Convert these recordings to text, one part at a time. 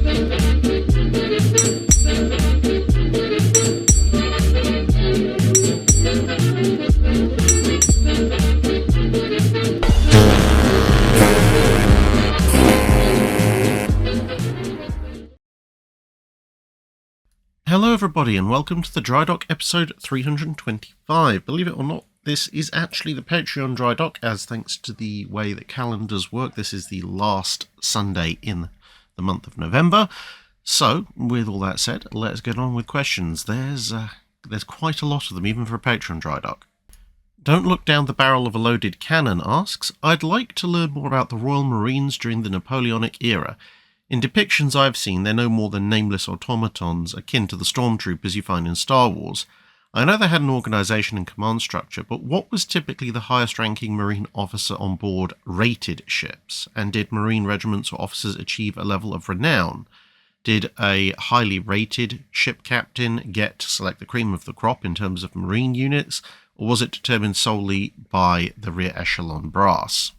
Hello everybody and welcome to the Drydock episode 325. Believe it or not, this is actually the Patreon Drydock, as thanks to the way that calendars work, this is the last Sunday in the month of November. So, with all that said, let's get on with questions. There's quite a lot of them, even for a Patreon Drydock. Don't Look Down the Barrel of a Loaded Cannon asks, I'd like to learn more about the Royal Marines during the Napoleonic era. In depictions I've seen, they're no more than nameless automatons akin to the stormtroopers you find in Star Wars. I know they had an organisation and command structure, but what was typically the highest-ranking Marine officer on board rated ships? And did Marine regiments or officers achieve a level of renown? Did a highly rated ship captain get to select the cream of the crop in terms of Marine units, or was it determined solely by the rear echelon brass?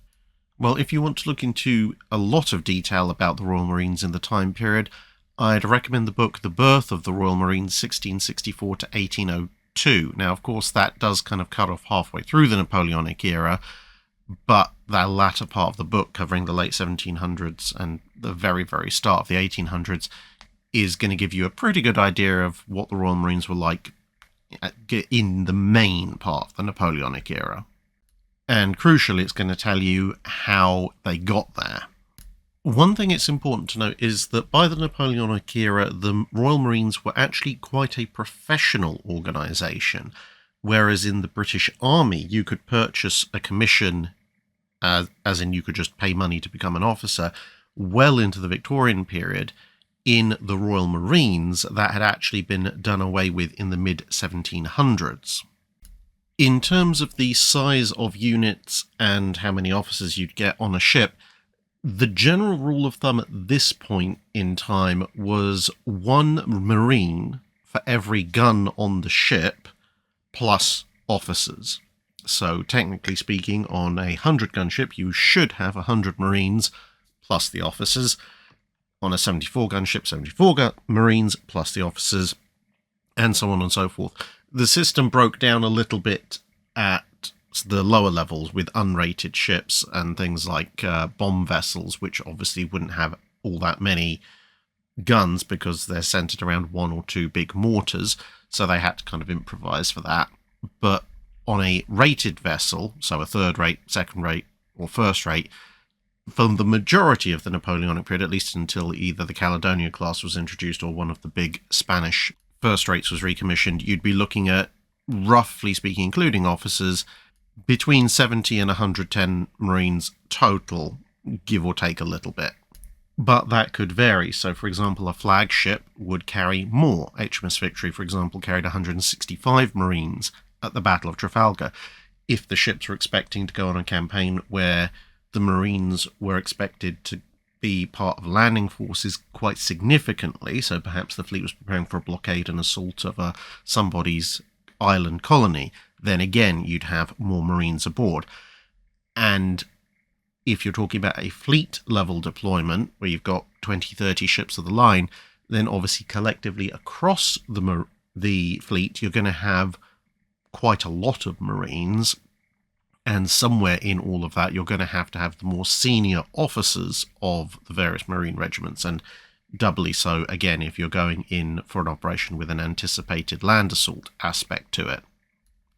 Well, if you want to look into a lot of detail about the Royal Marines in the time period, I'd recommend the book The Birth of the Royal Marines 1664 to 1802. Now, of course, that does kind of cut off halfway through the Napoleonic era, but that latter part of the book, covering the late 1700s and the very, very start of the 1800s, is going to give you a pretty good idea of what the Royal Marines were like in the main part of the Napoleonic era. And crucially, it's going to tell you how they got there. One thing it's important to note is that by the Napoleonic era, the Royal Marines were actually quite a professional organisation, whereas in the British Army, you could purchase a commission, as in you could just pay money to become an officer. Well into the Victorian period, in the Royal Marines, that had actually been done away with in the mid-1700s. In terms of the size of units and how many officers you'd get on a ship, the general rule of thumb at this point in time was one Marine for every gun on the ship plus officers. So technically speaking, on a 100-gun ship, you should have 100 Marines plus the officers. On a 74-gun ship, 74 Marines plus the officers, and so on and so forth. The system broke down a little bit at the lower levels with unrated ships and things like bomb vessels, which obviously wouldn't have all that many guns because they're centered around one or two big mortars, so they had to kind of improvise for that. But on a rated vessel, so a third rate, second rate, or first rate, for the majority of the Napoleonic period, at least until either the Caledonia class was introduced or one of the big Spanish first rates was recommissioned, you'd be looking at, roughly speaking, including officers, between 70 and 110 Marines total, give or take a little bit. But that could vary. So, for example, a flagship would carry more. HMS Victory, for example, carried 165 Marines at the Battle of Trafalgar. If the ships were expecting to go on a campaign where the Marines were expected to be part of landing forces quite significantly, so perhaps the fleet was preparing for a blockade and assault of somebody's island colony, then again you'd have more Marines aboard. And if you're talking about a fleet level deployment where you've got 20-30 ships of the line, then obviously collectively across the fleet you're going to have quite a lot of Marines. And somewhere in all of that, you're going to have the more senior officers of the various Marine regiments, and doubly so, again, if you're going in for an operation with an anticipated land assault aspect to it.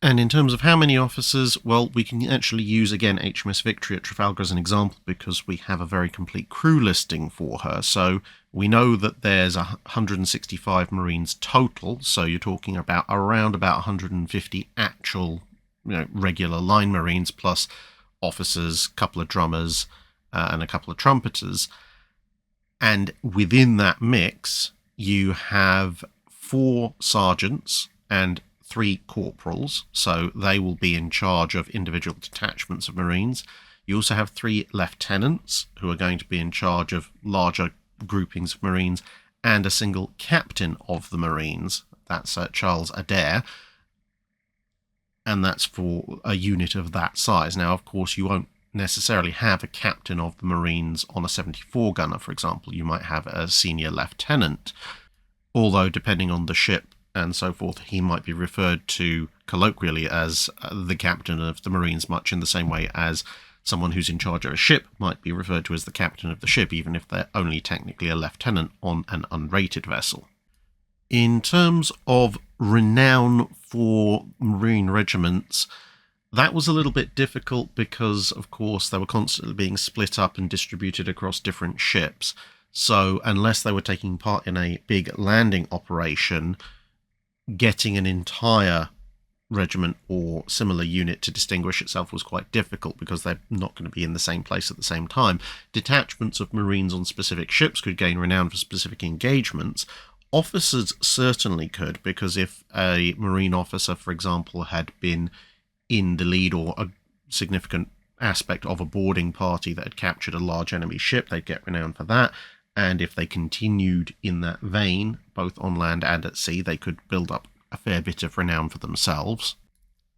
And in terms of how many officers, well, we can actually use, again, HMS Victory at Trafalgar as an example because we have a very complete crew listing for her. So we know that there's 165 Marines total, so you're talking about around about 150 actual regular line Marines plus officers, couple of drummers, and a couple of trumpeters. And within that mix, you have 4 sergeants and 3 corporals, so they will be in charge of individual detachments of Marines. You also have 3 lieutenants who are going to be in charge of larger groupings of Marines, and a single captain of the Marines. That's Charles Adair. And that's for a unit of that size. Now, of course, you won't necessarily have a captain of the Marines on a 74 gunner, for example. You might have a senior lieutenant, although depending on the ship and so forth, he might be referred to colloquially as the captain of the Marines, much in the same way as someone who's in charge of a ship might be referred to as the captain of the ship, even if they're only technically a lieutenant on an unrated vessel. In terms of renown for Marine regiments, that was a little bit difficult because, of course, they were constantly being split up and distributed across different ships. So unless they were taking part in a big landing operation, getting an entire regiment or similar unit to distinguish itself was quite difficult because they're not going to be in the same place at the same time. Detachments of Marines on specific ships could gain renown for specific engagements. Officers certainly could, because if a Marine officer, for example, had been in the lead or a significant aspect of a boarding party that had captured a large enemy ship, they'd get renown for that. And if they continued in that vein, both on land and at sea, they could build up a fair bit of renown for themselves.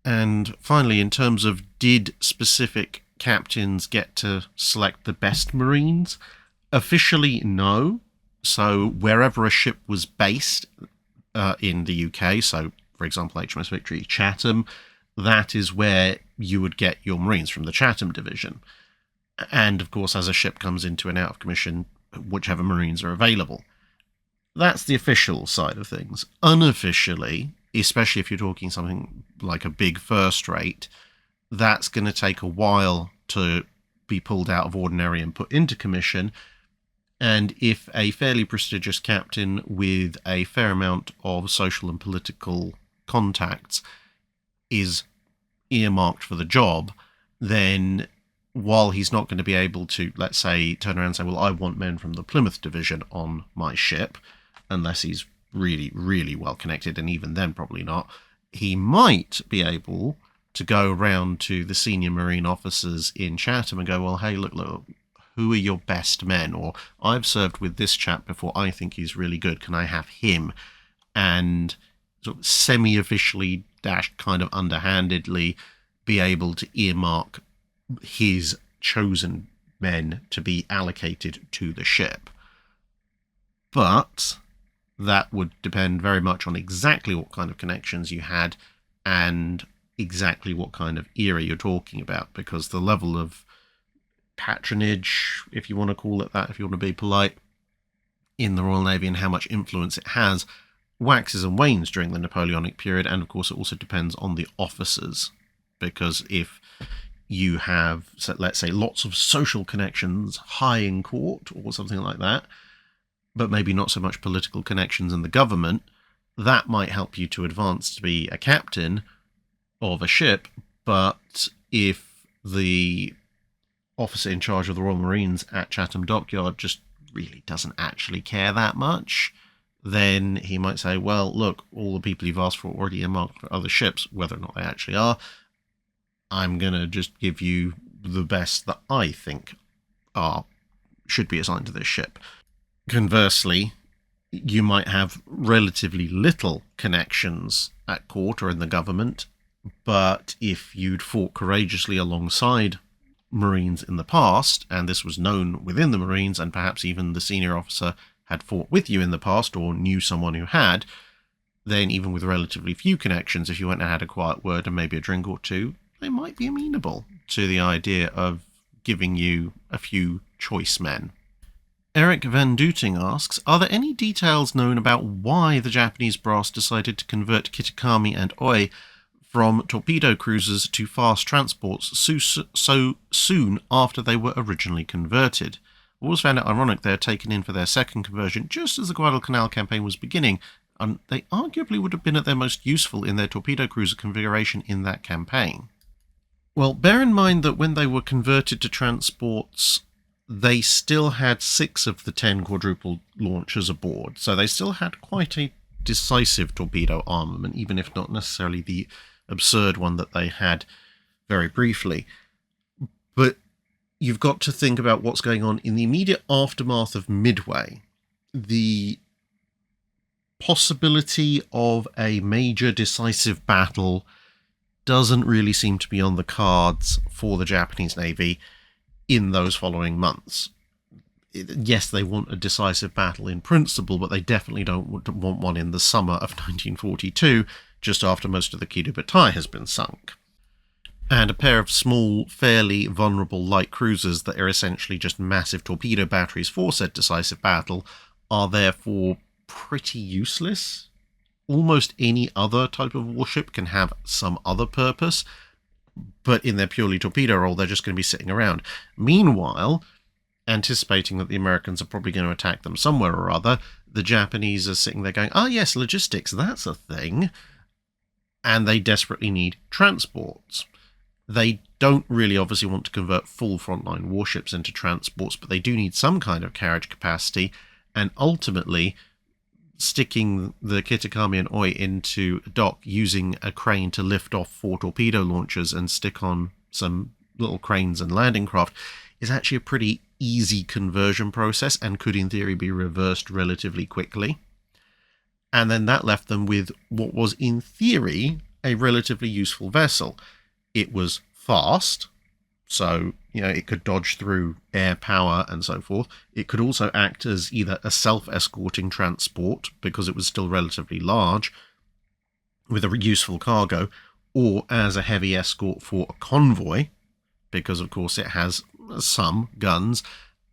And finally, in terms of did specific captains get to select the best Marines? Officially, no. So wherever a ship was based in the UK, so for example HMS Victory, Chatham, that is where you would get your Marines, from the Chatham division. And of course, as a ship comes into and out of commission, whichever Marines are available. That's the official side of things. Unofficially, especially if you're talking something like a big first rate, that's going to take a while to be pulled out of ordinary and put into commission. And if a fairly prestigious captain with a fair amount of social and political contacts is earmarked for the job, then while he's not going to be able to, let's say, turn around and say, well, I want men from the Plymouth division on my ship, unless he's really, really well connected, and even then probably not, he might be able to go around to the senior Marine officers in Chatham and go, well, hey, look, who are your best men? Or I've served with this chap before, I think he's really good, can I have him? And sort of semi-officially dash kind of underhandedly be able to earmark his chosen men to be allocated to the ship. But that would depend very much on exactly what kind of connections you had and exactly what kind of era you're talking about, because the level of patronage, if you want to call it that, if you want to be polite, in the Royal Navy and how much influence it has waxes and wanes during the Napoleonic period. And of course it also depends on the officers, because if you have, so let's say, lots of social connections high in court or something like that, but maybe not so much political connections in the government, that might help you to advance to be a captain of a ship. But if the officer in charge of the Royal Marines at Chatham Dockyard just really doesn't actually care that much, then he might say, well, look, all the people you've asked for already earmarked for other ships, whether or not they actually are, I'm going to just give you the best that I think should be assigned to this ship. Conversely, you might have relatively little connections at court or in the government, but if you'd fought courageously alongside Marines in the past, and this was known within the Marines, and perhaps even the senior officer had fought with you in the past or knew someone who had, then even with relatively few connections, if you went and had a quiet word and maybe a drink or two, they might be amenable to the idea of giving you a few choice men. Eric Van Dooting asks, are there any details known about why the Japanese brass decided to convert Kitakami and Oi from torpedo cruisers to fast transports so soon after they were originally converted? I always found it ironic they were taken in for their second conversion just as the Guadalcanal campaign was beginning, and they arguably would have been at their most useful in their torpedo cruiser configuration in that campaign. Well, bear in mind that when they were converted to transports, they still had 6 of the 10 quadruple launchers aboard, so they still had quite a decisive torpedo armament, even if not necessarily the absurd one that they had very briefly. But you've got to think about what's going on in the immediate aftermath of Midway. The possibility of a major decisive battle doesn't really seem to be on the cards for the Japanese Navy in those following months. Yes, they want a decisive battle in principle, but they definitely don't want one in the summer of 1942, just after most of the Kido Butai has been sunk. And a pair of small, fairly vulnerable light cruisers that are essentially just massive torpedo batteries for said decisive battle are therefore pretty useless. Almost any other type of warship can have some other purpose, but in their purely torpedo role, they're just going to be sitting around. Meanwhile, anticipating that the Americans are probably going to attack them somewhere or other, the Japanese are sitting there going, yes, logistics, that's a thing. And they desperately need transports. They don't really obviously want to convert full frontline warships into transports, but they do need some kind of carriage capacity, and ultimately sticking the Kitakami and Oi into dock using a crane to lift off 4 torpedo launchers and stick on some little cranes and landing craft is actually a pretty easy conversion process and could in theory be reversed relatively quickly. And then that left them with what was in theory a relatively useful vessel. It was fast, so it could dodge through air power and so forth. It could also act as either a self-escorting transport, because it was still relatively large, with a useful cargo, or as a heavy escort for a convoy, because of course it has some guns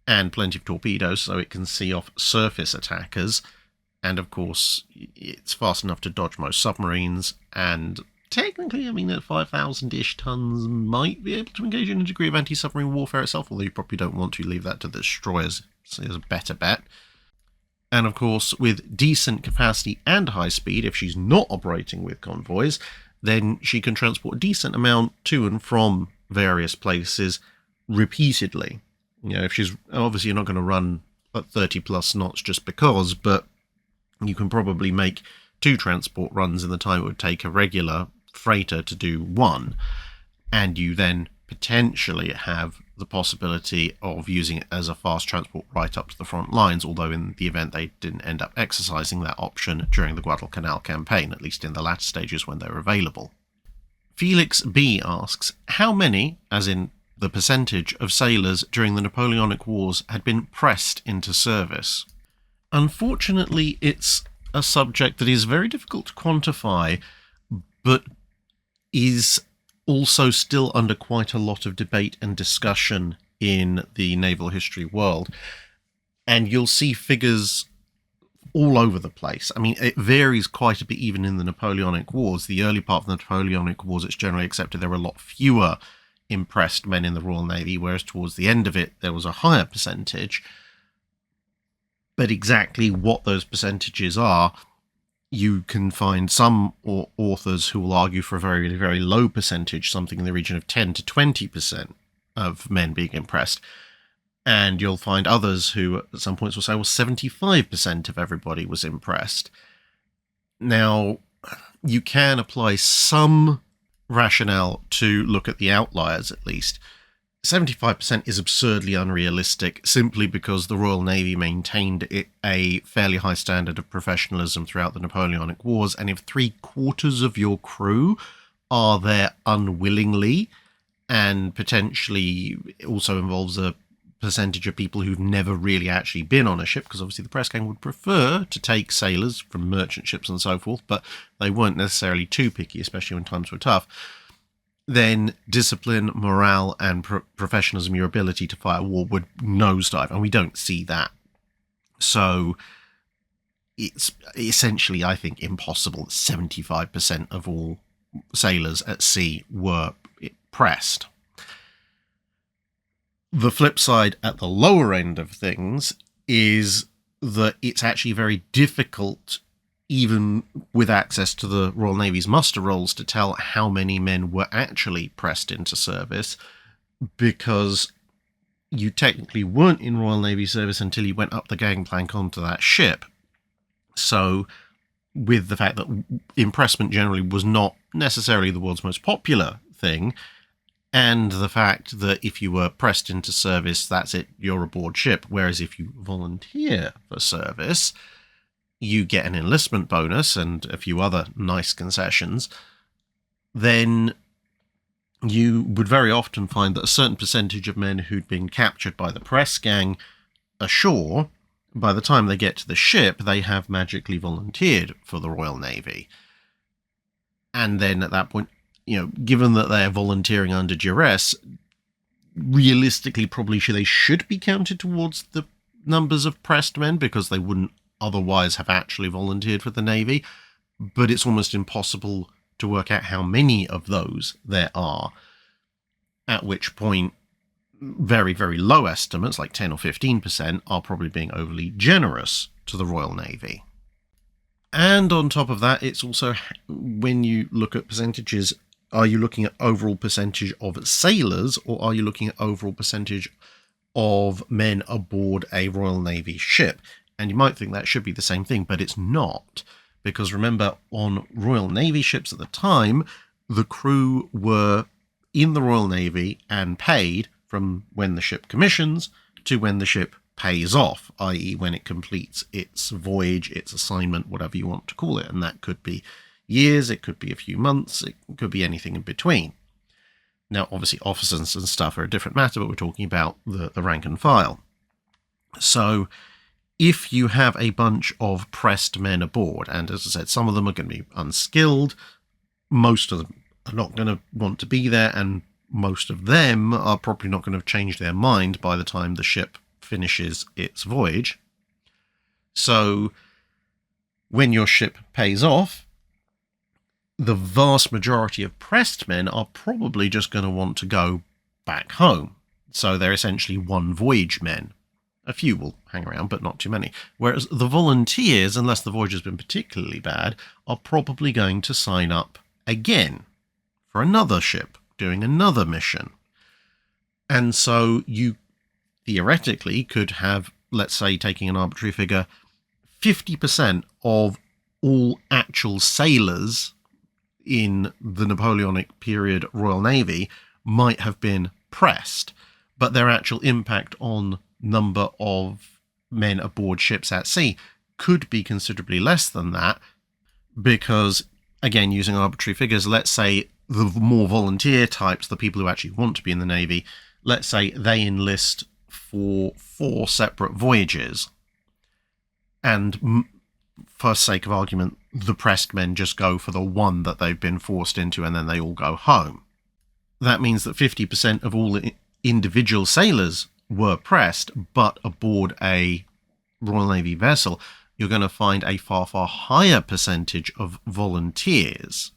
and plenty of torpedoes, so it can see off surface attackers. And of course, it's fast enough to dodge most submarines, and technically, at 5,000-ish tons might be able to engage in a degree of anti-submarine warfare itself, although you probably don't want to leave that to the destroyers, so it's a better bet. And of course, with decent capacity and high speed, if she's not operating with convoys, then she can transport a decent amount to and from various places repeatedly. If she's, obviously you're not going to run at 30 plus knots just because, but you can probably make 2 transport runs in the time it would take a regular freighter to do 1, and you then potentially have the possibility of using it as a fast transport right up to the front lines, although in the event they didn't end up exercising that option during the Guadalcanal campaign, at least in the latter stages when they were available. Felix B asks, how many, as in the percentage, of sailors during the Napoleonic Wars had been pressed into service? Unfortunately, it's a subject that is very difficult to quantify, but is also still under quite a lot of debate and discussion in the naval history world. And you'll see figures all over the place. It varies quite a bit even in the Napoleonic Wars. The early part of the Napoleonic Wars, it's generally accepted there were a lot fewer impressed men in the Royal Navy, whereas towards the end of it, there was a higher percentage. But exactly what those percentages are, you can find some authors who will argue for a very, very low percentage, something in the region of 10 to 20% of men being impressed. And you'll find others who at some points will say, well, 75% of everybody was impressed. Now, you can apply some rationale to look at the outliers at least. 75% is absurdly unrealistic simply because the Royal Navy maintained a fairly high standard of professionalism throughout the Napoleonic Wars, and if 3/4 of your crew are there unwillingly, and potentially also involves a percentage of people who've never really actually been on a ship, because obviously the press gang would prefer to take sailors from merchant ships and so forth, but they weren't necessarily too picky, especially when times were tough, then discipline, morale, and professionalism, your ability to fight a war, would nosedive, and we don't see that. So it's essentially, I think, impossible that 75% of all sailors at sea were pressed. The flip side at the lower end of things is that it's actually very difficult, even with access to the Royal Navy's muster rolls, to tell how many men were actually pressed into service, because you technically weren't in Royal Navy service until you went up the gangplank onto that ship. So with the fact that impressment generally was not necessarily the world's most popular thing, and the fact that if you were pressed into service, that's it, you're aboard ship, whereas if you volunteer for service, you get an enlistment bonus and a few other nice concessions, then you would very often find that a certain percentage of men who'd been captured by the press gang ashore, by the time they get to the ship, they have magically volunteered for the Royal Navy. And then at that point, given that they're volunteering under duress, realistically, probably they should be counted towards the numbers of pressed men because they wouldn't otherwise have actually volunteered for the Navy. But it's almost impossible to work out how many of those there are, at which point very, very low estimates, like 10 or 15%, are probably being overly generous to the Royal Navy. And on top of that, it's also, when you look at percentages, are you looking at overall percentage of sailors, or are you looking at overall percentage of men aboard a Royal Navy ship? And you might think that should be the same thing, but it's not. Because remember, on Royal Navy ships at the time, the crew were in the Royal Navy and paid from when the ship commissions to when the ship pays off, i.e. when it completes its voyage, its assignment, whatever you want to call it. And that could be years, it could be a few months, it could be anything in between. Now, obviously, officers and stuff are a different matter, but we're talking about the rank and file. So if you have a bunch of pressed men aboard, and as I said, some of them are going to be unskilled, most of them are not going to want to be there, and most of them are probably not going to have changed their mind by the time the ship finishes its voyage. So when your ship pays off, the vast majority of pressed men are probably just going to want to go back home. So they're essentially one voyage men. A few will hang around, but not too many. Whereas the volunteers, unless the voyage has been particularly bad, are probably going to sign up again for another ship, doing another mission. And so you theoretically could have, let's say, taking an arbitrary figure, 50% of all actual sailors in the Napoleonic period Royal Navy might have been pressed, but their actual impact on number of men aboard ships at sea could be considerably less than that, because, again, using arbitrary figures, let's say the more volunteer types, the people who actually want to be in the Navy, let's say they enlist for 4 separate voyages, and for sake of argument, the pressed men just go for the one that they've been forced into, and then they all go home. That means that 50% of all individual sailors were pressed, but aboard a Royal Navy vessel, you're going to find a far, far higher percentage of volunteers.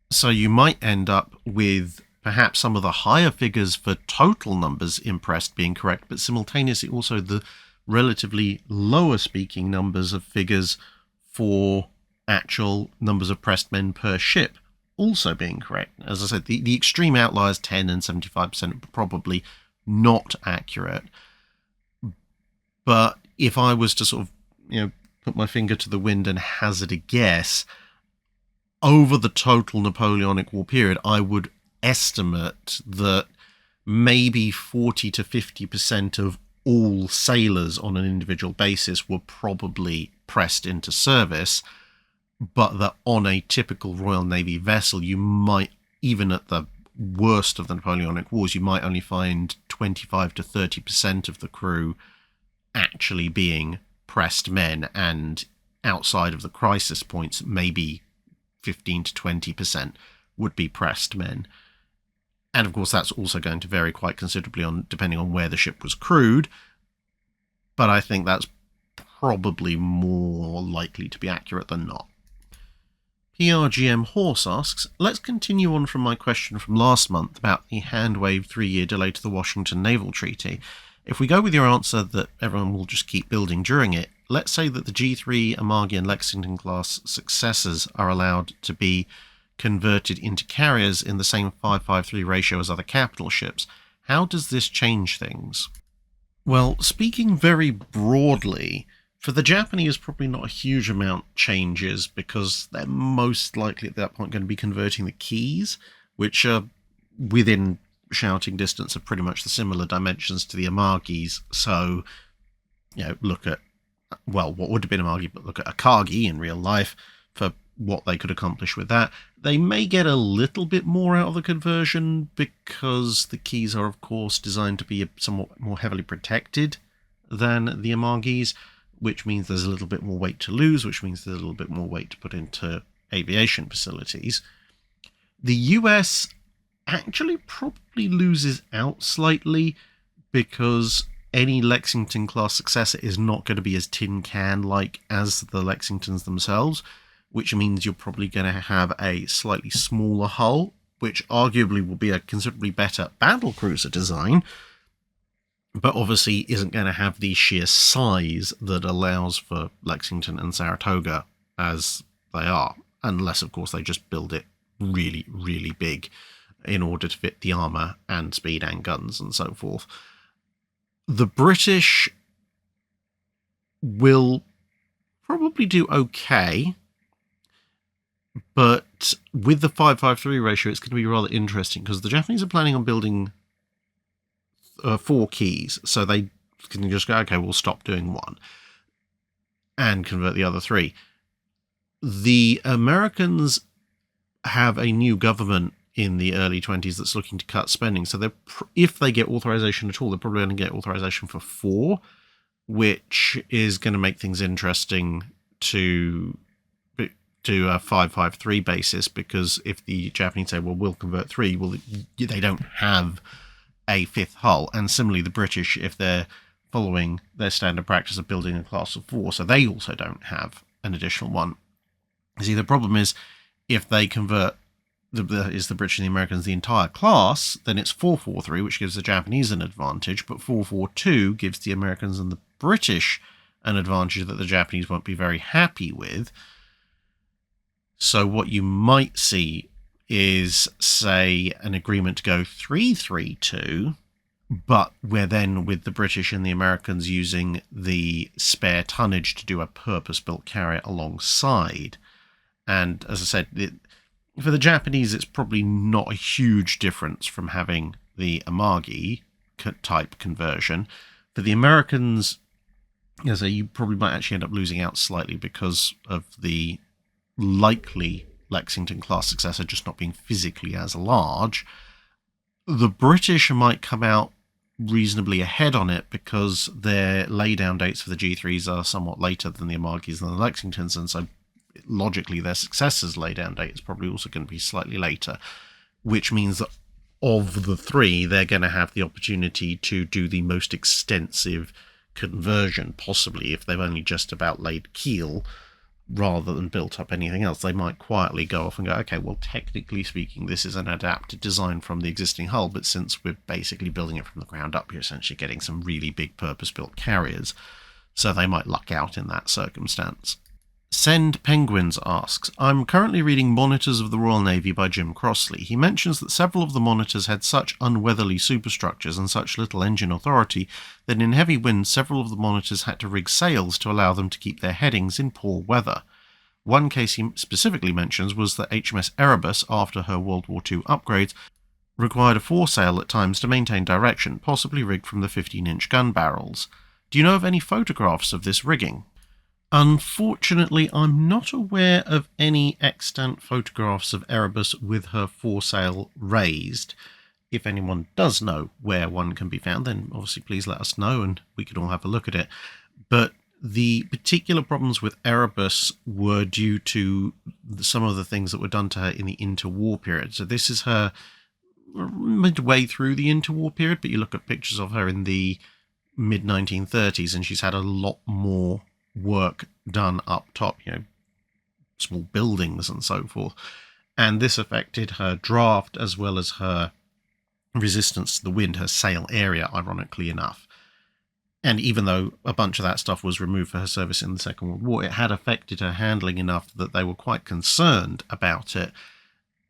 So you might end up with perhaps some of the higher figures for total numbers impressed being correct, but simultaneously also the relatively lower speaking numbers of figures for actual numbers of pressed men per ship also being correct. As I said, the extreme outliers, 10 and 75%, are probably not accurate. But if I was to sort of, put my finger to the wind and hazard a guess, over the total Napoleonic War period, I would estimate that maybe 40 to 50% of all sailors on an individual basis were probably pressed into service, but that on a typical Royal Navy vessel, you might, even at the worst of the Napoleonic Wars, you might only find 25 to 30% of the crew actually being pressed men, and outside of the crisis points, maybe 15 to 20% would be pressed men. And of course, that's also going to vary quite considerably depending on where the ship was crewed. But I think that's probably more likely to be accurate than not. PRGM Horse asks, let's continue on from my question from last month about the hand-waved 3-year delay to the Washington Naval Treaty. If we go with your answer that everyone will just keep building during it, let's say that the G3, Amagi and Lexington class successors are allowed to be converted into carriers in the same 5-5-3 ratio as other capital ships. How does this change things? Well, speaking very broadly, for the Japanese, probably not a huge amount changes, because they're most likely at that point going to be converting the keys, which are within shouting distance of pretty much the similar dimensions to the Amagis. So, look at, well, what would have been Amagi, but look at Akagi in real life. For what they could accomplish with that. They may get a little bit more out of the conversion because the keys are, of course, designed to be somewhat more heavily protected than the Amagis, which means there's a little bit more weight to lose, which means there's a little bit more weight to put into aviation facilities. The US actually probably loses out slightly because any Lexington class successor is not going to be as tin can like as the Lexingtons themselves, which means you're probably going to have a slightly smaller hull, which arguably will be a considerably better battlecruiser design, but obviously isn't going to have the sheer size that allows for Lexington and Saratoga as they are, unless of course they just build it really, really big in order to fit the armour and speed and guns and so forth. The British will probably do okay, but with the 5-5-3 ratio, it's going to be rather interesting because the Japanese are planning on building 4 keys, so they can just go, okay, we'll stop doing one and convert the other 3. The Americans have a new government in the early 20s that's looking to cut spending, so if they get authorization at all, they're probably going to get authorization for 4, which is going to make things interesting to a 5-5-3 basis, because if the Japanese say, well, we'll convert 3, well, they don't have a 5th hull. And similarly, the British, if they're following their standard practice of building a class of 4, so they also don't have an additional one. See, the problem is if they convert the British and the Americans the entire class, then it's 4-4-3, which gives the Japanese an advantage, but 4-4-2 gives the Americans and the British an advantage that the Japanese won't be very happy with. So what you might see is, say, an agreement to go 3-3-2, but we're then with the British and the Americans using the spare tonnage to do a purpose-built carrier alongside. And as I said, for the Japanese, it's probably not a huge difference from having the Amagi type conversion. For the Americans, as I say, you probably might actually end up losing out slightly because of the likely Lexington class successor just not being physically as large. The British might come out reasonably ahead on it because their laydown dates for the G3s are somewhat later than the Amagis and the Lexingtons, and so logically their successors' laydown date is probably also going to be slightly later, which means that of the 3, they're going to have the opportunity to do the most extensive conversion, possibly if they've only just about laid keel rather than built up anything else. They might quietly go off and go, okay, well, technically speaking, this is an adapted design from the existing hull, but since we're basically building it from the ground up, you're essentially getting some really big purpose-built carriers. So they might luck out in that circumstance. Send Penguins asks, I'm currently reading Monitors of the Royal Navy by Jim Crossley. He mentions that several of the monitors had such unweatherly superstructures and such little engine authority that in heavy winds several of the monitors had to rig sails to allow them to keep their headings in poor weather. One case he specifically mentions was that HMS Erebus, after her World War II upgrades, required a foresail at times to maintain direction, possibly rigged from the 15-inch gun barrels. Do you know of any photographs of this rigging? Unfortunately, I'm not aware of any extant photographs of Erebus with her foresail raised. If anyone does know where one can be found, then obviously please let us know and we can all have a look at it. But the particular problems with Erebus were due to some of the things that were done to her in the interwar period. So this is her midway through the interwar period, but you look at pictures of her in the mid-1930s and she's had a lot more work done up top, small buildings and so forth. And this affected her draft as well as her resistance to the wind, her sail area, ironically enough. And even though a bunch of that stuff was removed for her service in the Second World War, it had affected her handling enough that they were quite concerned about it.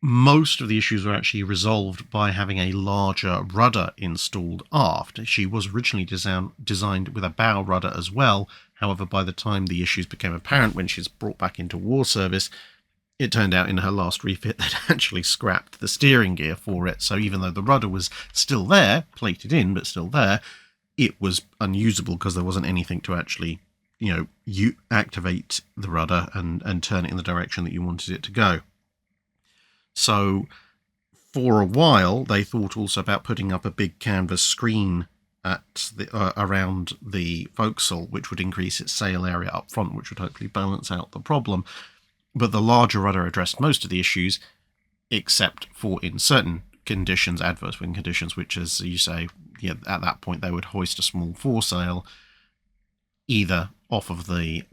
Most of the issues were actually resolved by having a larger rudder installed aft. She was originally designed with a bow rudder as well. However, by the time the issues became apparent when she's brought back into war service, it turned out in her last refit they'd actually scrapped the steering gear for it. So even though the rudder was still there, plated in, but still there, it was unusable because there wasn't anything to actually you activate the rudder and turn it in the direction that you wanted it to go. So for a while, they thought also about putting up a big canvas screen at around the forecastle, which would increase its sail area up front, which would hopefully balance out the problem. But the larger rudder addressed most of the issues, except for in certain conditions, adverse wind conditions, which, as you say, at that point they would hoist a small foresail, either off of the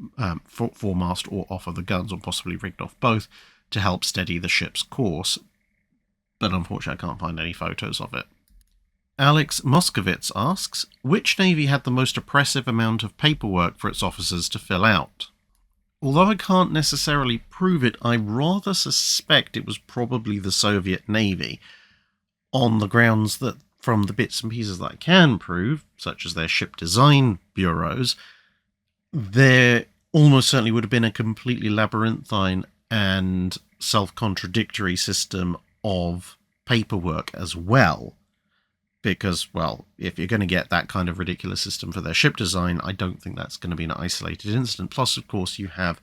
foremast or off of the guns, or possibly rigged off both, to help steady the ship's course. But unfortunately I can't find any photos of it. Alex Moskowitz asks, which navy had the most oppressive amount of paperwork for its officers to fill out? Although I can't necessarily prove it, I rather suspect it was probably the Soviet Navy, on the grounds that from the bits and pieces that I can prove, such as their ship design bureaus, there almost certainly would have been a completely labyrinthine and self-contradictory system of paperwork as well. Because, well, if you're going to get that kind of ridiculous system for their ship design, I don't think that's going to be an isolated incident. Plus, of course, you have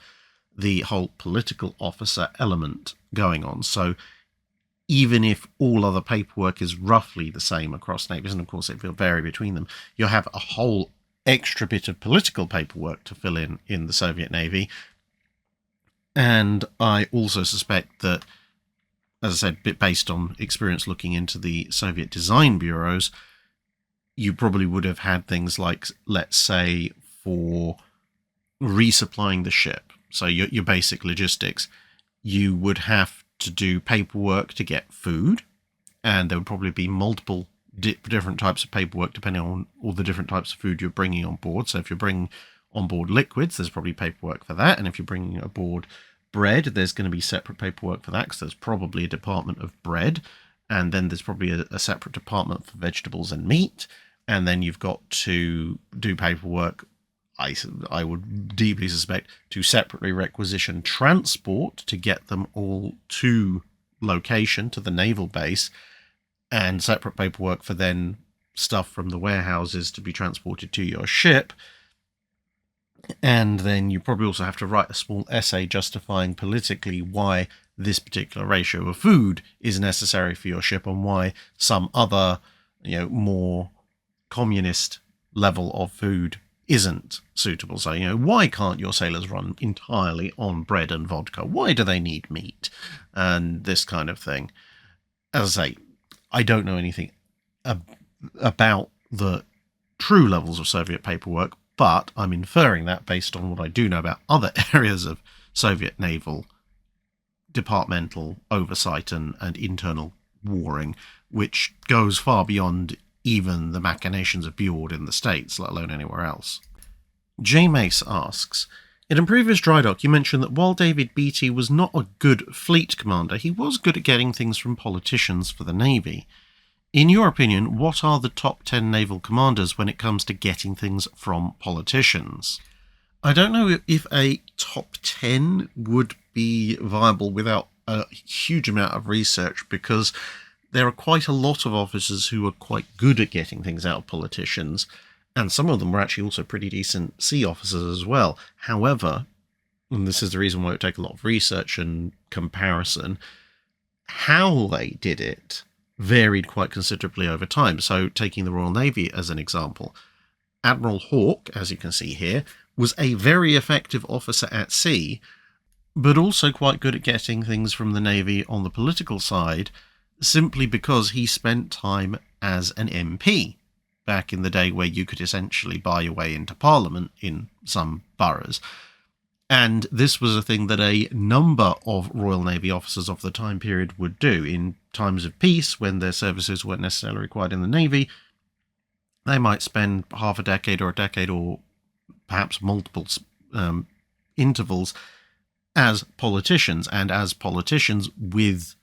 the whole political officer element going on. So even if all other paperwork is roughly the same across navies, and of course it will vary between them, you'll have a whole extra bit of political paperwork to fill in the Soviet Navy. And I also suspect that, as I said, based on experience looking into the Soviet design bureaus, you probably would have had things like, let's say, for resupplying the ship. So your basic logistics, you would have to do paperwork to get food, and there would probably be multiple different types of paperwork depending on all the different types of food you're bringing on board. So if you're bringing on board liquids, there's probably paperwork for that, and if you're bringing aboard bread, there's going to be separate paperwork for that, because there's probably a department of bread, and then there's probably a separate department for vegetables and meat, and then you've got to do paperwork, I would deeply suspect, to separately requisition transport to get them all to location, to the naval base, and separate paperwork for then stuff from the warehouses to be transported to your ship. And then you probably also have to write a small essay justifying politically why this particular ratio of food is necessary for your ship, and why some other, more communist level of food isn't suitable. So, why can't your sailors run entirely on bread and vodka? Why do they need meat? And this kind of thing. As I say, I don't know anything about the true levels of Soviet paperwork, but I'm inferring that based on what I do know about other areas of Soviet naval departmental oversight and internal warring, which goes far beyond even the machinations of Buord in the States, let alone anywhere else. J. Mace asks, in a previous Drydock, you mentioned that while David Beatty was not a good fleet commander, he was good at getting things from politicians for the Navy. In your opinion, what are the top 10 naval commanders when it comes to getting things from politicians? I don't know if a top 10 would be viable without a huge amount of research, because there are quite a lot of officers who are quite good at getting things out of politicians, and some of them were actually also pretty decent sea officers as well. However, and this is the reason why it would take a lot of research and comparison, how they did it varied quite considerably over time. So taking the Royal Navy as an example, Admiral Hawke, as you can see here, was a very effective officer at sea, but also quite good at getting things from the Navy on the political side, simply because he spent time as an MP back in the day, where you could essentially buy your way into Parliament in some boroughs. And this was a thing that a number of Royal Navy officers of the time period would do. In times of peace, when their services weren't necessarily required in the Navy, they might spend half a decade or a decade, or perhaps multiple intervals, as politicians. And as politicians, with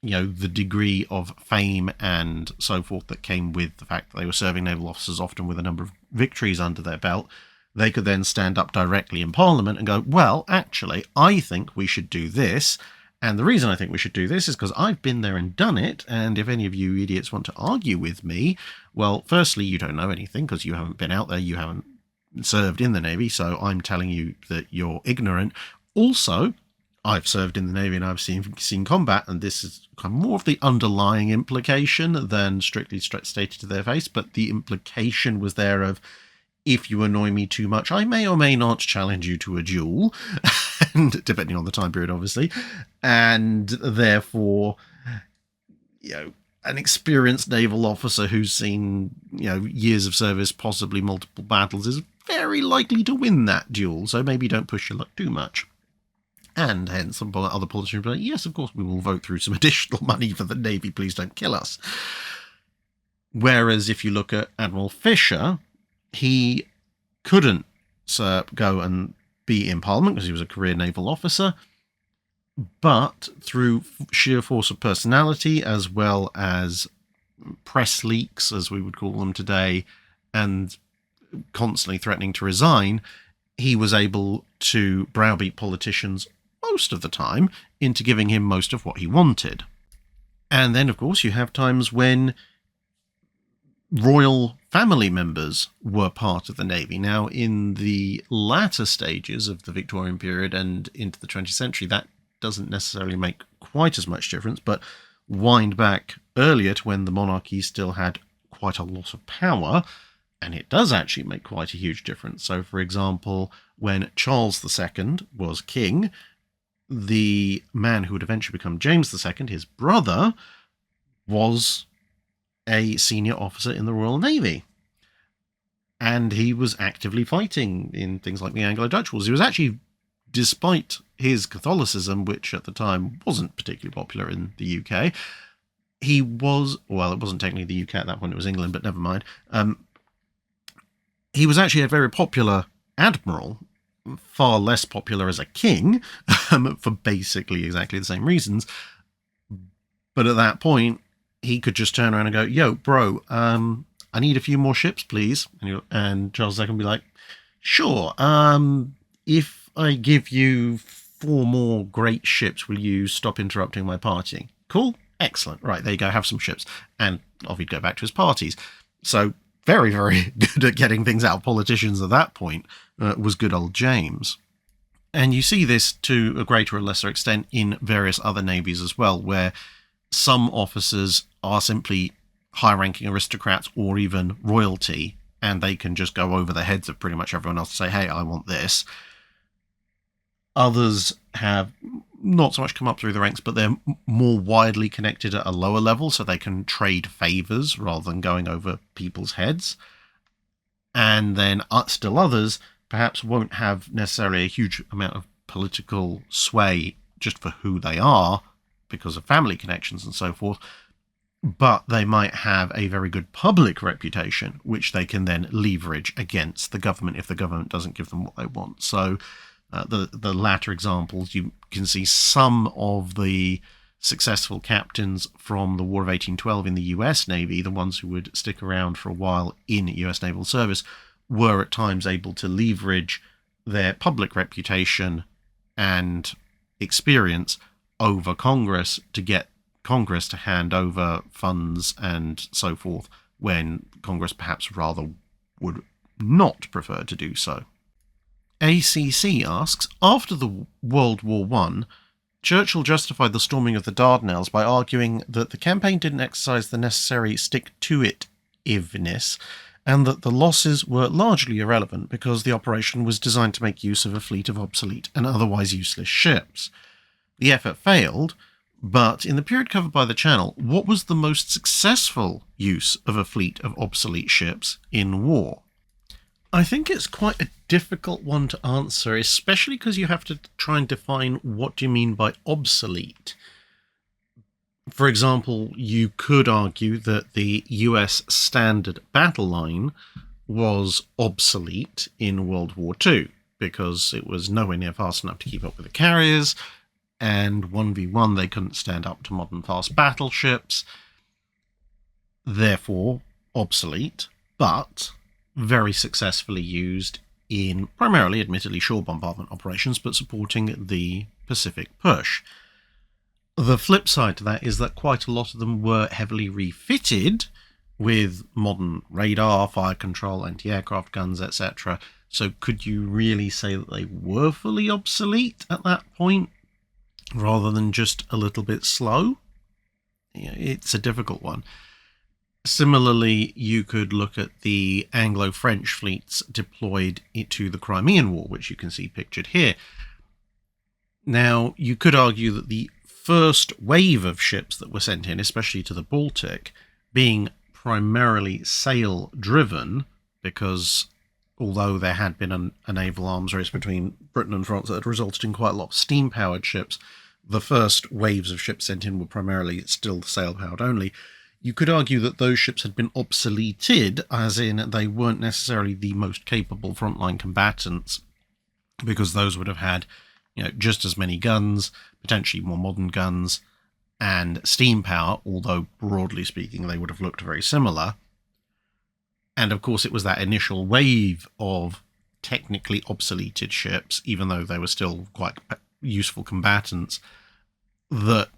the degree of fame and so forth that came with the fact that they were serving naval officers, often with a number of victories under their belt, they could then stand up directly in Parliament and go, well, actually, I think we should do this. And the reason I think we should do this is because I've been there and done it. And if any of you idiots want to argue with me, well, firstly, you don't know anything because you haven't been out there. You haven't served in the Navy, so I'm telling you that you're ignorant. Also, I've served in the Navy and I've seen combat, and this is kind of more of the underlying implication than strictly stated to their face, but the implication was there of, if you annoy me too much, I may or may not challenge you to a duel, and depending on the time period, obviously, and therefore, an experienced naval officer who's seen, years of service, possibly multiple battles, is very likely to win that duel, so maybe don't push your luck too much. And hence, some other politicians will be like, yes, of course, we will vote through some additional money for the Navy, please don't kill us. Whereas if you look at Admiral Fisher, he couldn't go and be in Parliament because he was a career naval officer, but through sheer force of personality, as well as press leaks, as we would call them today, and constantly threatening to resign, he was able to browbeat politicians most of the time into giving him most of what he wanted. And then, of course, you have times when royal family members were part of the Navy. Now, in the latter stages of the Victorian period and into the 20th century, that doesn't necessarily make quite as much difference, but wind back earlier to when the monarchy still had quite a lot of power, and it does actually make quite a huge difference. So, for example, when Charles II was king, the man who would eventually become James II, his brother, was a senior officer in the Royal Navy. And he was actively fighting in things like the Anglo-Dutch Wars. He was actually, despite his Catholicism, which at the time wasn't particularly popular in the UK, he was, well, it wasn't technically the UK at that point, it was England, but never mind. He was actually a very popular admiral, far less popular as a king, for basically exactly the same reasons. But at that point, he could just turn around and go, yo, bro, I need a few more ships, please. And Charles II would be like, sure, if I give you 4 more great ships, will you stop interrupting my partying? Cool, excellent. Right, there you go, have some ships. And off he'd go back to his parties. So very, very good at getting things out of politicians at that point was good old James. And you see this to a greater or lesser extent in various other navies as well, where some officers are simply high-ranking aristocrats or even royalty, and they can just go over the heads of pretty much everyone else to say, hey, I want this. Others have not so much come up through the ranks, but they're more widely connected at a lower level, so they can trade favours rather than going over people's heads. And then still others perhaps won't have necessarily a huge amount of political sway just for who they are, because of family connections and so forth, but they might have a very good public reputation, which they can then leverage against the government if the government doesn't give them what they want. So the latter examples, you can see some of the successful captains from the War of 1812 in the US Navy, the ones who would stick around for a while in US naval service, were at times able to leverage their public reputation and experience over Congress to get Congress to hand over funds and so forth, when Congress perhaps rather would not prefer to do so. ACC asks, after the World War I, Churchill justified the storming of the Dardanelles by arguing that the campaign didn't exercise the necessary stick-to-it-iveness, and that the losses were largely irrelevant because the operation was designed to make use of a fleet of obsolete and otherwise useless ships. The effort failed, but in the period covered by the Channel, what was the most successful use of a fleet of obsolete ships in war? I think it's quite a difficult one to answer, especially because you have to try and define what do you mean by obsolete. For example, you could argue that the US Standard Battle Line was obsolete in World War II because it was nowhere near fast enough to keep up with the carriers, and 1v1 they couldn't stand up to modern fast battleships, therefore obsolete, but very successfully used in primarily, admittedly, shore bombardment operations, but supporting the Pacific push. The flip side to that is that quite a lot of them were heavily refitted with modern radar, fire control, anti-aircraft guns, etc., So could you really say that they were fully obsolete at that point, rather than just a little bit slow? It's a difficult one. Similarly, you could look at the Anglo-French fleets deployed to the Crimean War, which you can see pictured here. Now, you could argue that the first wave of ships that were sent in, especially to the Baltic, being primarily sail-driven, because although there had been a naval arms race between Britain and France that had resulted in quite a lot of steam-powered ships, the first waves of ships sent in were primarily still sail-powered only. You could argue that those ships had been obsoleted, as in they weren't necessarily the most capable frontline combatants, because those would have had just as many guns, potentially more modern guns, and steam power, although broadly speaking they would have looked very similar. And of course it was that initial wave of technically obsoleted ships, even though they were still quite useful combatants, that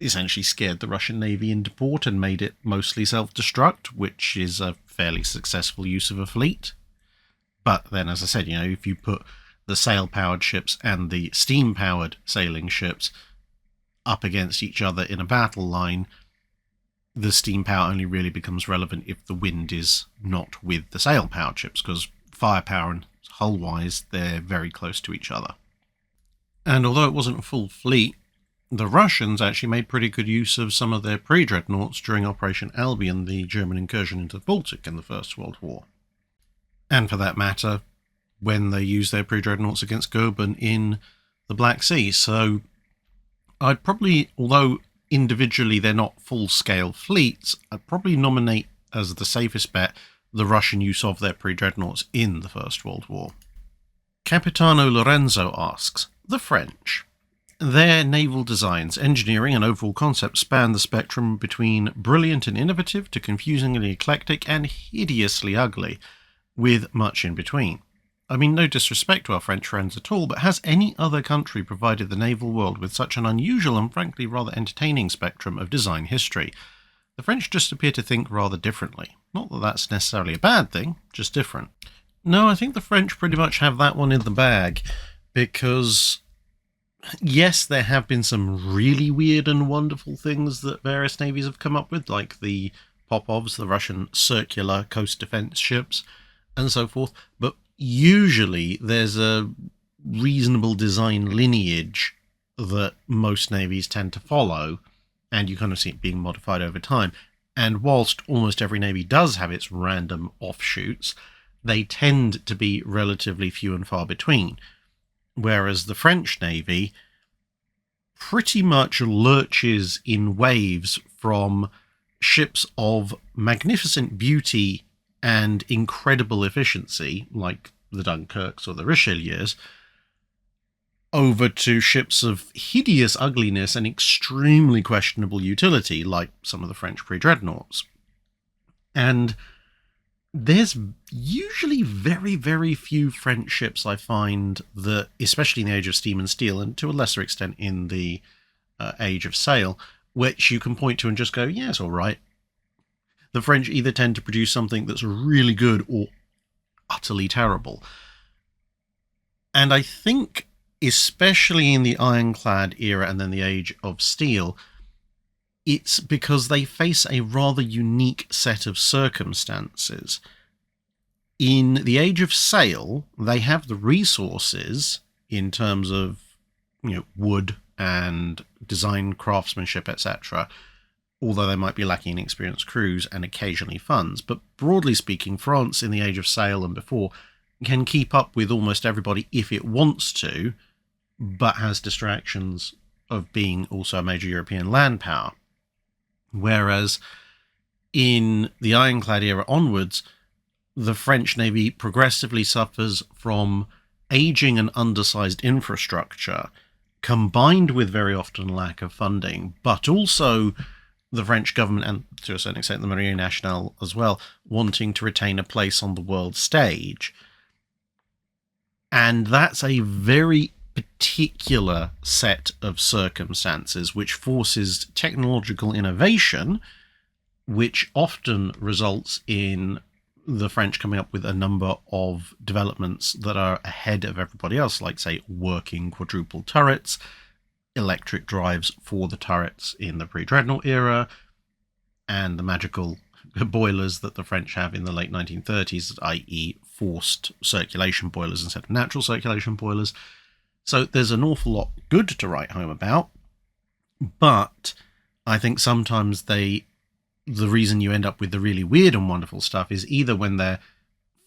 essentially scared the Russian Navy into port and made it mostly self-destruct, which is a fairly successful use of a fleet. But then, as I said, if you put the sail-powered ships and the steam-powered sailing ships up against each other in a battle line, the steam power only really becomes relevant if the wind is not with the sail-powered ships, because firepower and hull-wise, they're very close to each other. And although it wasn't a full fleet, the Russians actually made pretty good use of some of their pre-dreadnoughts during Operation Albion, the German incursion into the Baltic in the First World War. And for that matter, when they used their pre-dreadnoughts against Goeben in the Black Sea. So I'd probably, although individually they're not full-scale fleets, I'd probably nominate as the safest bet the Russian use of their pre-dreadnoughts in the First World War. Capitano Lorenzo asks, the French. Their naval designs, engineering and overall concepts span the spectrum between brilliant and innovative to confusingly eclectic and hideously ugly, with much in between. I mean, no disrespect to our French friends at all, but has any other country provided the naval world with such an unusual and frankly rather entertaining spectrum of design history? The French just appear to think rather differently. Not that that's necessarily a bad thing, just different. No, I think the French pretty much have that one in the bag, because yes, there have been some really weird and wonderful things that various navies have come up with, like the Popovs, the Russian circular coast defense ships, and so forth, but usually there's a reasonable design lineage that most navies tend to follow, and you kind of see it being modified over time. And whilst almost every navy does have its random offshoots, they tend to be relatively few and far between. Whereas the French Navy pretty much lurches in waves from ships of magnificent beauty and incredible efficiency, like the Dunkirks or the Richelieus, over to ships of hideous ugliness and extremely questionable utility, like some of the French pre-dreadnoughts. And there's usually very, very few French ships I find that, especially in the age of steam and steel, and to a lesser extent in the age of sail, which you can point to and just go, yeah, it's all right. The French either tend to produce something that's really good or utterly terrible. And I think, especially in the ironclad era and then the age of steel, it's because they face a rather unique set of circumstances. In the age of sail, they have the resources in terms of wood and design craftsmanship, etc., although they might be lacking in experienced crews and occasionally funds. But broadly speaking, France in the age of sail and before can keep up with almost everybody if it wants to, but has distractions of being also a major European land power. Whereas in the ironclad era onwards, the French Navy progressively suffers from aging and undersized infrastructure, combined with very often lack of funding, but also the French government, and to a certain extent the Marine Nationale as well, wanting to retain a place on the world stage. And that's a very particular set of circumstances which forces technological innovation, which often results in the French coming up with a number of developments that are ahead of everybody else, like, say, working quadruple turrets, electric drives for the turrets in the pre-dreadnought era, and the magical boilers that the French have in the late 1930s, i.e. forced circulation boilers instead of natural circulation boilers. So there's an awful lot good to write home about, but I think sometimes the reason you end up with the really weird and wonderful stuff is either when they're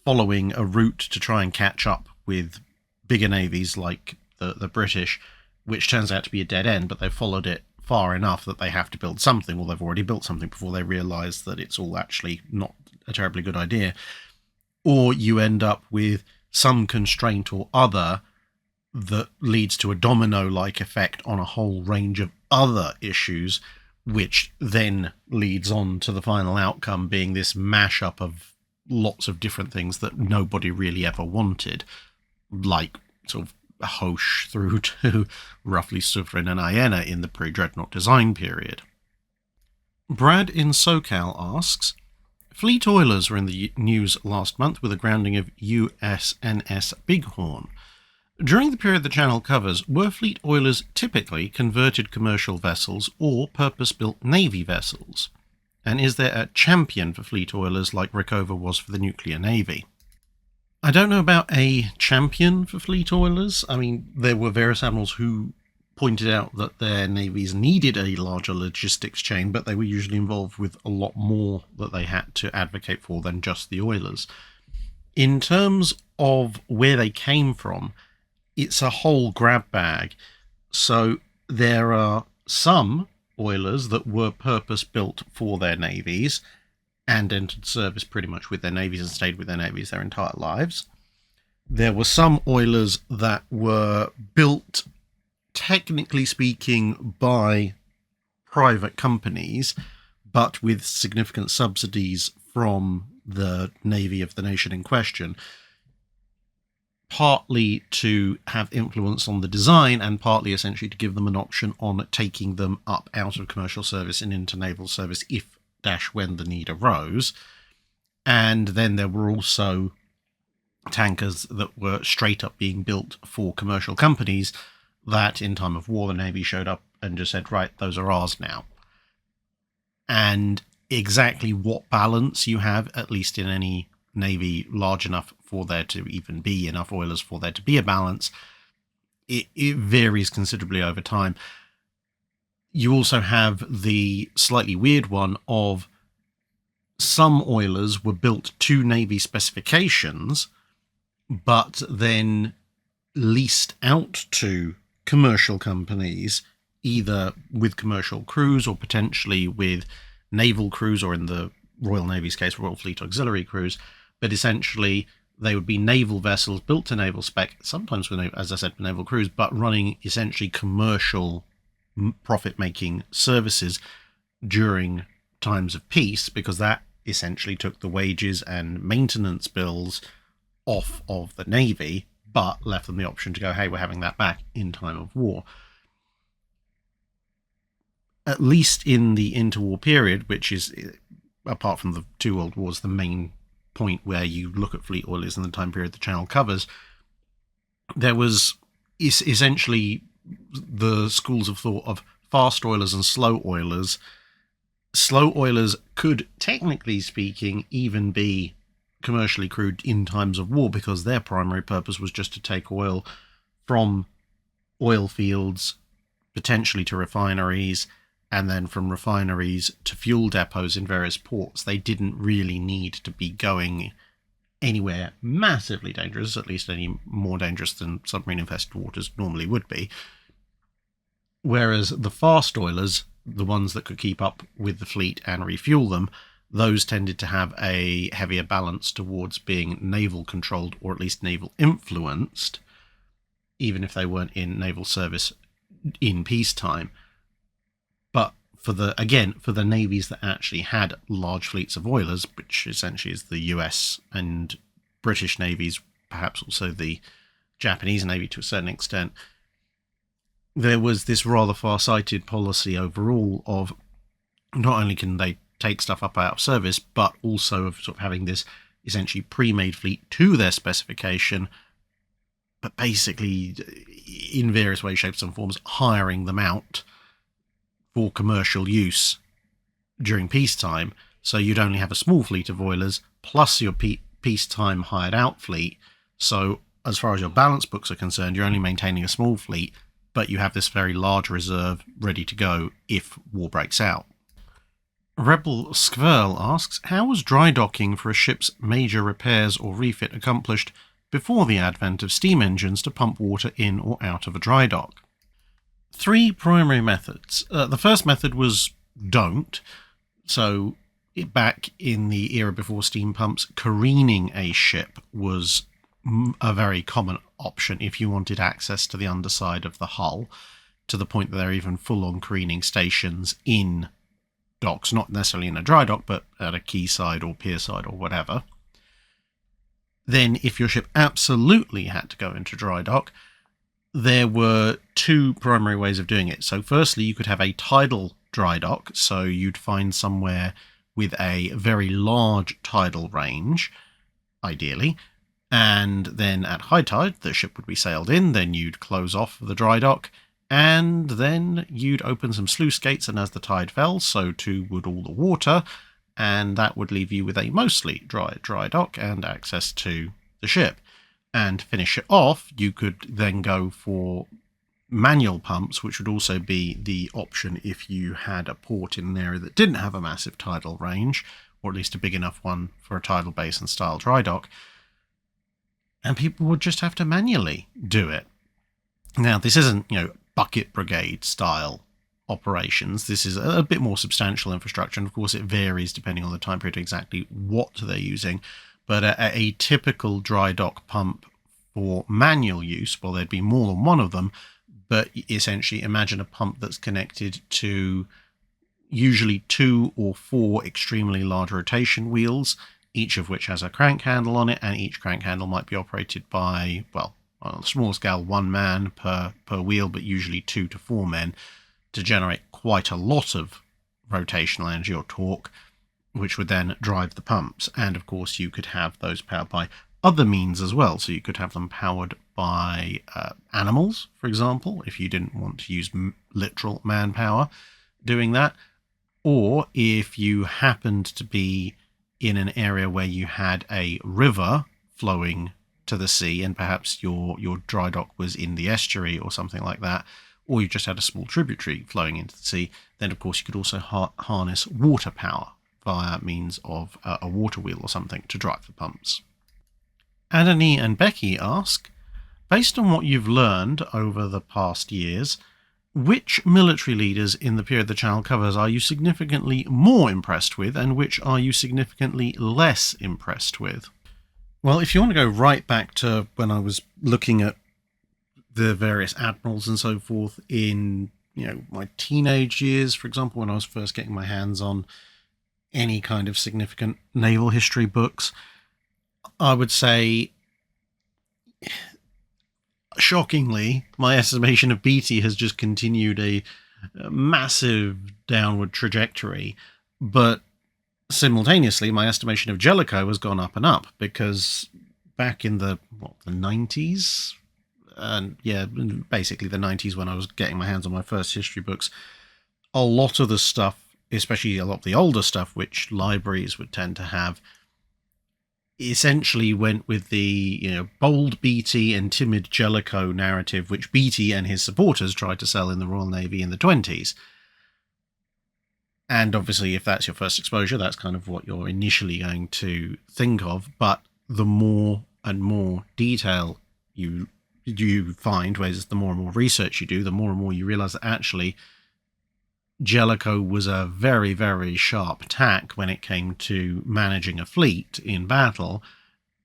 following a route to try and catch up with bigger navies like the British, which turns out to be a dead end, but they've followed it far enough that they have to build something, or they've already built something before they realise that it's all actually not a terribly good idea. Or you end up with some constraint or other that leads to a domino-like effect on a whole range of other issues, which then leads on to the final outcome being this mashup of lots of different things that nobody really ever wanted, like sort of Hoche through to roughly Souverain and Iena in the pre-dreadnought design period. Brad in SoCal asks, fleet oilers were in the news last month with the grounding of USNS Bighorn. During the period the channel covers, were fleet oilers typically converted commercial vessels or purpose-built Navy vessels? And is there a champion for fleet oilers like Rickover was for the nuclear Navy? I don't know about a champion for fleet oilers. I mean, there were various admirals who pointed out that their navies needed a larger logistics chain, but they were usually involved with a lot more that they had to advocate for than just the oilers. In terms of where they came from, it's a whole grab bag. So there are some oilers that were purpose-built for their navies and entered service pretty much with their navies and stayed with their navies their entire lives. There were some oilers that were built, technically speaking, by private companies, but with significant subsidies from the navy of the nation in question, partly to have influence on the design and partly essentially to give them an option on taking them up out of commercial service and into naval service if-when the need arose. And then there were also tankers that were straight up being built for commercial companies that in time of war the Navy showed up and just said, right, those are ours now. And exactly what balance you have, at least in any Navy large enough for there to even be enough oilers for there to be a balance, it varies considerably over time. You also have the slightly weird one of some oilers were built to Navy specifications, but then leased out to commercial companies, either with commercial crews or potentially with naval crews, or in the Royal Navy's case, Royal Fleet Auxiliary crews. But essentially, they would be naval vessels built to naval spec, sometimes with, as I said, naval crews, but running essentially commercial profit-making services during times of peace, because that essentially took the wages and maintenance bills off of the Navy, but left them the option to go, hey, we're having that back in time of war. At least in the interwar period, which is, apart from the two world wars, the main point where you look at fleet oilers in the time period the channel covers, there was essentially the schools of thought of fast oilers and slow oilers. Slow oilers could, technically speaking, even be commercially crewed in times of war, because their primary purpose was just to take oil from oil fields, potentially to refineries, and then from refineries to fuel depots in various ports. They didn't really need to be going anywhere massively dangerous, at least any more dangerous than submarine-infested waters normally would be. Whereas the fast oilers, the ones that could keep up with the fleet and refuel them, those tended to have a heavier balance towards being naval-controlled, or at least naval-influenced, even if they weren't in naval service in peacetime. But for the navies that actually had large fleets of oilers, which essentially is the US and British navies, perhaps also the Japanese Navy to a certain extent, there was this rather far-sighted policy overall of not only can they take stuff up out of service, but also of sort of having this essentially pre-made fleet to their specification, but basically in various ways, shapes and forms, hiring them out for commercial use during peacetime. So you'd only have a small fleet of oilers plus your peacetime hired out fleet. So as far as your balance books are concerned, you're only maintaining a small fleet, but you have this very large reserve ready to go if war breaks out. Rebel Skverl asks, how was dry docking for a ship's major repairs or refit accomplished before the advent of steam engines to pump water in or out of a dry dock? 3 primary methods. The first method was don't. So back in the era before steam pumps, careening a ship was a very common option if you wanted access to the underside of the hull, to the point that there are even full-on careening stations in docks, not necessarily in a dry dock, but at a quayside or pierside or whatever. Then, if your ship absolutely had to go into dry dock, there were 2 primary ways of doing it. So firstly, you could have a tidal dry dock, so you'd find somewhere with a very large tidal range, ideally, and then at high tide, the ship would be sailed in, then you'd close off the dry dock, and then you'd open some sluice gates, and as the tide fell, so too would all the water, and that would leave you with a mostly dry dock and access to the ship. And to finish it off, you could then go for manual pumps, which would also be the option if you had a port in an area that didn't have a massive tidal range, or at least a big enough one for a tidal basin style dry dock. And people would just have to manually do it. Now, this isn't, bucket brigade style operations. This is a bit more substantial infrastructure, and of course it varies depending on the time period exactly what they're using. But a typical dry dock pump for manual use, well, there'd be more than one of them, but essentially imagine a pump that's connected to usually 2 or 4 extremely large rotation wheels, each of which has a crank handle on it, and each crank handle might be operated by, well, on a small scale, 1 man per wheel, but usually 2 to 4 men, to generate quite a lot of rotational energy or torque, which would then drive the pumps. And of course you could have those powered by other means as well. So you could have them powered by animals, for example, if you didn't want to use literal manpower doing that. Or if you happened to be in an area where you had a river flowing to the sea, and perhaps your dry dock was in the estuary or something like that, or you just had a small tributary flowing into the sea, then of course you could also harness water power via means of a water wheel or something to drive the pumps. Adani and Becky ask, based on what you've learned over the past years, which military leaders in the period the channel covers are you significantly more impressed with, and which are you significantly less impressed with? Well, if you want to go right back to when I was looking at the various admirals and so forth in, my teenage years, for example, when I was first getting my hands on any kind of significant naval history books, I would say, shockingly, my estimation of Beatty has just continued a massive downward trajectory, but simultaneously my estimation of Jellicoe has gone up and up, because back in the 90s, and basically the 90s, when I was getting my hands on my first history books, a lot of the stuff, especially a lot of the older stuff, which libraries would tend to have, essentially went with the bold Beatty and timid Jellicoe narrative, which Beatty and his supporters tried to sell in the Royal Navy in the 20s. And obviously, if that's your first exposure, that's kind of what you're initially going to think of. But the more and more detail you find, whereas the more and more research you do, the more and more you realize that actually Jellicoe was a very, very sharp tack when it came to managing a fleet in battle.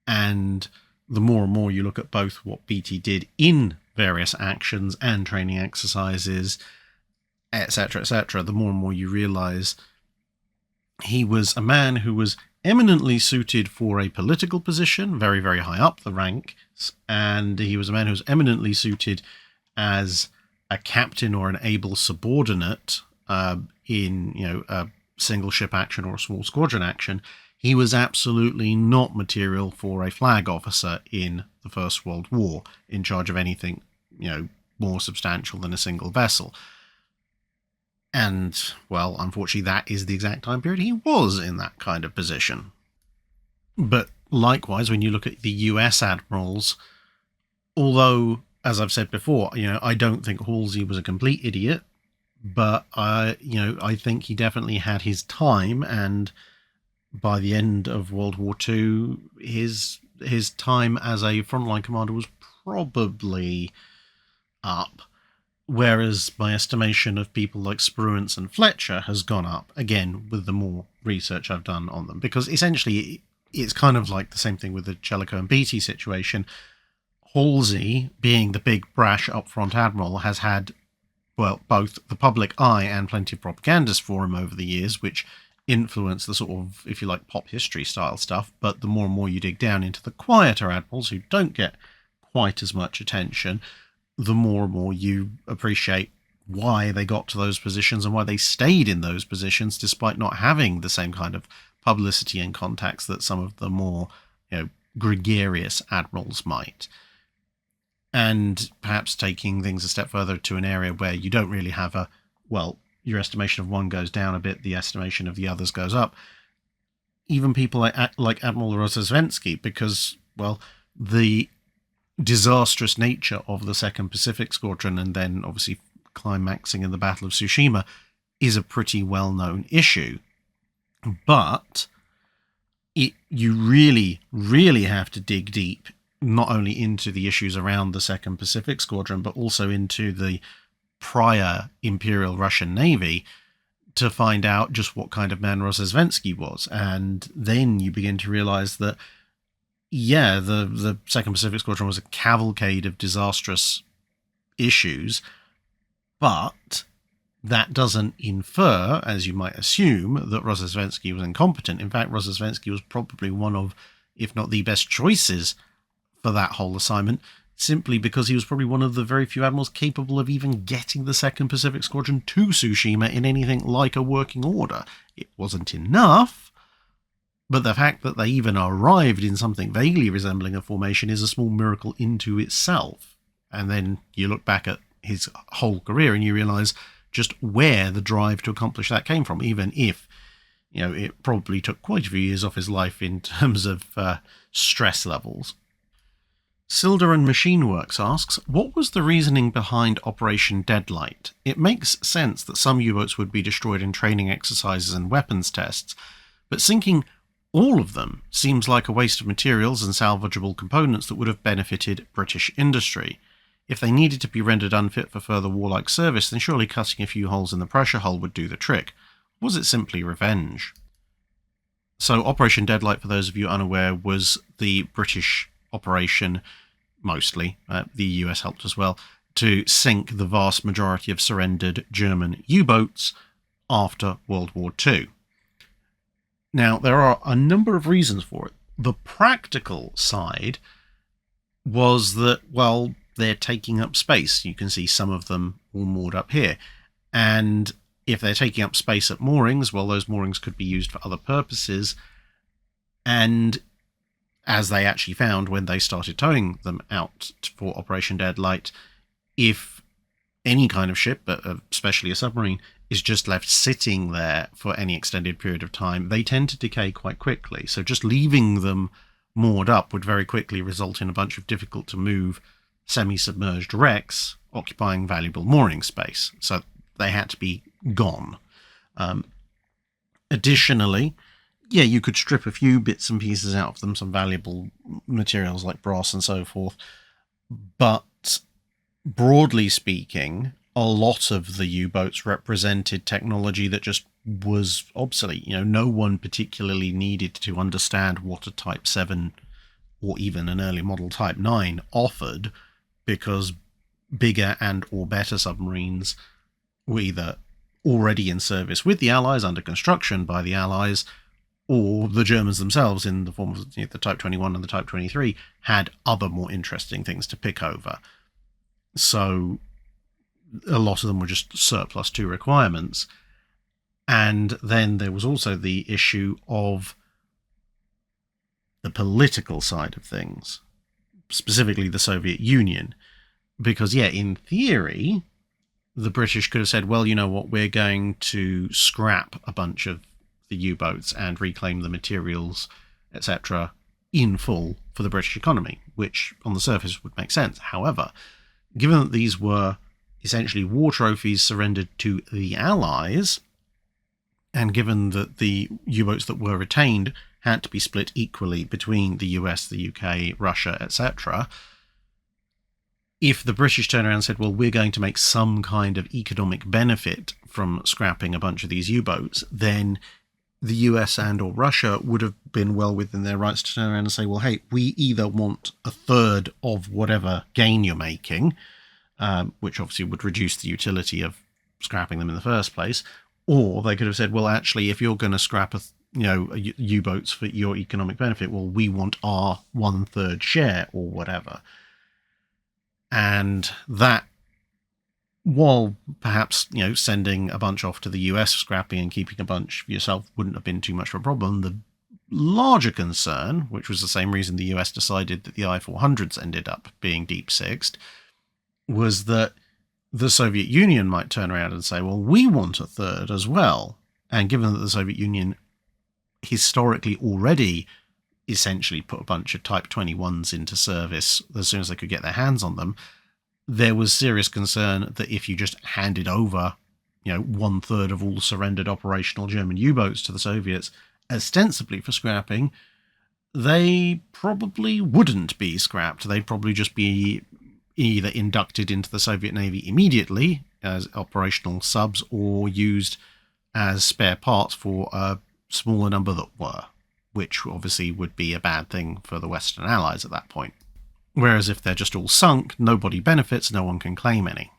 And the more and more you look at both what Beatty did in various actions and training exercises, etc., the more and more you realize he was a man who was eminently suited for a political position, very, very high up the ranks, and he was a man who was eminently suited as a captain or an able subordinate in a single ship action or a small squadron action. he was absolutely not material for a flag officer in the First World War, in charge of anything, more substantial than a single vessel. And, well, unfortunately, that is the exact time period he was in that kind of position. But likewise, when you look at the US admirals, although, as I've said before, I don't think Halsey was a complete idiot, but I think he definitely had his time, and by the end of World War II, his time as a frontline commander was probably up, whereas my estimation of people like Spruance and Fletcher has gone up, again, with the more research I've done on them, because essentially it's kind of like the same thing with the Jellicoe and Beatty situation. Halsey, being the big brash upfront admiral, has had, well, both the public eye and plenty of propagandists for him over the years, which influence the sort of, if you like, pop history style stuff. But the more and more you dig down into the quieter admirals who don't get quite as much attention, the more and more you appreciate why they got to those positions and why they stayed in those positions despite not having the same kind of publicity and contacts that some of the more, gregarious admirals might. And perhaps taking things a step further to an area where you don't really have your estimation of one goes down a bit, the estimation of the others goes up. Even people like Admiral Rozhesvensky, because, well, the disastrous nature of the 2nd Pacific Squadron and then obviously climaxing in the Battle of Tsushima is a pretty well-known issue. But you really, really have to dig deep, not only into the issues around the 2nd Pacific Squadron, but also into the prior Imperial Russian Navy to find out just what kind of man Rozhesvensky was. And then you begin to realize that, yeah, the 2nd Pacific Squadron was a cavalcade of disastrous issues, but that doesn't infer, as you might assume, that Rozhesvensky was incompetent. In fact, Rozhesvensky was probably one of, if not the best choices for that whole assignment, simply because he was probably one of the very few admirals capable of even getting the 2nd Pacific Squadron to Tsushima in anything like a working order. It wasn't enough, but the fact that they even arrived in something vaguely resembling a formation is a small miracle into itself. And then you look back at his whole career and you realise just where the drive to accomplish that came from, even if, it probably took quite a few years off his life in terms of stress levels. Silder and Machine Works asks, what was the reasoning behind Operation Deadlight? It makes sense that some U-boats would be destroyed in training exercises and weapons tests, but sinking all of them seems like a waste of materials and salvageable components that would have benefited British industry. If they needed to be rendered unfit for further warlike service, then surely cutting a few holes in the pressure hull would do the trick. Was it simply revenge? So Operation Deadlight, for those of you unaware, was the British operation, mostly, the US helped as well, to sink the vast majority of surrendered German U-boats after World War II. Now, there are a number of reasons for it. The practical side was that, well, they're taking up space. You can see some of them all moored up here. And if they're taking up space at moorings, well, those moorings could be used for other purposes. And as they actually found when they started towing them out for Operation Deadlight, if any kind of ship, but especially a submarine, is just left sitting there for any extended period of time, they tend to decay quite quickly. So just leaving them moored up would very quickly result in a bunch of difficult-to-move semi-submerged wrecks occupying valuable mooring space. So they had to be gone. Additionally, yeah, you could strip a few bits and pieces out of them, some valuable materials like brass and so forth, but broadly speaking, a lot of the U-boats represented technology that just was obsolete. No one particularly needed to understand what a Type 7 or even an early model Type 9 offered, because bigger and or better submarines were either already in service with the Allies, under construction by the Allies, or the Germans themselves, in the form of the Type 21 and the Type 23, had other more interesting things to pick over. So a lot of them were just surplus to requirements. And then there was also the issue of the political side of things, specifically the Soviet Union. Because, yeah, in theory, the British could have said, well, you know what, we're going to scrap a bunch of the U-boats and reclaim the materials, etc., in full for the British economy, which on the surface would make sense. However, given that these were essentially war trophies surrendered to the Allies, and given that the U-boats that were retained had to be split equally between the US, the UK, Russia, etc., if the British turned around and said, well, we're going to make some kind of economic benefit from scrapping a bunch of these U-boats, then the US and or Russia would have been well within their rights to turn around and say, well, hey, we either want a third of whatever gain you're making, which obviously would reduce the utility of scrapping them in the first place, or they could have said, well, actually, if you're going to scrap U-boats for your economic benefit, well, we want our 1/3 share or whatever. And that, while perhaps, sending a bunch off to the US, scrapping and keeping a bunch for yourself wouldn't have been too much of a problem, the larger concern, which was the same reason the US decided that the I-400s ended up being deep-sixed, was that the Soviet Union might turn around and say, well, we want a third as well. And given that the Soviet Union historically already essentially put a bunch of Type 21s into service as soon as they could get their hands on them, there was serious concern that if you just handed over, 1/3 of all surrendered operational German U-boats to the Soviets, ostensibly for scrapping, they probably wouldn't be scrapped. They'd probably just be either inducted into the Soviet Navy immediately as operational subs or used as spare parts for a smaller number that were, which obviously would be a bad thing for the Western Allies at that point. Whereas if they're just all sunk, nobody benefits, no one can claim any.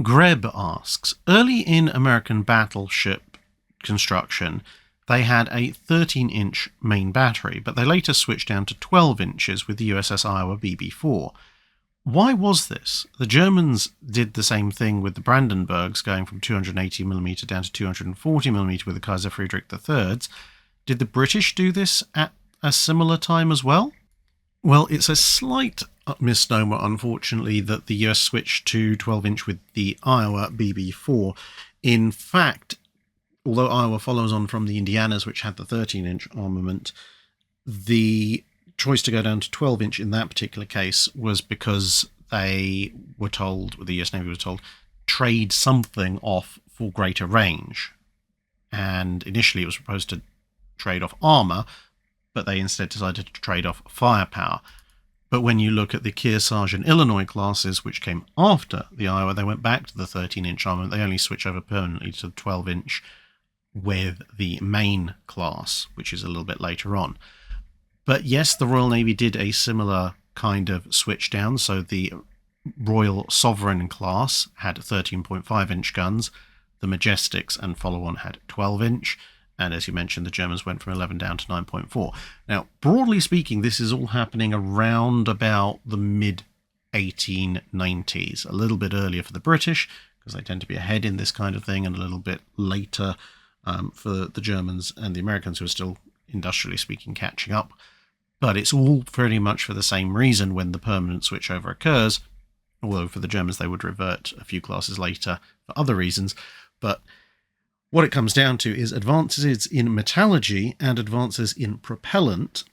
Greb asks, early in American battleship construction, they had a 13-inch main battery, but they later switched down to 12 inches with the USS Iowa BB-4. Why was this? The Germans did the same thing with the Brandenburgs, going from 280mm down to 240mm with the Kaiser Friedrich III's. Did the British do this at a similar time as well? Well, it's a slight misnomer, unfortunately, that the US switched to 12-inch with the Iowa BB-4. In fact, although Iowa follows on from the Indianas, which had the 13-inch armament, the choice to go down to 12-inch in that particular case was because they were told, the US Navy was told, trade something off for greater range. And initially it was proposed to trade off armour, but they instead decided to trade off firepower. But when you look at the Kearsarge and Illinois classes, which came after the Iowa, they went back to the 13-inch armament. They only switch over permanently to the 12-inch with the Maine class, which is a little bit later on. But yes, the Royal Navy did a similar kind of switch down. So the Royal Sovereign class had 13.5-inch guns. The Majestics and follow-on had 12-inch. And as you mentioned, the Germans went from 11 down to 9.4. Now, broadly speaking, this is all happening around about the mid-1890s. A little bit earlier for the British, because they tend to be ahead in this kind of thing, and a little bit later for the Germans and the Americans, who are still, industrially speaking, catching up. But it's all pretty much for the same reason when the permanent switchover occurs, although for the Germans they would revert a few classes later for other reasons. But what it comes down to is advances in metallurgy and advances in propellant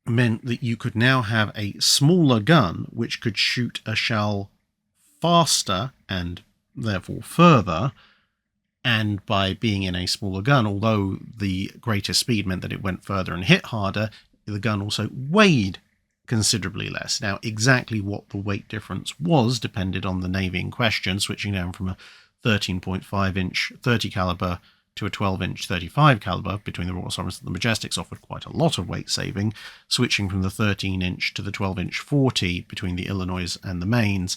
meant that you could now have a smaller gun which could shoot a shell faster and therefore further. And by being in a smaller gun, although the greater speed meant that it went further and hit harder, the gun also weighed considerably less. Now, exactly what the weight difference was depended on the Navy in question, switching down from a 13.5-inch 30 caliber to a 12-inch 35 caliber between the Royal Sovereigns and the Majestics offered quite a lot of weight saving. Switching from the 13-inch to the 12-inch 40 between the Illinois and the Maines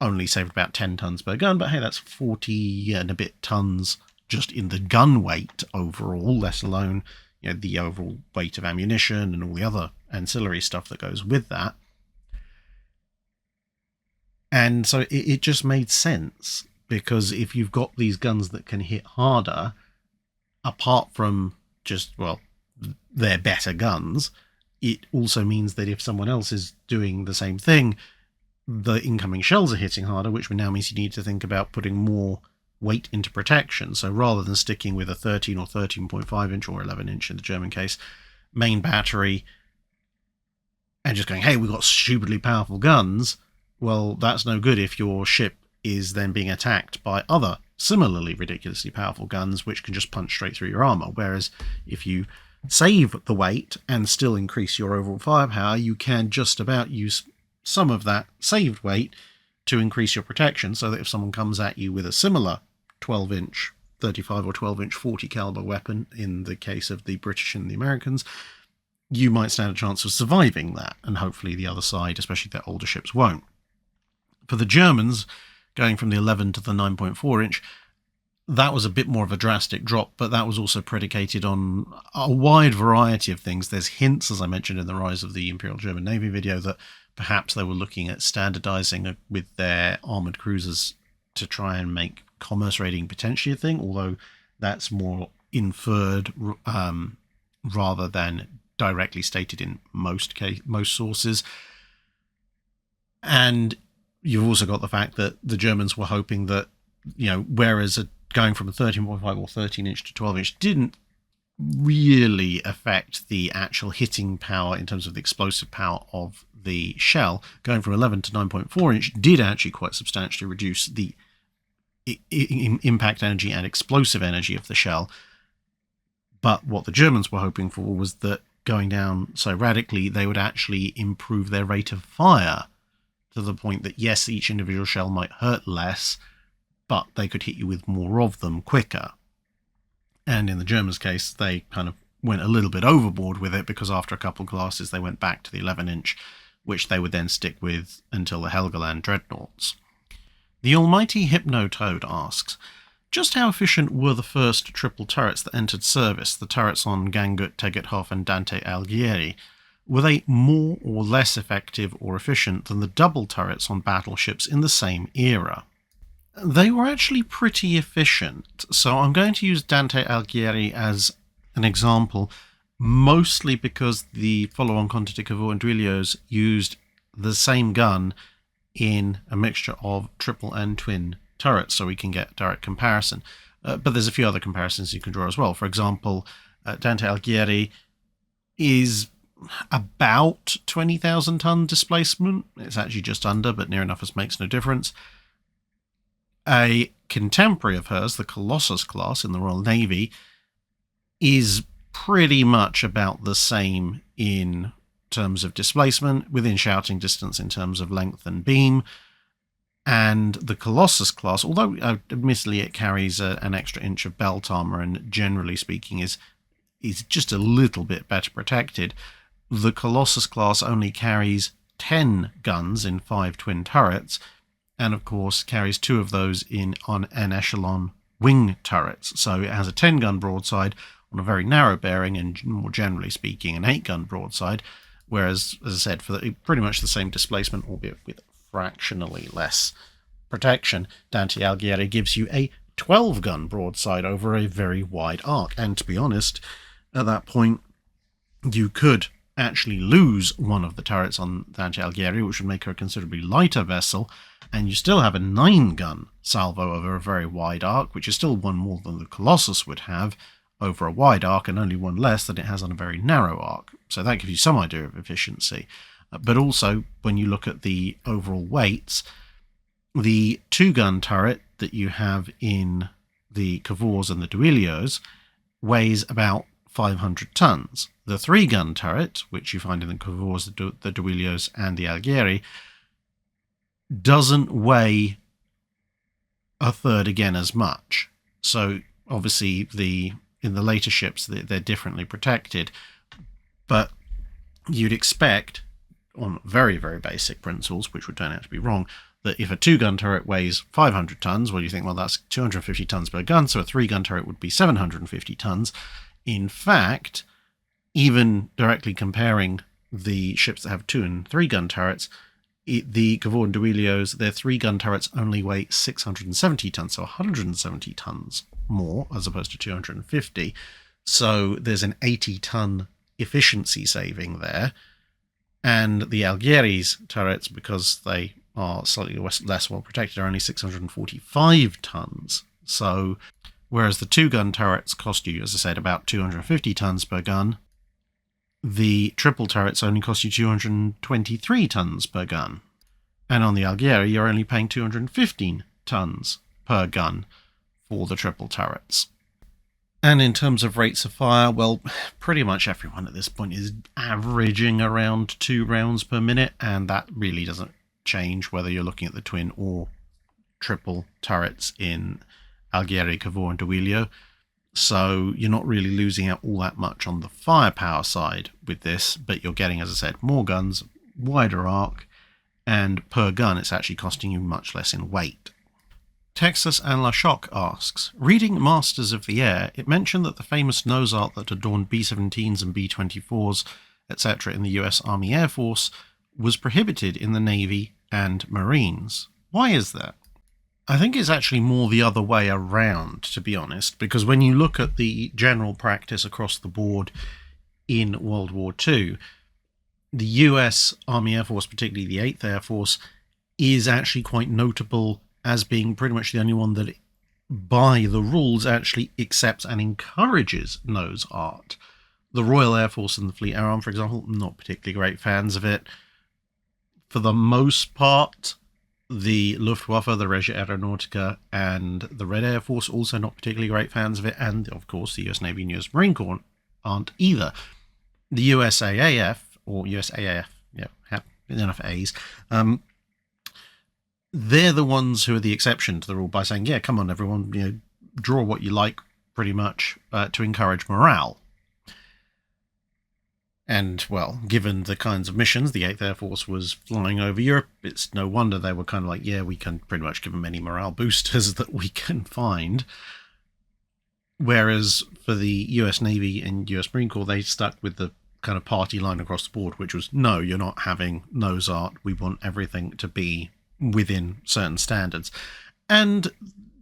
only saved about 10 tons per gun, but hey, that's 40 and a bit tons just in the gun weight overall, let alone the overall weight of ammunition and all the other ancillary stuff that goes with that. And so it just made sense, because if you've got these guns that can hit harder, apart from just, well, they're better guns, it also means that if someone else is doing the same thing, the incoming shells are hitting harder, which now means you need to think about putting more weight into protection. So rather than sticking with a 13 or 13.5 inch or 11 inch in the German case main battery and just going, hey, we've got stupidly powerful guns, well, that's no good if your ship is then being attacked by other similarly ridiculously powerful guns which can just punch straight through your armor. Whereas if you save the weight and still increase your overall firepower, you can just about use some of that saved weight to increase your protection, so that if someone comes at you with a similar 12-inch 35 or 12-inch 40 caliber weapon, in the case of the British and the Americans, you might stand a chance of surviving that, and hopefully the other side, especially their older ships, won't. For the Germans, going from the 11 to the 9.4 inch, that was a bit more of a drastic drop, but that was also predicated on a wide variety of things. There's hints, as I mentioned in the Rise of the Imperial German Navy video, that perhaps they were looking at standardizing with their armored cruisers to try and make commerce raiding potentially a thing, although that's more inferred rather than directly stated in most sources. And you've also got the fact that the Germans were hoping that, whereas going from a 13.5 or 13 inch to 12 inch didn't really affect the actual hitting power in terms of the explosive power of the shell, going from 11 to 9.4 inch did actually quite substantially reduce the impact energy and explosive energy of the shell. But what the Germans were hoping for was that going down so radically, they would actually improve their rate of fire to the point that, yes, each individual shell might hurt less, but they could hit you with more of them quicker. And in the Germans' case, they kind of went a little bit overboard with it, because after a couple of classes, they went back to the 11-inch, which they would then stick with until the Helgoland dreadnoughts. The almighty Hypnotoad asks, just how efficient were the first triple turrets that entered service, the turrets on Gangut, Tegetthoff and Dante Alighieri? Were they more or less effective or efficient than the double turrets on battleships in the same era? They were actually pretty efficient, so I'm going to use Dante Alighieri as an example, mostly because the follow-on Conte de Cavour and Duilios used the same gun in a mixture of triple and twin turrets, so we can get direct comparison. But there's a few other comparisons you can draw as well. For example, Dante Alighieri is about 20,000 ton displacement. It's actually just under, but near enough as makes no difference. A contemporary of hers, the Colossus class in the Royal Navy, is pretty much about the same in terms of displacement, within shouting distance in terms of length and beam. And the Colossus class, although admittedly it carries an extra inch of belt armor and generally speaking is just a little bit better protected, the Colossus class only carries 10 guns in 5 twin turrets, and of course carries 2 of those on an echelon wing turrets. So it has a 10-gun broadside on a very narrow bearing, and more generally speaking an 8-gun broadside, whereas, as I said, for pretty much the same displacement, albeit with fractionally less protection, Dante Alighieri gives you a 12-gun broadside over a very wide arc. And to be honest, at that point you could actually lose one of the turrets on Dante Alighieri, which would make her a considerably lighter vessel, and you still have a 9-gun salvo over a very wide arc, which is still one more than the Colossus would have over a wide arc, and only one less than it has on a very narrow arc. So that gives you some idea of efficiency. But also, when you look at the overall weights, the 2-gun turret that you have in the Cavours and the Duilios weighs about 500 tons. The 3-gun turret, which you find in the Cavours, the Duilios and the Alighieri, doesn't weigh a third again as much. So obviously in the later ships they're differently protected, but you'd expect, on very, very basic principles, which would turn out to be wrong, that if a 2-gun turret weighs 500 tons, well, you think, well, that's 250 tons per gun, so a 3-gun turret would be 750 tons. In fact, even directly comparing the ships that have 2 and 3-gun turrets, the Cavour and Duilios, their 3-gun turrets only weigh 670 tons, so 170 tons more, as opposed to 250. So there's an 80-ton efficiency saving there. And the Alighieri's turrets, because they are slightly less well protected, are only 645 tons. So, whereas the 2-gun turrets cost you, as I said, about 250 tons per gun, the triple turrets only cost you 223 tons per gun. And on the Alighieri, you're only paying 215 tons per gun for the triple turrets. And in terms of rates of fire, well, pretty much everyone at this point is averaging around 2 rounds per minute, and that really doesn't change whether you're looking at the twin or triple turrets in Alighieri, Cavour and Duilio. So you're not really losing out all that much on the firepower side with this, but you're getting, as I said, more guns, wider arc, and per gun it's actually costing you much less in weight. Texas and La Choc asks, reading Masters of the Air, it mentioned that the famous nose art that adorned B-17s and B-24s, etc. in the US Army Air Force was prohibited in the Navy and Marines. Why is that? I think it's actually more the other way around, to be honest, because when you look at the general practice across the board in World War II, the US Army Air Force, particularly the 8th Air Force, is actually quite notable as being pretty much the only one that, by the rules, actually accepts and encourages nose art. The Royal Air Force and the Fleet Air Arm, for example, not particularly great fans of it. For the most part, the Luftwaffe, the Regia Aeronautica, and the Red Air Force also not particularly great fans of it, and of course the US Navy and US Marine Corps aren't either. The USAAF, or USAAF, enough A's, they're the ones who are the exception to the rule by saying, yeah, come on everyone, draw what you like pretty much to encourage morale. And, well, given the kinds of missions the 8th Air Force was flying over Europe, it's no wonder they were kind of like, yeah, we can pretty much give them any morale boosters that we can find. Whereas for the US Navy and US Marine Corps, they stuck with the kind of party line across the board, which was, no, you're not having nose art. We want everything to be within certain standards. And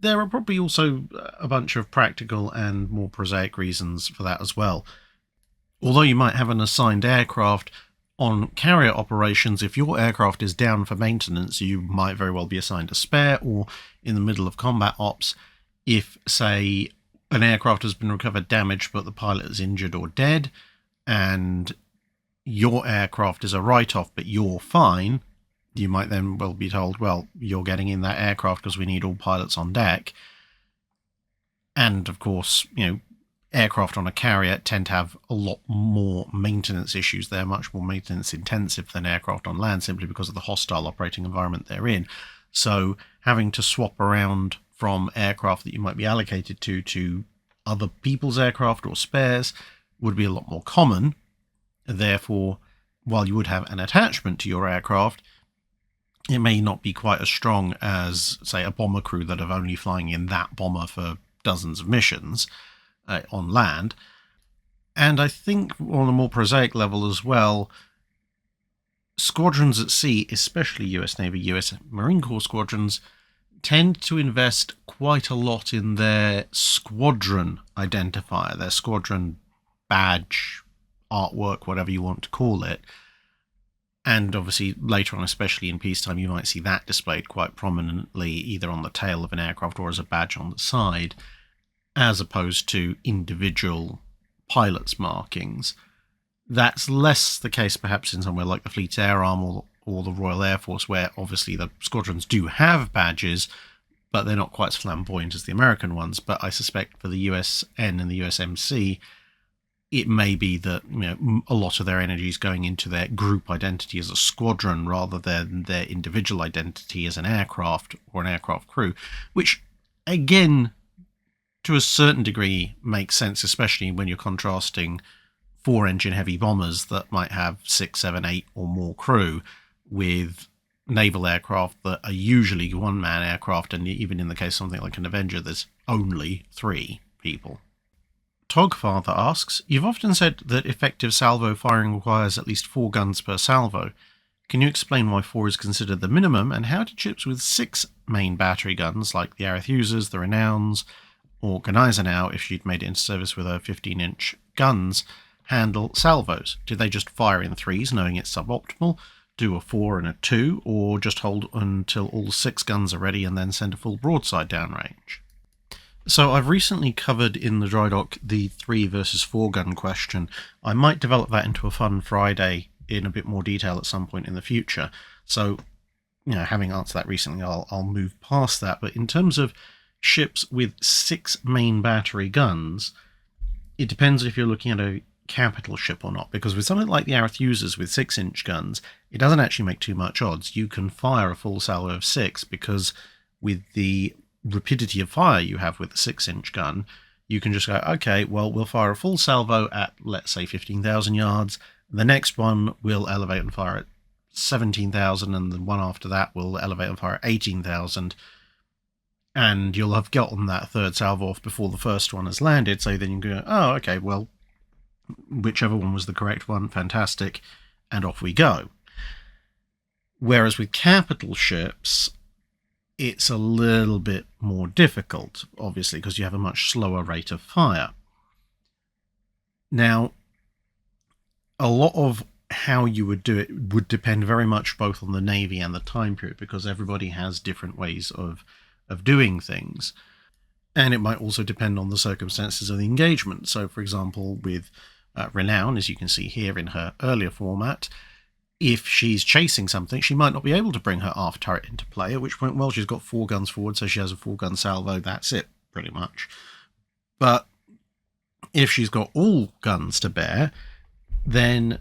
there are probably also a bunch of practical and more prosaic reasons for that as well. Although you might have an assigned aircraft on carrier operations, if your aircraft is down for maintenance, you might very well be assigned a spare, or in the middle of combat ops, if, say, an aircraft has been recovered damaged but the pilot is injured or dead, and your aircraft is a write-off but you're fine, you might then well be told, well, you're getting in that aircraft because we need all pilots on deck. And, of course, aircraft on a carrier tend to have a lot more maintenance issues. They're much more maintenance intensive than aircraft on land simply because of the hostile operating environment they're in. So having to swap around from aircraft that you might be allocated to other people's aircraft or spares would be a lot more common. Therefore, while you would have an attachment to your aircraft, it may not be quite as strong as, say, a bomber crew that are only flying in that bomber for dozens of missions on land. And I think on a more prosaic level as well, squadrons at sea, especially US Navy, US Marine Corps squadrons, tend to invest quite a lot in their squadron identifier, their squadron badge, artwork, whatever you want to call it. And obviously later on, especially in peacetime, you might see that displayed quite prominently either on the tail of an aircraft or as a badge on the side, as opposed to individual pilots' markings. That's less the case perhaps in somewhere like the Fleet Air Arm or the Royal Air Force, where obviously the squadrons do have badges, but they're not quite as flamboyant as the American ones. But I suspect for the USN and the USMC, it may be that a lot of their energy is going into their group identity as a squadron rather than their individual identity as an aircraft or an aircraft crew, which, again, to a certain degree makes sense, especially when you're contrasting 4-engine heavy bombers that might have 6, 7, 8 or more crew with naval aircraft that are usually one-man aircraft, and even in the case of something like an Avenger, there's only 3 people. Togfather asks, you've often said that effective salvo firing requires at least 4 guns per salvo. Can you explain why 4 is considered the minimum, and how do ships with 6 main battery guns, like the Arethusas, the Renowns, or Gneisenau, if she'd made it into service with her 15-inch guns, handle salvos? Do they just fire in threes, knowing it's suboptimal, do a 4 and a 2, or just hold until all 6 guns are ready and then send a full broadside downrange? So I've recently covered in the Drydock the 3 versus 4 gun question. I might develop that into a fun Friday in a bit more detail at some point in the future. So, having answered that recently, I'll move past that. But in terms of ships with 6 main battery guns, it depends if you're looking at a capital ship or not, because with something like the Arethusa's with 6-inch guns, it doesn't actually make too much odds. You can fire a full salvo of 6, because with the rapidity of fire you have with the 6-inch gun, you can just go, okay, well, we'll fire a full salvo at, let's say, 15,000 yards. The next one will elevate and fire at 17,000, and the one after that will elevate and fire at 18,000. And you'll have gotten that third salvo off before the first one has landed, so then you can go, oh, okay, well, whichever one was the correct one, fantastic, and off we go. Whereas with capital ships, it's a little bit more difficult, obviously, because you have a much slower rate of fire. Now, a lot of how you would do it would depend very much both on the Navy and the time period, because everybody has different ways of doing things. And it might also depend on the circumstances of the engagement. So, for example, with Renown, as you can see here in her earlier format, if she's chasing something, she might not be able to bring her aft turret into play, at which point, well, she's got 4 guns forward, so she has a 4-gun salvo, that's it, pretty much. But if she's got all guns to bear, then,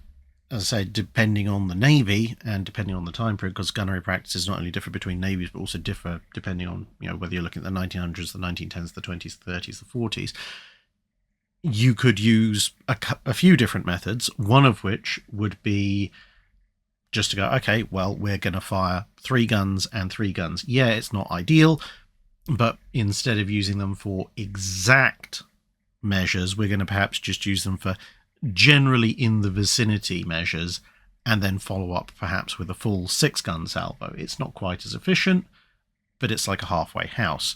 as I say, depending on the Navy and depending on the time period, because gunnery practices not only differ between navies, but also differ depending on, whether you're looking at the 1900s, the 1910s, the 20s, the 30s, the 40s, you could use a few different methods, one of which would be just to go, okay, well, we're going to fire 3 guns and 3 guns. Yeah, it's not ideal, but instead of using them for exact measures, we're going to perhaps just use them for generally in the vicinity measures, and then follow up perhaps with a full 6-gun salvo. It's not quite as efficient, but it's like a halfway house.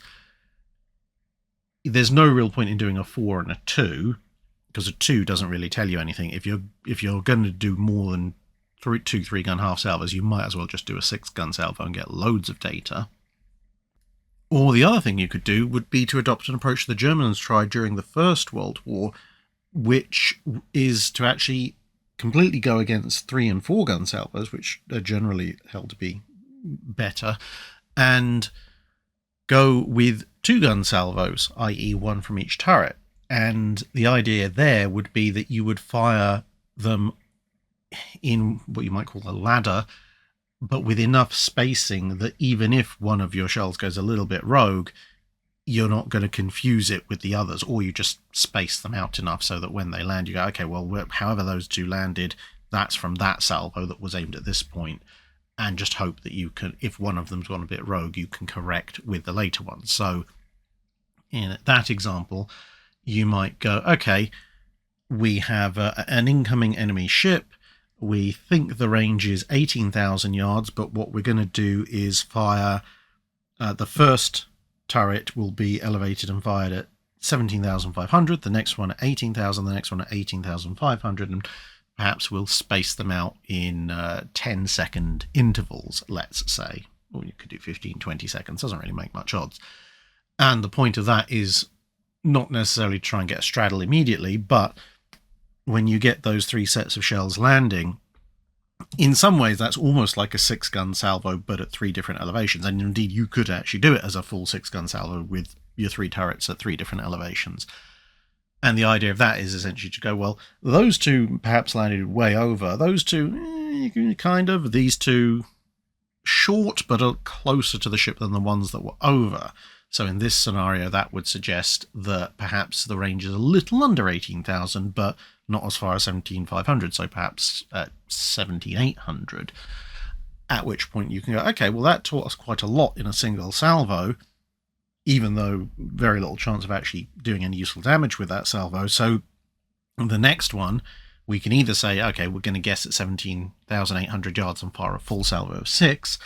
There's no real point in doing a 4 and a 2, because a 2 doesn't really tell you anything. If you're going to do more than 2 3-gun half salvos, you might as well just do a 6-gun salvo and get loads of data. Or the other thing you could do would be to adopt an approach the Germans tried during the First World War, which is to actually completely go against 3 and 4-gun salvos, which are generally held to be better, and go with 2-gun salvos, i.e. 1 from each turret. And the idea there would be that you would fire them in what you might call a ladder, but with enough spacing that even if one of your shells goes a little bit rogue, you're not going to confuse it with the others, or you just space them out enough so that when they land, you go, okay, well, however those 2 landed, that's from that salvo that was aimed at this point, and just hope that you can, if one of them's gone a bit rogue, you can correct with the later one. So in that example, you might go, okay, we have an incoming enemy ship. We think the range is 18,000 yards, but what we're going to do is fire the first turret will be elevated and fired at 17,500, the next one at 18,000, the next one at 18,500, and perhaps we'll space them out in 10-second intervals, let's say. Or you could do 15, 20 seconds, doesn't really make much odds. And the point of that is not necessarily to try and get a straddle immediately, but when you get those 3 sets of shells landing, in some ways that's almost like a 6-gun salvo, but at 3 different elevations. And indeed, you could actually do it as a full 6-gun salvo with your 3 turrets at 3 different elevations. And the idea of that is essentially to go, well, those 2 perhaps landed way over. Those 2, kind of. These 2 short, but are closer to the ship than the ones that were over. So in this scenario, that would suggest that perhaps the range is a little under 18,000, but not as far as 17,500, so perhaps at 17,800. At which point you can go, okay, well, that taught us quite a lot in a single salvo, even though very little chance of actually doing any useful damage with that salvo. So the next one, we can either say, okay, we're going to guess at 17,800 yards and fire a full salvo of 6,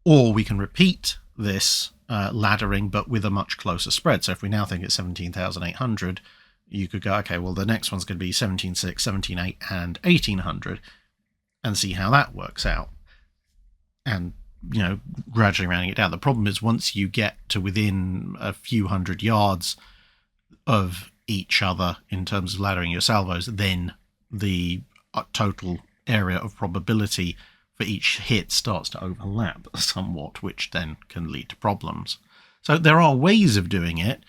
or we can repeat this laddering, but with a much closer spread. So if we now think it's 17,800, you could go, okay, well, the next one's going to be 17.6, 17.8, and 1800, and see how that works out. And, gradually rounding it down. The problem is once you get to within a few hundred yards of each other in terms of laddering your salvos, then the total area of probability for each hit starts to overlap somewhat, which then can lead to problems. So there are ways of doing it.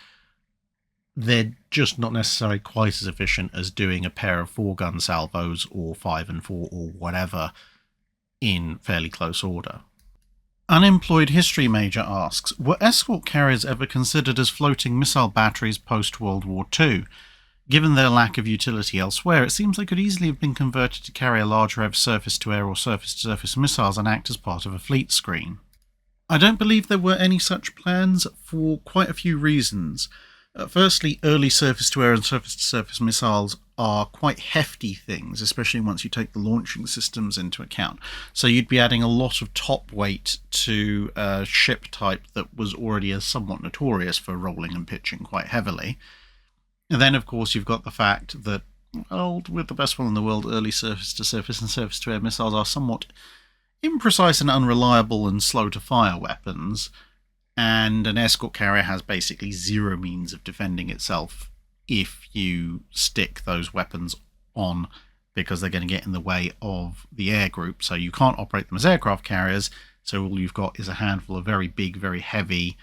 They're just not necessarily quite as efficient as doing a pair of 4-gun salvos or 5 and 4 or whatever in fairly close order. Unemployed History Major asks, were escort carriers ever considered as floating missile batteries post-World War II? Given their lack of utility elsewhere, it seems they could easily have been converted to carry a large rev surface-to-air or surface-to-surface missiles and act as part of a fleet screen. I don't believe there were any such plans for quite a few reasons. Firstly, early surface-to-air and surface-to-surface missiles are quite hefty things, especially once you take the launching systems into account. So you'd be adding a lot of top weight to a ship type that was already somewhat notorious for rolling and pitching quite heavily. And then, of course, you've got the fact that, well, with the best will in the world, early surface-to-surface and surface-to-air missiles are somewhat imprecise and unreliable and slow to fire weapons, and an escort carrier has basically zero means of defending itself if you stick those weapons on, because they're going to get in the way of the air group. So you can't operate them as aircraft carriers, so all you've got is a handful of very big, very heavy,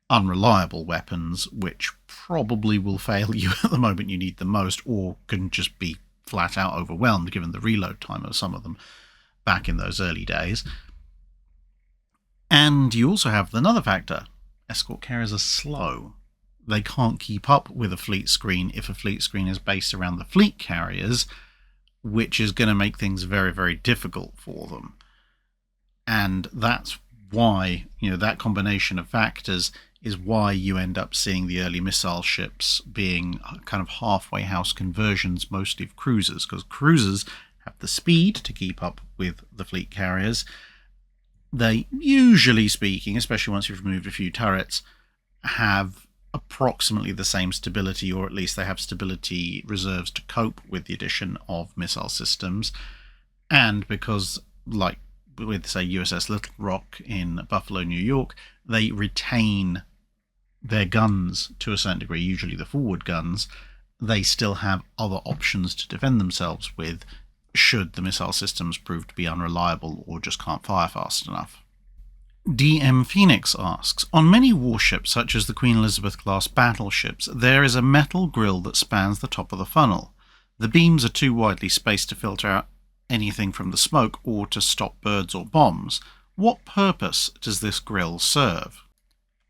unreliable weapons, which probably will fail you at the moment you need them most, or can just be flat out overwhelmed given the reload time of some of them back in those early days. And you also have another factor. Escort carriers are slow. They can't keep up with a fleet screen if a fleet screen is based around the fleet carriers, which is going to make things very, very difficult for them. And that's why, that combination of factors is why you end up seeing the early missile ships being kind of halfway house conversions, mostly of cruisers, because cruisers have the speed to keep up with the fleet carriers. They, usually speaking, especially once you've removed a few turrets, have approximately the same stability, or at least they have stability reserves to cope with the addition of missile systems. And because, like with, say, USS Little Rock in Buffalo, New York, they retain their guns to a certain degree, usually the forward guns, they still have other options to defend themselves with, should the missile systems prove to be unreliable or just can't fire fast enough. DM Phoenix asks, on many warships such as the Queen Elizabeth-class battleships, there is a metal grille that spans the top of the funnel. The beams are too widely spaced to filter out anything from the smoke or to stop birds or bombs. What purpose does this grille serve?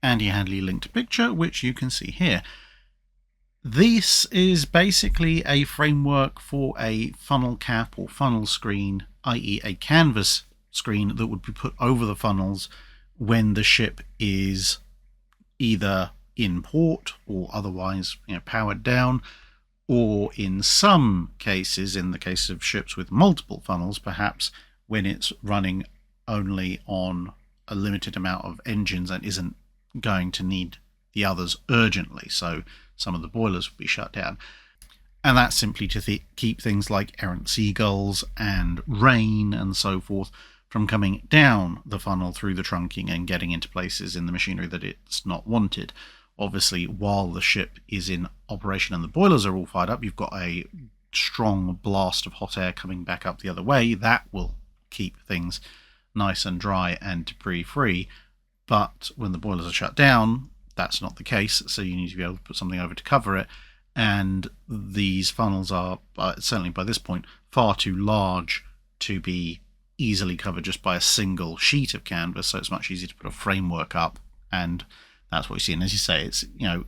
And he handily linked a picture, which you can see here. This is basically a framework for a funnel cap or funnel screen, i.e. a canvas screen that would be put over the funnels when the ship is either in port or otherwise powered down, or in some cases, in the case of ships with multiple funnels, perhaps when it's running only on a limited amount of engines and isn't going to need the others urgently, so some of the boilers will be shut down. And that's simply to keep things like errant seagulls and rain and so forth from coming down the funnel through the trunking and getting into places in the machinery that it's not wanted. Obviously, while the ship is in operation and the boilers are all fired up, you've got a strong blast of hot air coming back up the other way. That will keep things nice and dry and debris-free. But when the boilers are shut down, that's not the case, so you need to be able to put something over to cover it. And these funnels are, certainly by this point, far too large to be easily covered just by a single sheet of canvas, so it's much easier to put a framework up, and that's what you see. And as you say,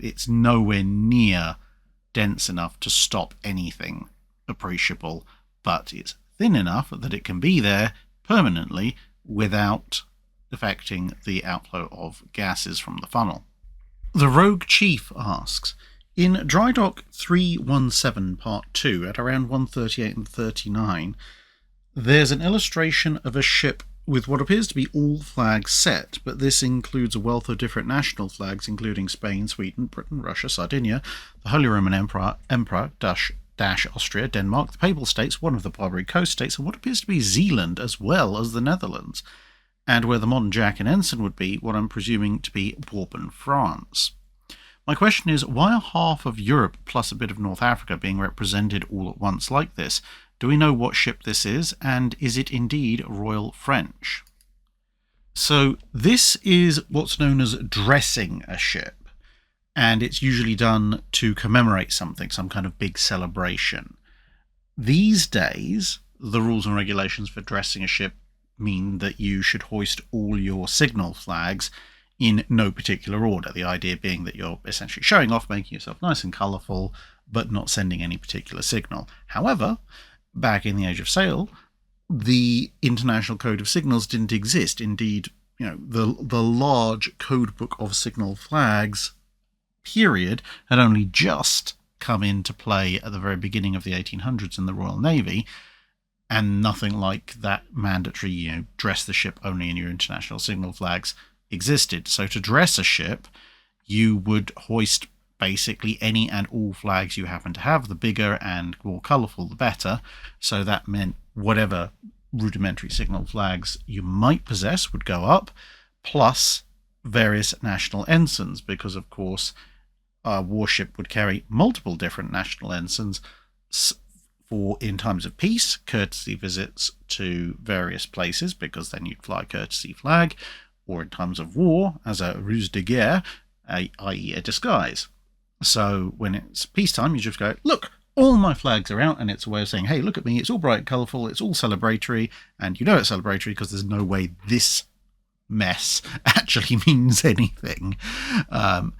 it's nowhere near dense enough to stop anything appreciable, but it's thin enough that it can be there permanently without affecting the outflow of gases from the funnel. The Rogue Chief asks, in Drydock 317 Part 2, at around 138 and 39, there's an illustration of a ship with what appears to be all flags set, but this includes a wealth of different national flags, including Spain, Sweden, Britain, Russia, Sardinia, the Holy Roman Emperor Austria, Denmark, the Papal States, one of the Barbary Coast States, and what appears to be Zealand, as well as the Netherlands, and where the modern Jack and Ensign would be, what I'm presuming to be Bourbon, France. My question is, why are half of Europe plus a bit of North Africa being represented all at once like this? Do we know what ship this is, and is it indeed Royal French? So this is what's known as dressing a ship, and it's usually done to commemorate something, some kind of big celebration. These days, the rules and regulations for dressing a ship mean that you should hoist all your signal flags in no particular order, the idea being that you're essentially showing off, making yourself nice and colourful, but not sending any particular signal. However, back in the Age of Sail, the International Code of Signals didn't exist. Indeed, the large code book of signal flags period had only just come into play at the very beginning of the 1800s in the Royal Navy, and nothing like that mandatory, dress the ship only in your international signal flags existed. So to dress a ship, you would hoist basically any and all flags you happen to have. The bigger and more colourful, the better. So that meant whatever rudimentary signal flags you might possess would go up, plus various national ensigns, because of course a warship would carry multiple different national ensigns for, in times of peace, courtesy visits to various places, because then you'd fly a courtesy flag, or in times of war as a ruse de guerre, i.e. a disguise. So when it's peacetime, you just go, look, all my flags are out, and it's a way of saying, hey, look at me, it's all bright and colourful, it's all celebratory, and you know it's celebratory because there's no way this mess actually means anything. And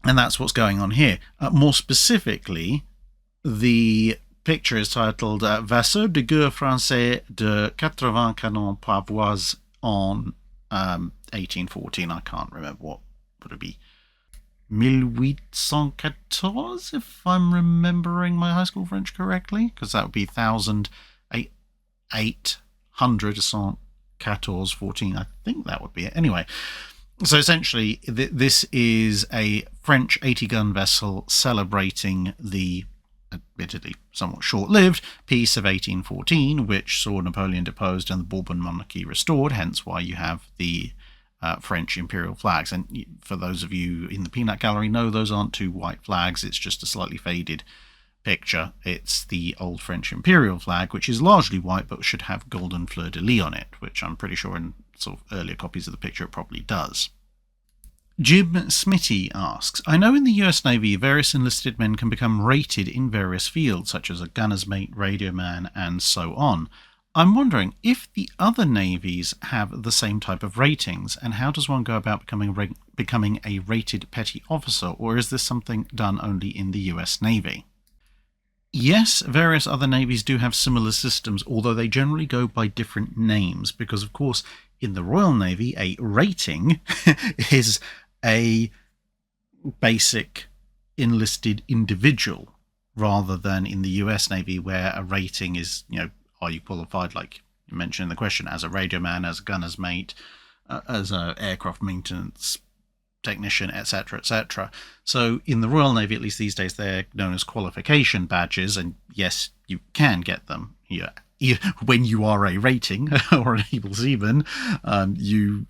that's what's going on here. More specifically, the picture is titled Vaisseau de guerre français de 80 canons pavois en 1814. I can't remember what would it be. 1814, if I'm remembering my high school French correctly, because that would be 1814. I think that would be it. Anyway, so essentially, this is a French 80-gun vessel celebrating the admittedly somewhat short-lived peace of 1814, which saw Napoleon deposed and the Bourbon monarchy restored, hence why you have the French imperial flags. And for those of you in the peanut gallery, no, those aren't two white flags, it's just a slightly faded picture. It's the old French imperial flag, which is largely white but should have golden fleur-de-lis on it, which I'm pretty sure in sort of earlier copies of the picture it probably does. Jim Smitty asks, I know in the US Navy various enlisted men can become rated in various fields, such as a gunner's mate, radio man, and so on. I'm wondering if the other navies have the same type of ratings, and how does one go about becoming a rated petty officer, or is this something done only in the US Navy? Yes, various other navies do have similar systems, although they generally go by different names, because of course in the Royal Navy a rating is a basic enlisted individual, rather than in the US Navy where a rating is, are you qualified, like you mentioned in the question, as a radio man, as a gunner's mate, as an aircraft maintenance technician, etc., etc. So in the Royal Navy, at least these days, they're known as qualification badges, and yes, you can get them. When you are a rating or an able seaman, you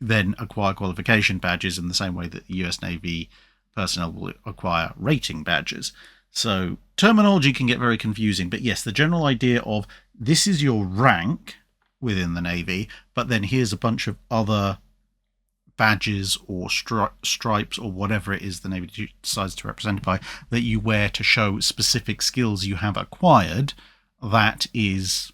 then acquire qualification badges in the same way that the US Navy personnel will acquire rating badges. So terminology can get very confusing, but yes, the general idea of this is your rank within the Navy, but then here's a bunch of other badges or stripes or whatever it is the Navy decides to represent it by that you wear to show specific skills you have acquired. That is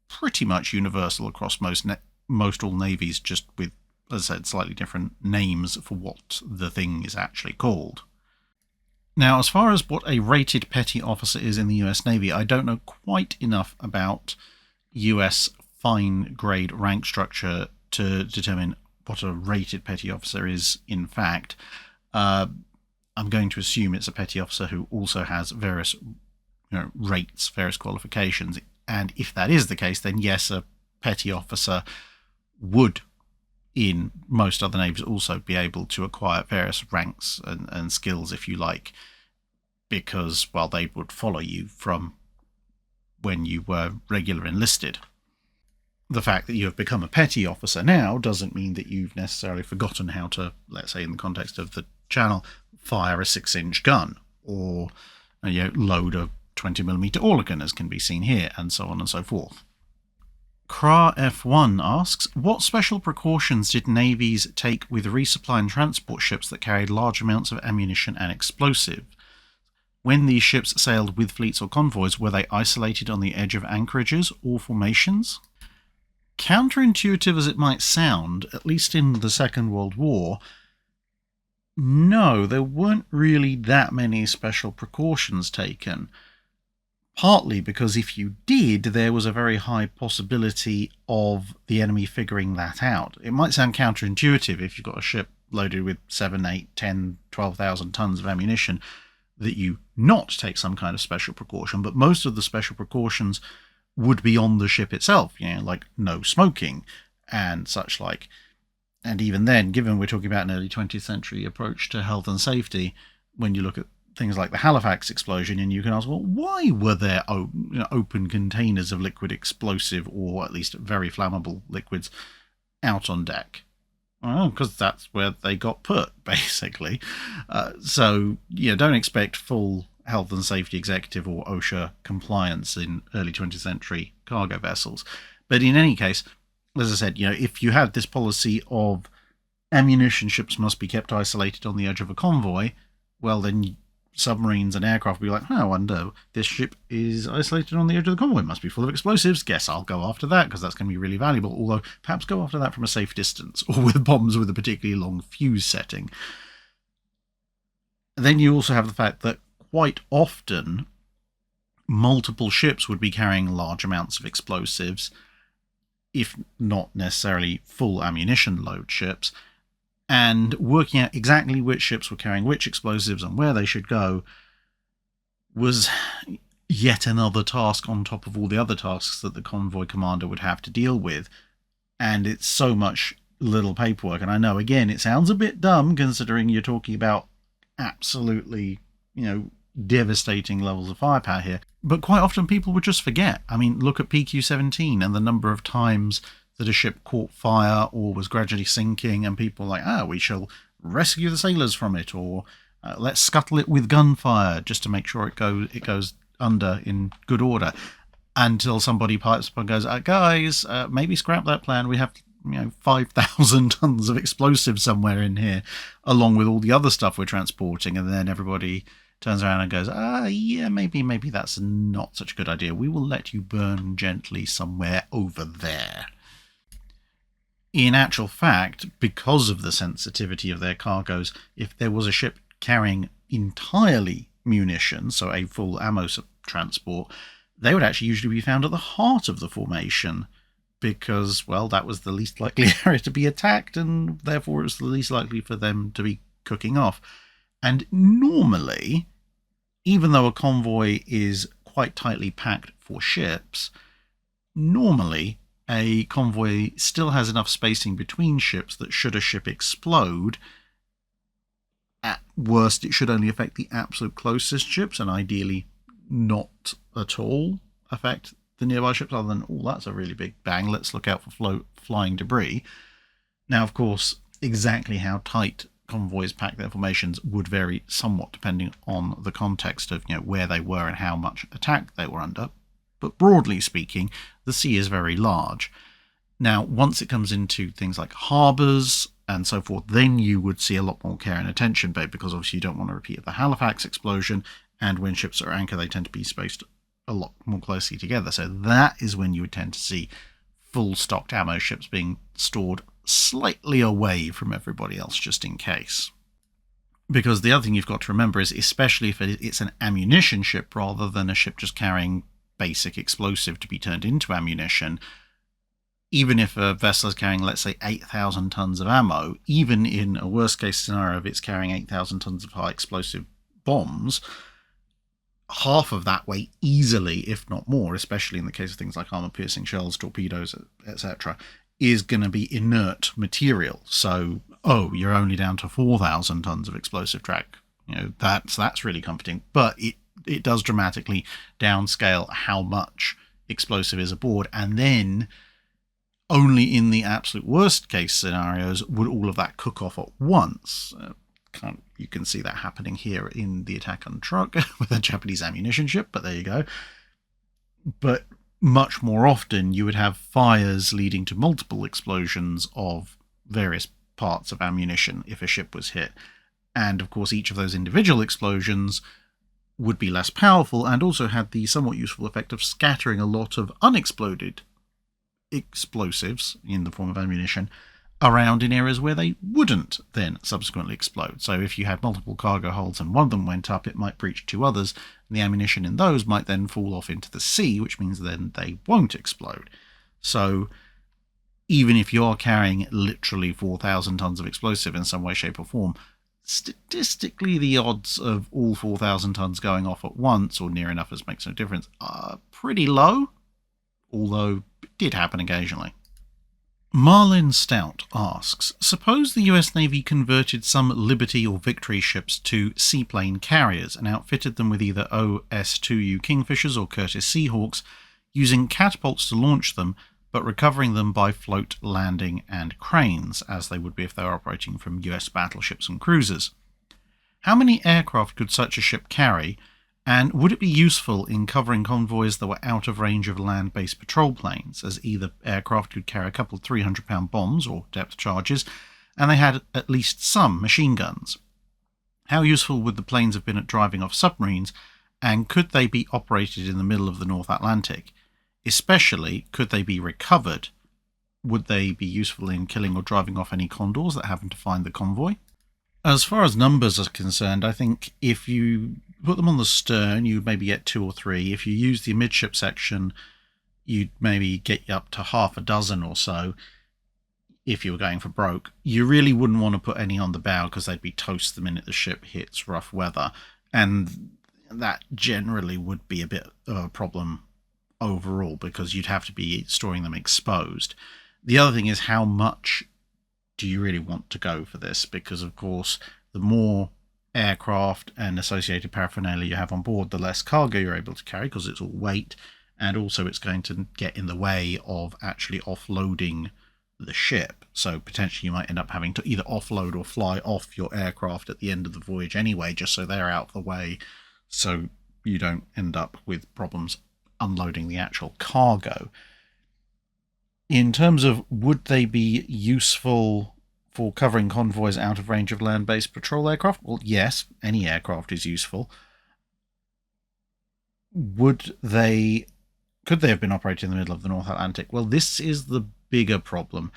pretty much universal across most all navies, just with, as I said, slightly different names for what the thing is actually called. Now, as far as what a rated petty officer is in the US Navy, I don't know quite enough about US fine grade rank structure to determine what a rated petty officer is in fact. I'm going to assume it's a petty officer who also has various rates, various qualifications, and if that is the case, then yes, a petty officer would, in most other navies, also be able to acquire various ranks and skills, if you like, because, well, they would follow you from when you were regular enlisted. The fact that you have become a petty officer now doesn't mean that you've necessarily forgotten how to, let's say in the context of the Channel, fire a 6-inch gun, or load a 20mm Orlagan, as can be seen here, and so on and so forth. Kra F1 asks, what special precautions did navies take with resupply and transport ships that carried large amounts of ammunition and explosive? When these ships sailed with fleets or convoys, were they isolated on the edge of anchorages or formations? Counterintuitive as it might sound, at least in the Second World War, no, there weren't really that many special precautions taken. Partly because if you did, there was a very high possibility of the enemy figuring that out. It might sound counterintuitive if you've got a ship loaded with 7, 8, 10, 12,000 tons of ammunition that you not take some kind of special precaution, but most of the special precautions would be on the ship itself, like no smoking and such like. And even then, given we're talking about an early 20th century approach to health and safety, when you look at things like the Halifax explosion, and you can ask, well, why were there open containers of liquid explosive, or at least very flammable liquids, out on deck? Well, because that's where they got put, basically. So, don't expect full health and safety executive or OSHA compliance in early 20th century cargo vessels. But in any case, as I said, if you had this policy of ammunition ships must be kept isolated on the edge of a convoy, well, then submarines and aircraft will be like, I wonder, this ship is isolated on the edge of the convoy, it must be full of explosives, guess I'll go after that because that's going to be really valuable, although perhaps go after that from a safe distance, or with bombs with a particularly long fuse setting. Then you also have the fact that quite often multiple ships would be carrying large amounts of explosives, if not necessarily full ammunition load ships, and working out exactly which ships were carrying which explosives and where they should go was yet another task on top of all the other tasks that the convoy commander would have to deal with. And it's so much little paperwork. And I know, again, it sounds a bit dumb considering you're talking about absolutely, devastating levels of firepower here. But quite often people would just forget. I mean, look at PQ-17 and the number of times that a ship caught fire or was gradually sinking, and people were like, we shall rescue the sailors from it, or let's scuttle it with gunfire just to make sure it goes under in good order, until somebody pipes up and goes, guys, maybe scrap that plan. We have 5,000 tons of explosives somewhere in here, along with all the other stuff we're transporting. And then everybody turns around and goes, maybe that's not such a good idea. We will let you burn gently somewhere over there. In actual fact, because of the sensitivity of their cargoes, if there was a ship carrying entirely munitions, so a full ammo transport, they would actually usually be found at the heart of the formation, because, well, that was the least likely area to be attacked, and therefore it was the least likely for them to be cooking off. And normally, even though a convoy is quite tightly packed for ships, normally a convoy still has enough spacing between ships that should a ship explode, at worst it should only affect the absolute closest ships, and ideally not at all affect the nearby ships, other than, that's a really big bang, let's look out for flying debris. Now, of course, exactly how tight convoys pack their formations would vary somewhat depending on the context of where they were and how much attack they were under. But broadly speaking, the sea is very large. Now, once it comes into things like harbours and so forth, then you would see a lot more care and attention paid, because obviously you don't want to repeat the Halifax explosion, and when ships are anchored, they tend to be spaced a lot more closely together. So that is when you would tend to see full stocked ammo ships being stored slightly away from everybody else, just in case. Because the other thing you've got to remember is, especially if it's an ammunition ship rather than a ship just carrying basic explosive to be turned into ammunition, even if a vessel is carrying, let's say, 8,000 tons of ammo, even in a worst case scenario if it's carrying 8,000 tons of high explosive bombs, half of that weight easily, if not more, especially in the case of things like armor-piercing shells, torpedoes, etc., is going to be inert material. So, you're only down to 4,000 tons of explosive drag. That's really comforting. But it does dramatically downscale how much explosive is aboard, and then only in the absolute worst case scenarios would all of that cook off at once. You can see that happening here in the attack on truck with a Japanese ammunition ship, but there you go. But much more often you would have fires leading to multiple explosions of various parts of ammunition if a ship was hit. And of course each of those individual explosions would be less powerful and also had the somewhat useful effect of scattering a lot of unexploded explosives in the form of ammunition around in areas where they wouldn't then subsequently explode. So if you had multiple cargo holds and one of them went up, it might breach two others, and the ammunition in those might then fall off into the sea, which means then they won't explode. So even if you're carrying literally 4,000 tons of explosive in some way, shape or form, statistically the odds of all 4,000 tons going off at once or near enough as makes no difference are pretty low, although it did happen occasionally. Marlin Stout asks, suppose the US Navy converted some Liberty or Victory ships to seaplane carriers and outfitted them with either OS-2U Kingfishers or Curtiss Seahawks, using catapults to launch them, but recovering them by float, landing and cranes, as they would be if they were operating from US battleships and cruisers. How many aircraft could such a ship carry, and would it be useful in covering convoys that were out of range of land-based patrol planes, as either aircraft could carry a couple of 300-pound bombs or depth charges, and they had at least some machine guns? How useful would the planes have been at driving off submarines, and could they be operated in the middle of the North Atlantic? Especially, could they be recovered? Would they be useful in killing or driving off any condors that happen to find the convoy? As far as numbers are concerned, I think if you put them on the stern, you'd maybe get 2 or 3. If you use the midship section, you'd maybe get up to half a dozen or so if you were going for broke. You really wouldn't want to put any on the bow because they'd be toast the minute the ship hits rough weather, and that generally would be a bit of a problem overall because you'd have to be storing them exposed. The other thing is, how much do you really want to go for this? Because of course the more aircraft and associated paraphernalia you have on board, the less cargo you're able to carry because it's all weight, and also it's going to get in the way of actually offloading the ship. So potentially you might end up having to either offload or fly off your aircraft at the end of the voyage anyway, just so they're out of the way, so you don't end up with problems unloading the actual cargo. In terms of would they be useful for covering convoys out of range of land-based patrol aircraft? Well, yes, any aircraft is useful. Could they have been operating in the middle of the North Atlantic? Well, this is the bigger problem.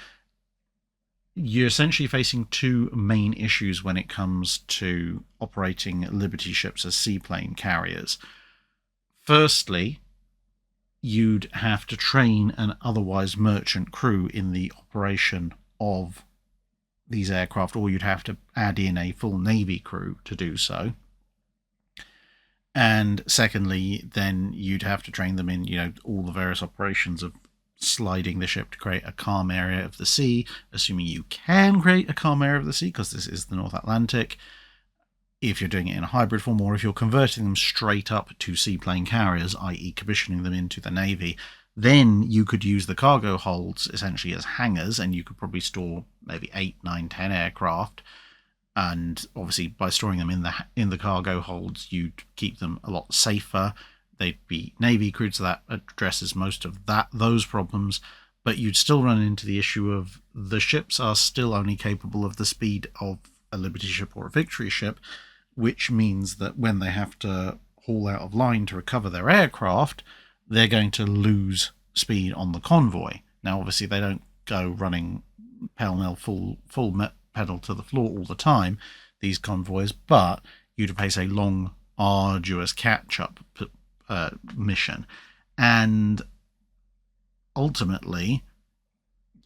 You're essentially facing two main issues when it comes to operating Liberty ships as seaplane carriers. Firstly, you'd have to train an otherwise merchant crew in the operation of these aircraft, or you'd have to add in a full Navy crew to do so. And secondly, then you'd have to train them in, all the various operations of sliding the ship to create a calm area of the sea, assuming you can create a calm area of the sea, because this is the North Atlantic, if you're doing it in a hybrid form, or if you're converting them straight up to seaplane carriers, i.e. commissioning them into the Navy, then you could use the cargo holds essentially as hangars, and you could probably store maybe 8, 9, 10 aircraft. And obviously by storing them in the cargo holds, you'd keep them a lot safer. They'd be Navy crewed, so that addresses most of those problems. But you'd still run into the issue of the ships are still only capable of the speed of a Liberty ship or a Victory ship, which means that when they have to haul out of line to recover their aircraft, they're going to lose speed on the convoy. Now, obviously, they don't go running pell-mell full pedal to the floor all the time, these convoys, but you'd face a long, arduous catch-up mission. And ultimately,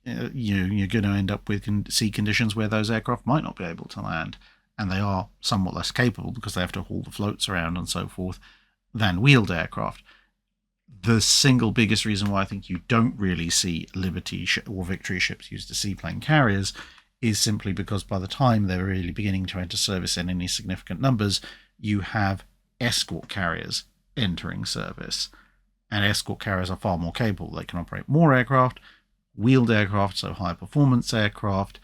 you're going to end up with sea conditions where those aircraft might not be able to land, and they are somewhat less capable because they have to haul the floats around and so forth. than wheeled aircraft. The single biggest reason why I think you don't really see Liberty or Victory ships used as seaplane carriers is simply because by the time they're really beginning to enter service in any significant numbers, you have escort carriers entering service. And escort carriers are far more capable. They can operate more aircraft, wheeled aircraft, so high performance aircraft,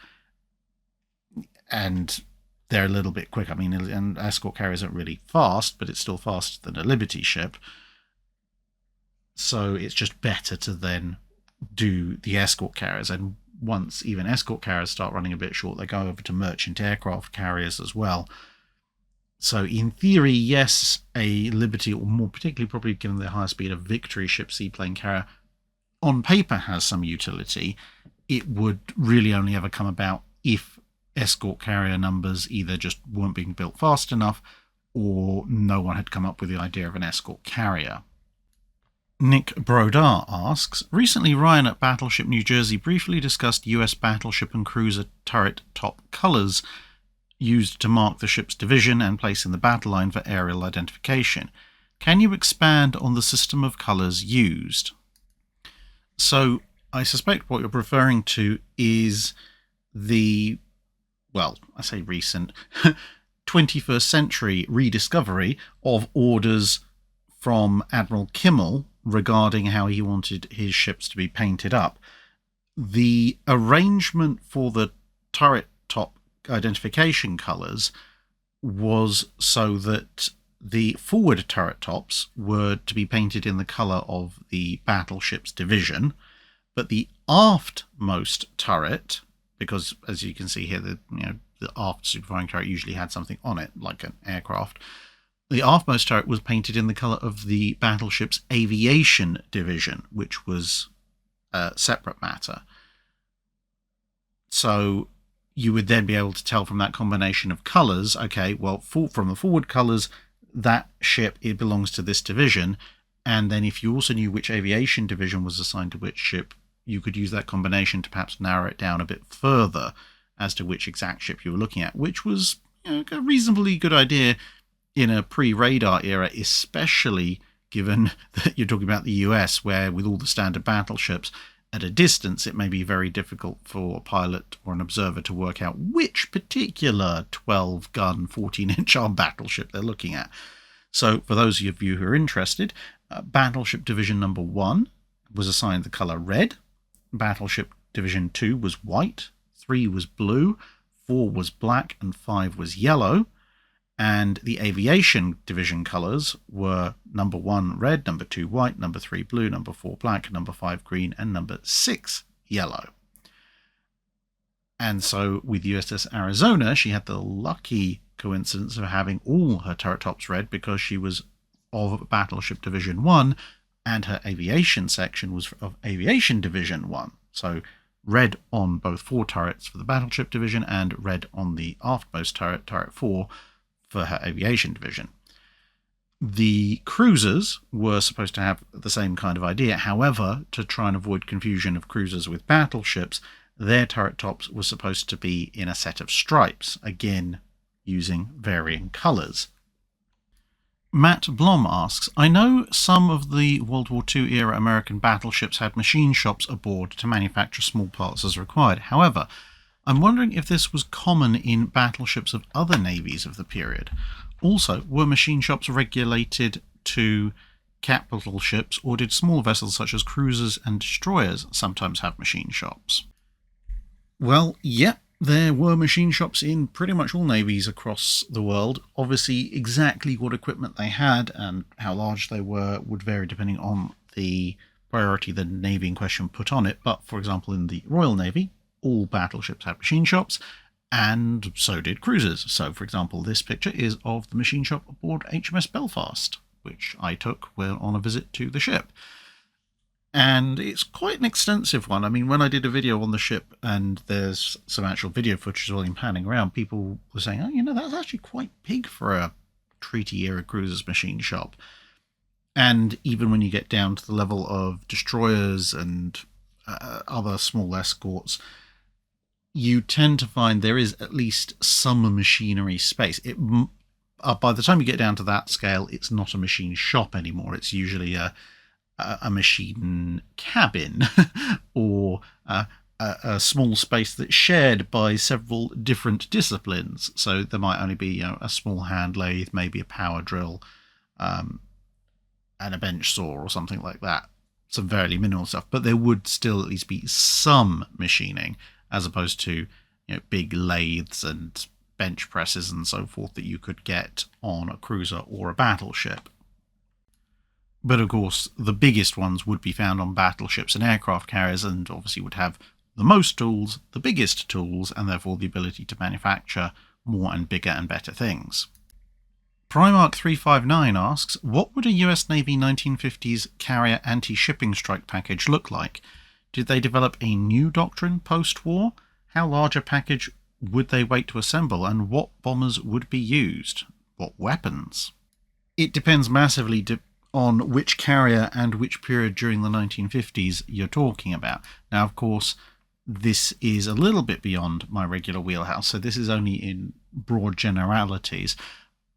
and they're a little bit quick. I mean, an escort carrier isn't really fast, but it's still faster than a Liberty ship. So it's just better to then do the escort carriers. And once even escort carriers start running a bit short, they go over to merchant aircraft carriers as well. So in theory, yes, a Liberty, or more particularly probably given their higher speed, a Victory ship seaplane carrier on paper has some utility. It would really only ever come about if escort carrier numbers either just weren't being built fast enough or no one had come up with the idea of an escort carrier. Nick Brodar asks, recently Ryan at Battleship New Jersey briefly discussed US battleship and cruiser turret top colours used to mark the ship's division and place in the battle line for aerial identification. Can you expand on the system of colours used? So I suspect what you're referring to is the, well, I say recent, 21st century rediscovery of orders from Admiral Kimmel regarding how he wanted his ships to be painted up. The arrangement for the turret top identification colours was so that the forward turret tops were to be painted in the colour of the battleship's division, but the aftmost turret, because as you can see here, the aft superfiring turret usually had something on it, like an aircraft. The aftmost turret was painted in the colour of the battleship's aviation division, which was a separate matter. So you would then be able to tell from that combination of colours, okay, well, from the forward colours, that ship, it belongs to this division. And then if you also knew which aviation division was assigned to which ship, you could use that combination to perhaps narrow it down a bit further as to which exact ship you were looking at, which was a reasonably good idea in a pre-radar era, especially given that you're talking about the US, where with all the standard battleships, at a distance, it may be very difficult for a pilot or an observer to work out which particular 12-gun, 14-inch arm battleship they're looking at. So for those of you who are interested, Battleship Division Number 1 was assigned the colour red, Battleship Division 2 was white, 3 was blue, 4 was black, and 5 was yellow. And the aviation division colours were number 1 red, number 2 white, number 3 blue, number 4 black, number 5 green, and number 6 yellow. And so with USS Arizona, she had the lucky coincidence of having all her turret tops red because she was of Battleship Division 1 and her aviation section was of Aviation Division 1. So red on both 4 turrets for the Battleship Division and red on the aftmost turret, turret 4, for her aviation division. The cruisers were supposed to have the same kind of idea. However, to try and avoid confusion of cruisers with battleships, their turret tops were supposed to be in a set of stripes, again using varying colours. Matt Blom asks, I know some of the World War II era American battleships had machine shops aboard to manufacture small parts as required. However, I'm wondering if this was common in battleships of other navies of the period. Also, were machine shops regulated to capital ships, or did small vessels such as cruisers and destroyers sometimes have machine shops? Well, yeah, there were machine shops in pretty much all navies across the world. Obviously, exactly what equipment they had and how large they were would vary depending on the priority the navy in question put on it. But, for example, in the Royal Navy, all battleships had machine shops, and so did cruisers. So, for example, this picture is of the machine shop aboard HMS Belfast, which I took when on a visit to the ship. And it's quite an extensive one. I mean, when I did a video on the ship, and there's some actual video footage as well in panning around, people were saying, oh, that's actually quite big for a treaty-era cruiser's machine shop. And even when you get down to the level of destroyers and other small escorts, you tend to find there is at least some machinery space. by the time you get down to that scale, it's not a machine shop anymore. It's usually a machine cabin or a small space that's shared by several different disciplines. So there might only be a small hand lathe, maybe a power drill, and a bench saw or something like that. Some fairly minimal stuff, but there would still at least be some machining, as opposed to big lathes and bench presses and so forth that you could get on a cruiser or a battleship. But of course, the biggest ones would be found on battleships and aircraft carriers, and obviously would have the most tools, the biggest tools, and therefore the ability to manufacture more and bigger and better things. Primark 359 asks, what would a US Navy 1950s carrier anti-shipping strike package look like? Did they develop a new doctrine post-war? How large a package would they wait to assemble, and what bombers would be used? What weapons? It depends massively on which carrier and which period during the 1950s you're talking about. Now, of course, this is a little bit beyond my regular wheelhouse, so this is only in broad generalities.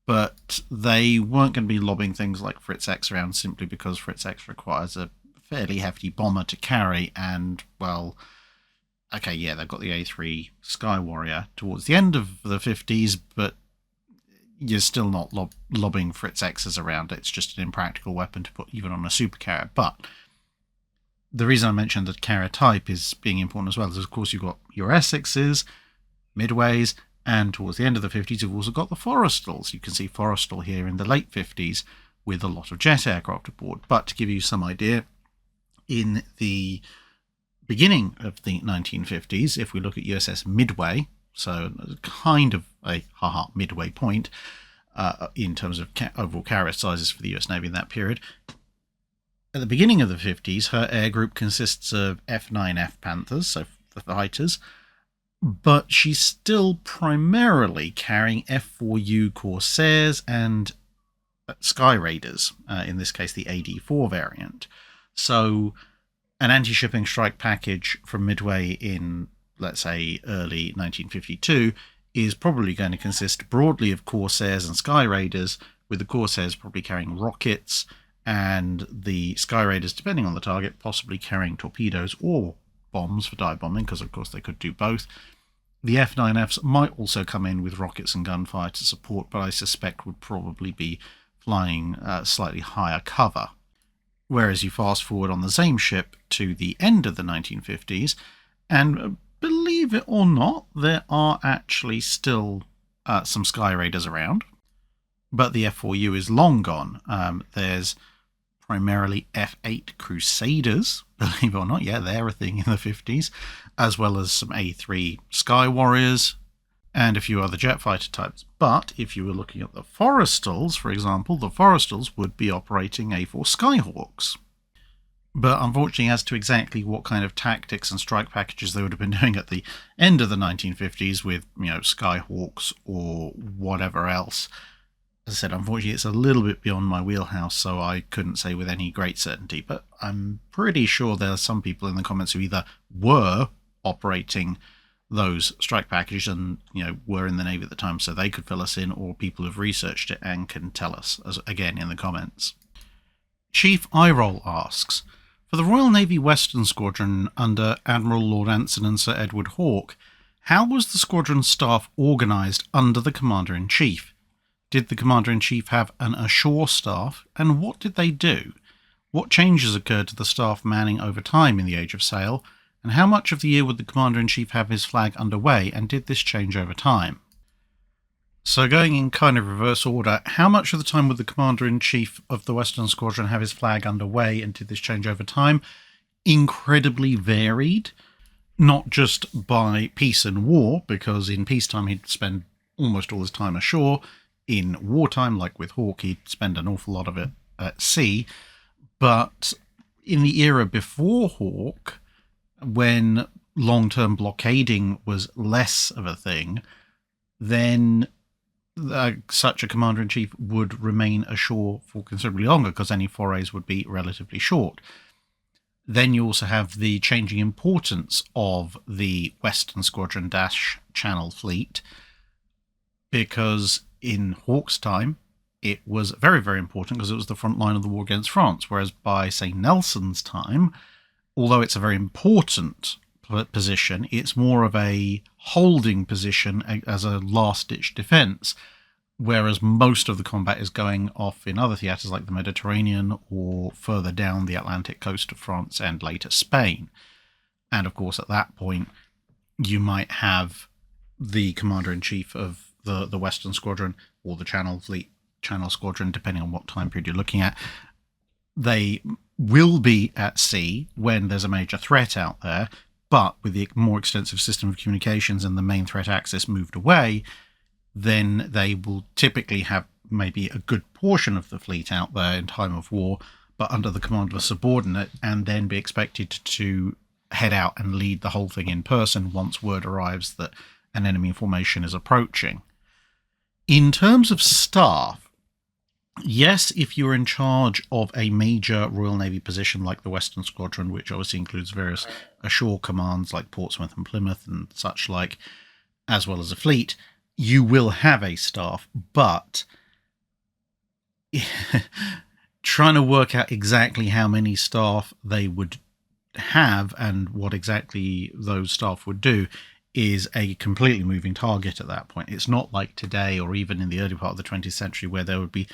But they weren't going to be lobbing things like Fritz X around simply because Fritz X requires a fairly hefty bomber to carry, and, well, okay, yeah, they've got the A3 Sky Warrior towards the end of the 50s, but you're still not lobbing Fritz X's around. It's just an impractical weapon to put even on a supercarrier. But the reason I mentioned that carrier type is being important as well is, of course, you've got your Essexes, Midways, and towards the end of the 50s, you've also got the Forrestals. You can see Forrestal here in the late 50s with a lot of jet aircraft aboard. But to give you some idea, in the beginning of the 1950s, if we look at USS Midway, so kind of a midway point in terms of overall carrier sizes for the US Navy in that period, at the beginning of the 50s, her air group consists of F9F Panthers, so the fighters, but she's still primarily carrying F4U Corsairs and Sky Raiders, in this case the AD4 variant. So an anti-shipping strike package from Midway in, let's say, early 1952 is probably going to consist broadly of Corsairs and Sky Raiders, with the Corsairs probably carrying rockets and the Sky Raiders, depending on the target, possibly carrying torpedoes or bombs for dive bombing, because of course they could do both. The F9Fs might also come in with rockets and gunfire to support, but I suspect would probably be flying slightly higher cover. Whereas you fast forward on the same ship to the end of the 1950s, and believe it or not, there are actually still some Sky Raiders around, but the F4U is long gone. There's primarily F8 Crusaders, believe it or not, yeah, they're a thing in the 50s, as well as some A3 Sky Warriors and a few other jet fighter types. But if you were looking at the Forrestals, for example, the Forrestals would be operating A4 Skyhawks. But unfortunately, as to exactly what kind of tactics and strike packages they would have been doing at the end of the 1950s with, Skyhawks or whatever else, as I said, unfortunately, it's a little bit beyond my wheelhouse, so I couldn't say with any great certainty. But I'm pretty sure there are some people in the comments who either were operating those strike packages and, were in the Navy at the time, so they could fill us in, or people have researched it and can tell us, again, in the comments. Chief Eyeroll asks, for the Royal Navy Western Squadron under Admiral Lord Anson and Sir Edward Hawke, how was the squadron staff organised under the Commander-in-Chief? Did the Commander-in-Chief have an ashore staff, and what did they do? What changes occurred to the staff manning over time in the Age of Sail, and how much of the year would the Commander-in-Chief have his flag underway, and did this change over time? So going in kind of reverse order, how much of the time would the Commander-in-Chief of the Western Squadron have his flag underway, and did this change over time? Incredibly varied, not just by peace and war, because in peacetime he'd spend almost all his time ashore. In wartime, like with Hawke, he'd spend an awful lot of it at sea. But in the era before Hawke, when long-term blockading was less of a thing, then such a commander-in-chief would remain ashore for considerably longer, because any forays would be relatively short. Then you also have the changing importance of the Western Squadron Channel fleet, because in Hawke's time, it was very, very important because it was the front line of the war against France, whereas by, say, Nelson's time, although it's a very important position, it's more of a holding position as a last-ditch defence, whereas most of the combat is going off in other theatres like the Mediterranean or further down the Atlantic coast of France and later Spain. And of course, at that point, you might have the commander-in-chief of the Western Squadron or the Channel Squadron, depending on what time period you're looking at. They will be at sea when there's a major threat out there, but with the more extensive system of communications and the main threat axis moved away, then they will typically have maybe a good portion of the fleet out there in time of war, but under the command of a subordinate, and then be expected to head out and lead the whole thing in person once word arrives that an enemy formation is approaching. In terms of staff, yes, if you're in charge of a major Royal Navy position like the Western Squadron, which obviously includes various ashore commands like Portsmouth and Plymouth and such like, as well as a fleet, you will have a staff, but trying to work out exactly how many staff they would have and what exactly those staff would do is a completely moving target at that point. It's not like today or even in the early part of the 20th century where there would be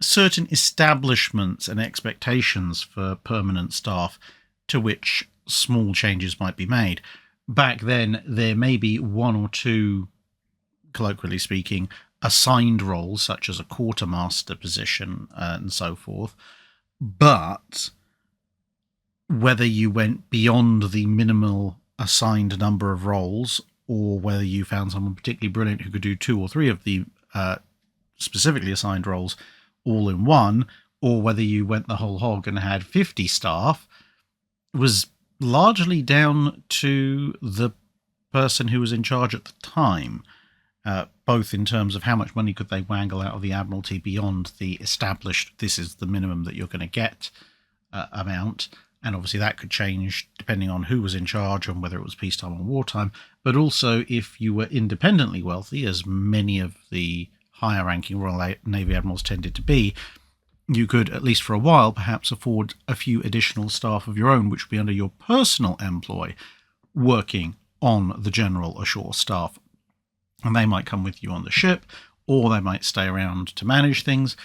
certain establishments and expectations for permanent staff to which small changes might be made. Back then, there may be one or two, colloquially speaking, assigned roles, such as a quartermaster position and so forth, but whether you went beyond the minimal assigned number of roles, or whether you found someone particularly brilliant who could do 2 or 3 of the specifically assigned roles all in one, or whether you went the whole hog and had 50 staff, was largely down to the person who was in charge at the time, both in terms of how much money could they wangle out of the Admiralty beyond the established, this is the minimum that you're going to get amount. And obviously that could change depending on who was in charge and whether it was peacetime or wartime. But also if you were independently wealthy, as many of the higher-ranking Royal Navy admirals tended to be, you could, at least for a while, perhaps afford a few additional staff of your own, which would be under your personal employ, working on the general ashore staff. And they might come with you on the ship, or they might stay around to manage things.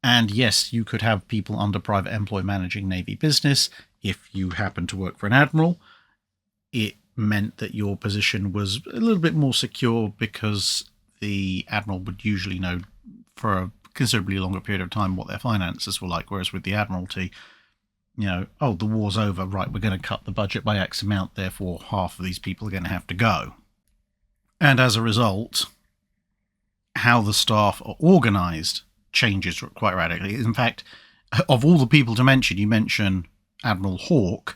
And yes, you could have people under private employ managing Navy business. If you happen to work for an admiral, it meant that your position was a little bit more secure because the admiral would usually know for a considerably longer period of time what their finances were like. Whereas with the Admiralty, the war's over, right, we're going to cut the budget by X amount, therefore half of these people are going to have to go. And as a result, how the staff are organised changes quite radically. In fact, of all the people to mention, you mention Admiral Hawke.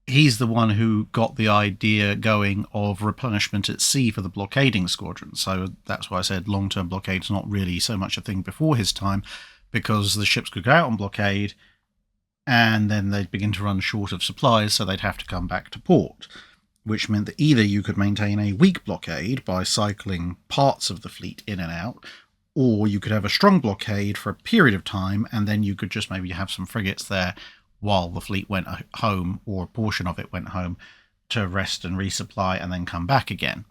He's the one who got the idea going of replenishment at sea for the blockading squadron. So that's why I said long-term blockade's not really so much a thing before his time, because the ships could go out on blockade and then they'd begin to run short of supplies, so they'd have to come back to port, which meant that either you could maintain a weak blockade by cycling parts of the fleet in and out, or you could have a strong blockade for a period of time, and then you could just maybe have some frigates there while the fleet went home, or a portion of it went home, to rest and resupply and then come back again.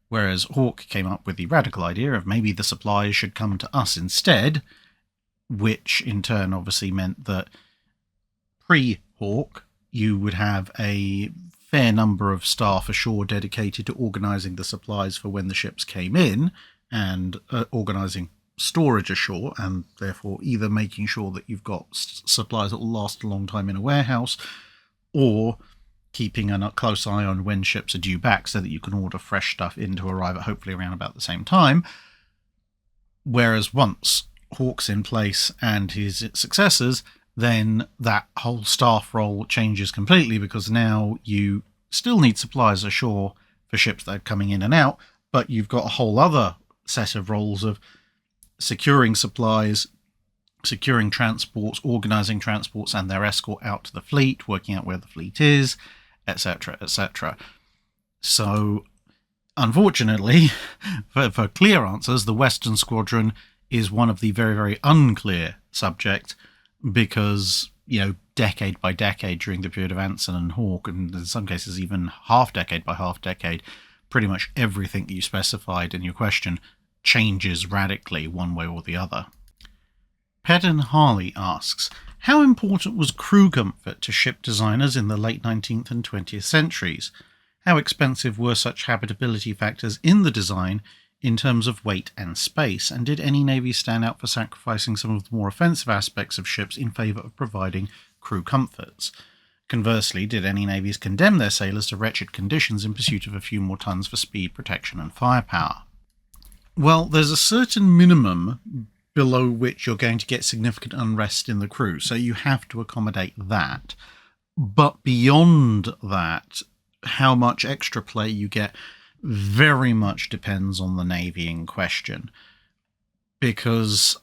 Whereas Hawke came up with the radical idea of maybe the supplies should come to us instead, which in turn obviously meant that pre-Hawke you would have a fair number of staff ashore dedicated to organising the supplies for when the ships came in, and organising storage ashore, and therefore either making sure that you've got supplies that will last a long time in a warehouse, or keeping a close eye on when ships are due back so that you can order fresh stuff in to arrive at hopefully around about the same time. Whereas once Hawke's in place and his successors, then that whole staff role changes completely, because now you still need supplies ashore for ships that are coming in and out, but you've got a whole other set of roles of securing supplies, securing transports, organising transports and their escort out to the fleet, working out where the fleet is, etc., etc. So Unfortunately, for clear answers, the Western Squadron is one of the very, very unclear subject because, decade by decade during the period of Anson and Hawke, and in some cases even half decade by half decade, pretty much everything that you specified in your question changes radically one way or the other. Pedden Harley asks, how important was crew comfort to ship designers in the late 19th and 20th centuries? How expensive were such habitability factors in the design in terms of weight and space? And did any navies stand out for sacrificing some of the more offensive aspects of ships in favour of providing crew comforts? Conversely, did any navies condemn their sailors to wretched conditions in pursuit of a few more tons for speed, protection and firepower? Well, there's a certain minimum below which you're going to get significant unrest in the crew, so you have to accommodate that. But beyond that, how much extra play you get very much depends on the navy in question, because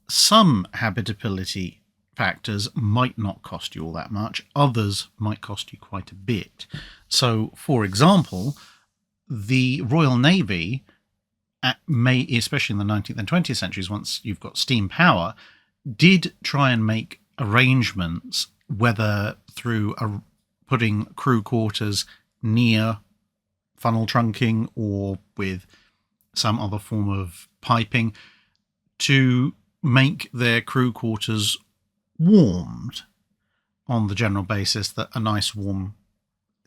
some habitability factors might not cost you all that much, others might cost you quite a bit. So, for example, the Royal Navy, especially in the 19th and 20th centuries, once you've got steam power, did try and make arrangements, whether through putting crew quarters near funnel trunking or with some other form of piping, to make their crew quarters warmed on the general basis that a nice warm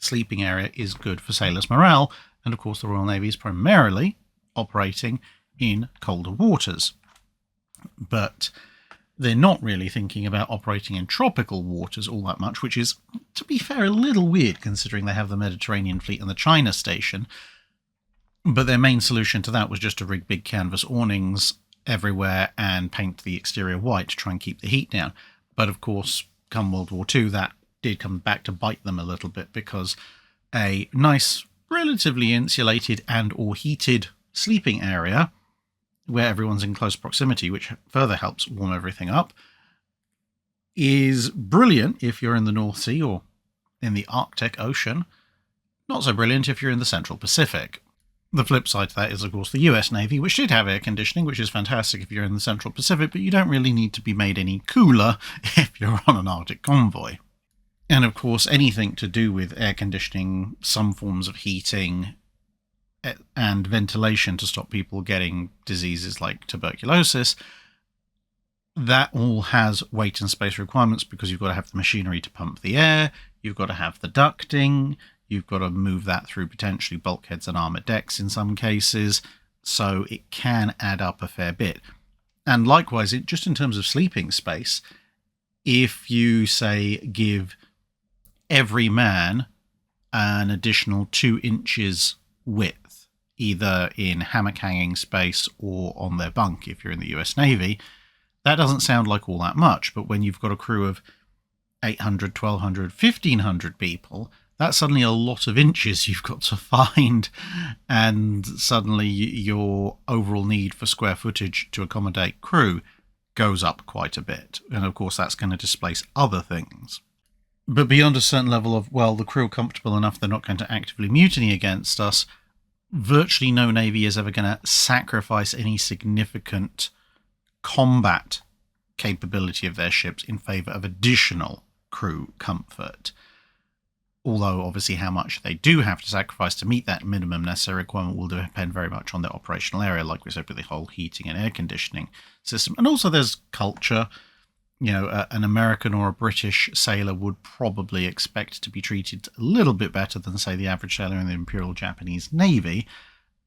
sleeping area is good for sailors' morale. And of course the Royal Navy is primarily operating in colder waters, but they're not really thinking about operating in tropical waters all that much, which is, to be fair, a little weird considering they have the Mediterranean Fleet and the China Station. But their main solution to that was just to rig big canvas awnings everywhere and paint the exterior white to try and keep the heat down. But of course, come World War II, that did come back to bite them a little bit, because a nice, relatively insulated and or heated sleeping area where everyone's in close proximity, which further helps warm everything up, is brilliant if you're in the North Sea or in the Arctic Ocean. Not so brilliant if you're in the Central Pacific. The flip side to that is, of course, the US Navy, which did have air conditioning, which is fantastic if you're in the Central Pacific, but you don't really need to be made any cooler if you're on an Arctic convoy. And, of course, anything to do with air conditioning, some forms of heating, and ventilation to stop people getting diseases like tuberculosis, that all has weight and space requirements, because you've got to have the machinery to pump the air, you've got to have the ducting, you've got to move that through potentially bulkheads and armoured decks in some cases, so it can add up a fair bit. And likewise, just in terms of sleeping space, if you, say, give every man an additional 2 inches width, either in hammock hanging space or on their bunk if you're in the US Navy, that doesn't sound like all that much. But when you've got a crew of 800, 1200, 1500 people, that's suddenly a lot of inches you've got to find, and suddenly your overall need for square footage to accommodate crew goes up quite a bit. And of course that's going to displace other things. But beyond a certain level of, well, the crew are comfortable enough, they're not going to actively mutiny against us, virtually no navy is ever going to sacrifice any significant combat capability of their ships in favour of additional crew comfort. Although, obviously, how much they do have to sacrifice to meet that minimum necessary requirement will depend very much on their operational area, like we said with the whole heating and air conditioning system. And also there's culture. An American or a British sailor would probably expect to be treated a little bit better than, say, the average sailor in the Imperial Japanese Navy,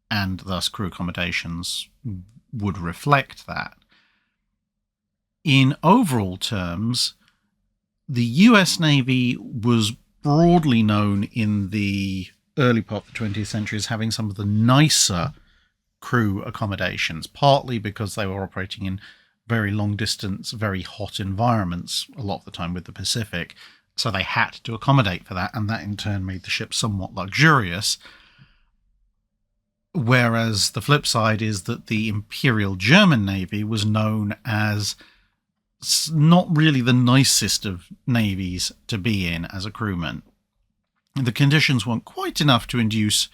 and thus crew accommodations would reflect that. In overall terms, the US Navy was broadly known in the early part of the 20th century as having some of the nicer crew accommodations, partly because they were operating in very long distance, very hot environments a lot of the time with the Pacific, so they had to accommodate for that, and that in turn made the ship somewhat luxurious. Whereas the flip side is that the Imperial German Navy was known as not really the nicest of navies to be in as a crewman. The conditions weren't quite enough to induce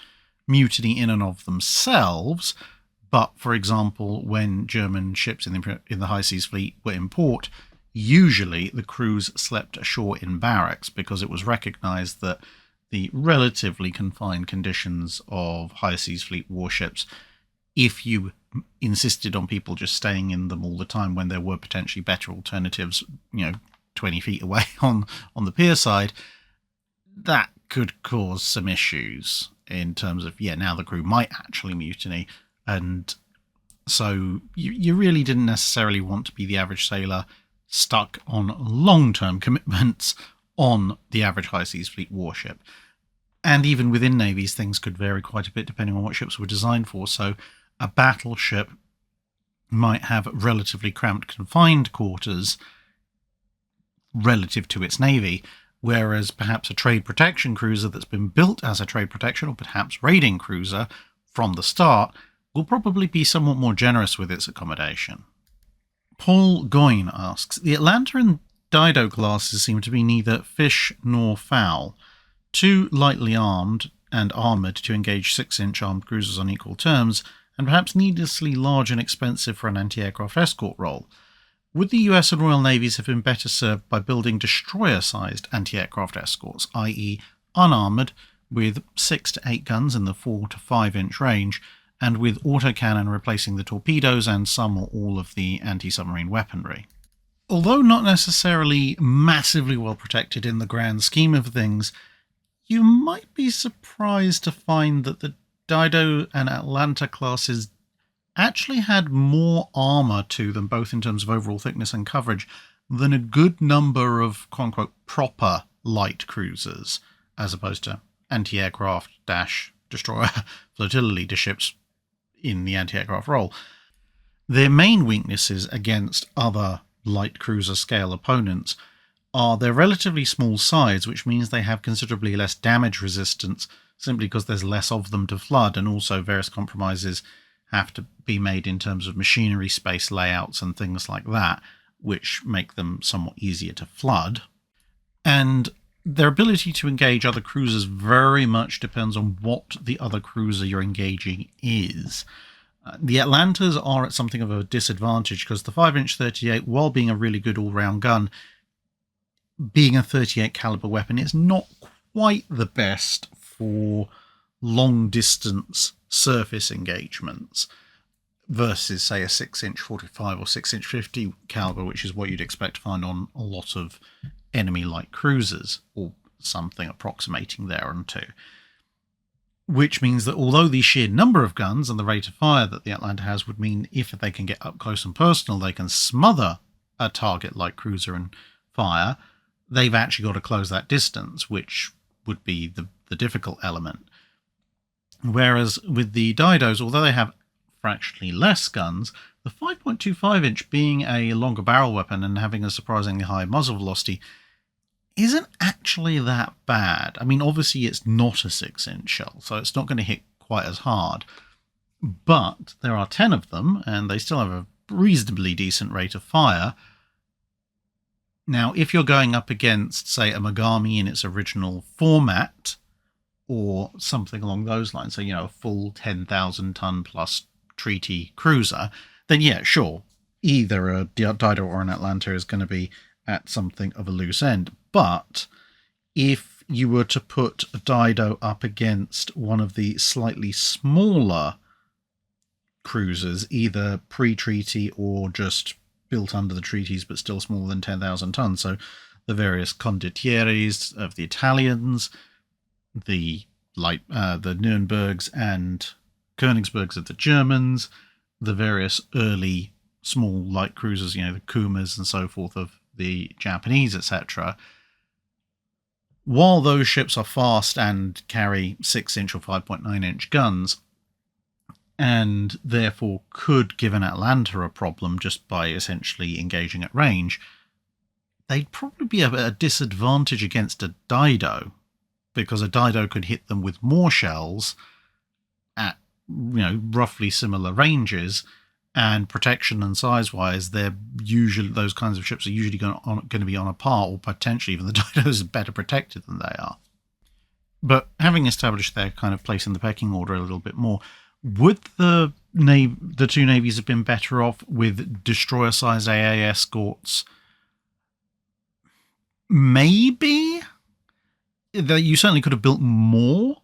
mutiny in and of themselves, but, for example, when German ships in the High Seas Fleet were in port, usually the crews slept ashore in barracks because it was recognised that the relatively confined conditions of High Seas Fleet warships, if you insisted on people just staying in them all the time when there were potentially better alternatives, 20 feet away on the pier side, that could cause some issues in terms of, now the crew might actually mutiny. And so you really didn't necessarily want to be the average sailor stuck on long-term commitments on the average High Seas Fleet warship. And even within navies, things could vary quite a bit depending on what ships were designed for. So a battleship might have relatively cramped, confined quarters relative to its navy, whereas perhaps a trade protection cruiser that's been built as a trade protection or perhaps raiding cruiser from the start will probably be somewhat more generous with its accommodation. Paul Goyne asks, the Atlanta and Dido classes seem to be neither fish nor fowl. Too lightly armed and armoured to engage 6-inch armed cruisers on equal terms, and perhaps needlessly large and expensive for an anti-aircraft escort role. Would the US and Royal Navies have been better served by building destroyer-sized anti-aircraft escorts, i.e. unarmoured, with 6 to 8 guns in the 4 to 5-inch range, and with autocannon replacing the torpedoes and some or all of the anti-submarine weaponry? Although not necessarily massively well protected in the grand scheme of things, you might be surprised to find that the Dido and Atlanta classes actually had more armour to them, both in terms of overall thickness and coverage, than a good number of quote-unquote proper light cruisers, as opposed to anti-aircraft destroyer flotilla leader ships in the anti-aircraft role. Their main weaknesses against other light cruiser scale opponents are their relatively small size, which means they have considerably less damage resistance simply because there's less of them to flood, and also various compromises have to be made in terms of machinery space layouts and things like that, which make them somewhat easier to flood. And their ability to engage other cruisers very much depends on what the other cruiser you're engaging is. The Atlantas are at something of a disadvantage because the 5-inch 38, while being a really good all-round gun, being a 38 caliber weapon, is not quite the best for long-distance surface engagements versus, say, a 6-inch 45 or 6-inch 50 caliber, which is what you'd expect to find on a lot of enemy-light cruisers, or something approximating thereunto. Which means that although the sheer number of guns and the rate of fire that the Atlanta has would mean if they can get up close and personal, they can smother a target like cruiser and fire, they've actually got to close that distance, which would be the difficult element. Whereas with the Didos, although they have fractionally less guns, the 5.25-inch being a longer barrel weapon and having a surprisingly high muzzle velocity isn't actually that bad. I mean, obviously it's not a 6-inch shell, so it's not going to hit quite as hard. But there are 10 of them, and they still have a reasonably decent rate of fire. Now, if you're going up against, say, a Megami in its original format, or something along those lines, so, a full 10,000-ton plus treaty cruiser, then yeah, sure, either a Dido or an Atlanta is going to be at something of a loose end. But if you were to put a Dido up against one of the slightly smaller cruisers, either pre-treaty or just built under the treaties but still smaller than 10,000 tons, so the various condottieris of the Italians, the Nürnbergs and Königsbergs of the Germans, the various early small light cruisers, the Kumas and so forth of the Japanese, etc. While those ships are fast and carry 6-inch or 5.9-inch guns, and therefore could give an Atlanta a problem just by essentially engaging at range, they'd probably be a disadvantage against a Dido, because a Dido could hit them with more shells at roughly similar ranges, and protection and size-wise, those kinds of ships are usually going to be on a par, or potentially even the Didos are better protected than they are. But having established their kind of place in the pecking order a little bit more, would the two navies have been better off with destroyer-sized AA escorts? Maybe. You certainly could have built more.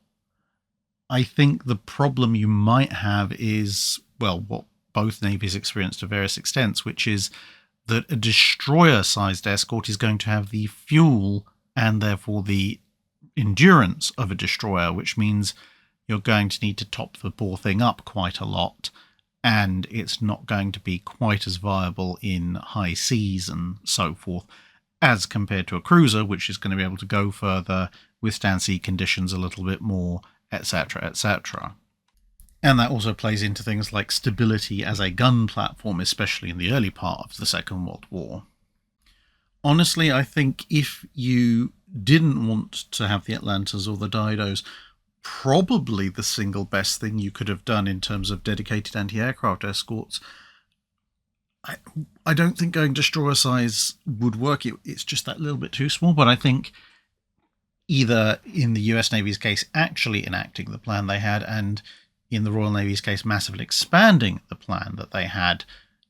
I think the problem you might have is, well, what both navies experienced to various extents, which is that a destroyer-sized escort is going to have the fuel and therefore the endurance of a destroyer, which means you're going to need to top the poor thing up quite a lot, and it's not going to be quite as viable in high seas and so forth as compared to a cruiser, which is going to be able to go further, withstand sea conditions a little bit more, etc., etc. And that also plays into things like stability as a gun platform, especially in the early part of the Second World War. Honestly, I think if you didn't want to have the Atlantas or the Didos, probably the single best thing you could have done in terms of dedicated anti-aircraft escorts, I don't think going destroyer size would work. It's just that little bit too small, but I think either in the US Navy's case actually enacting the plan they had, and in the Royal Navy's case massively expanding the plan that they had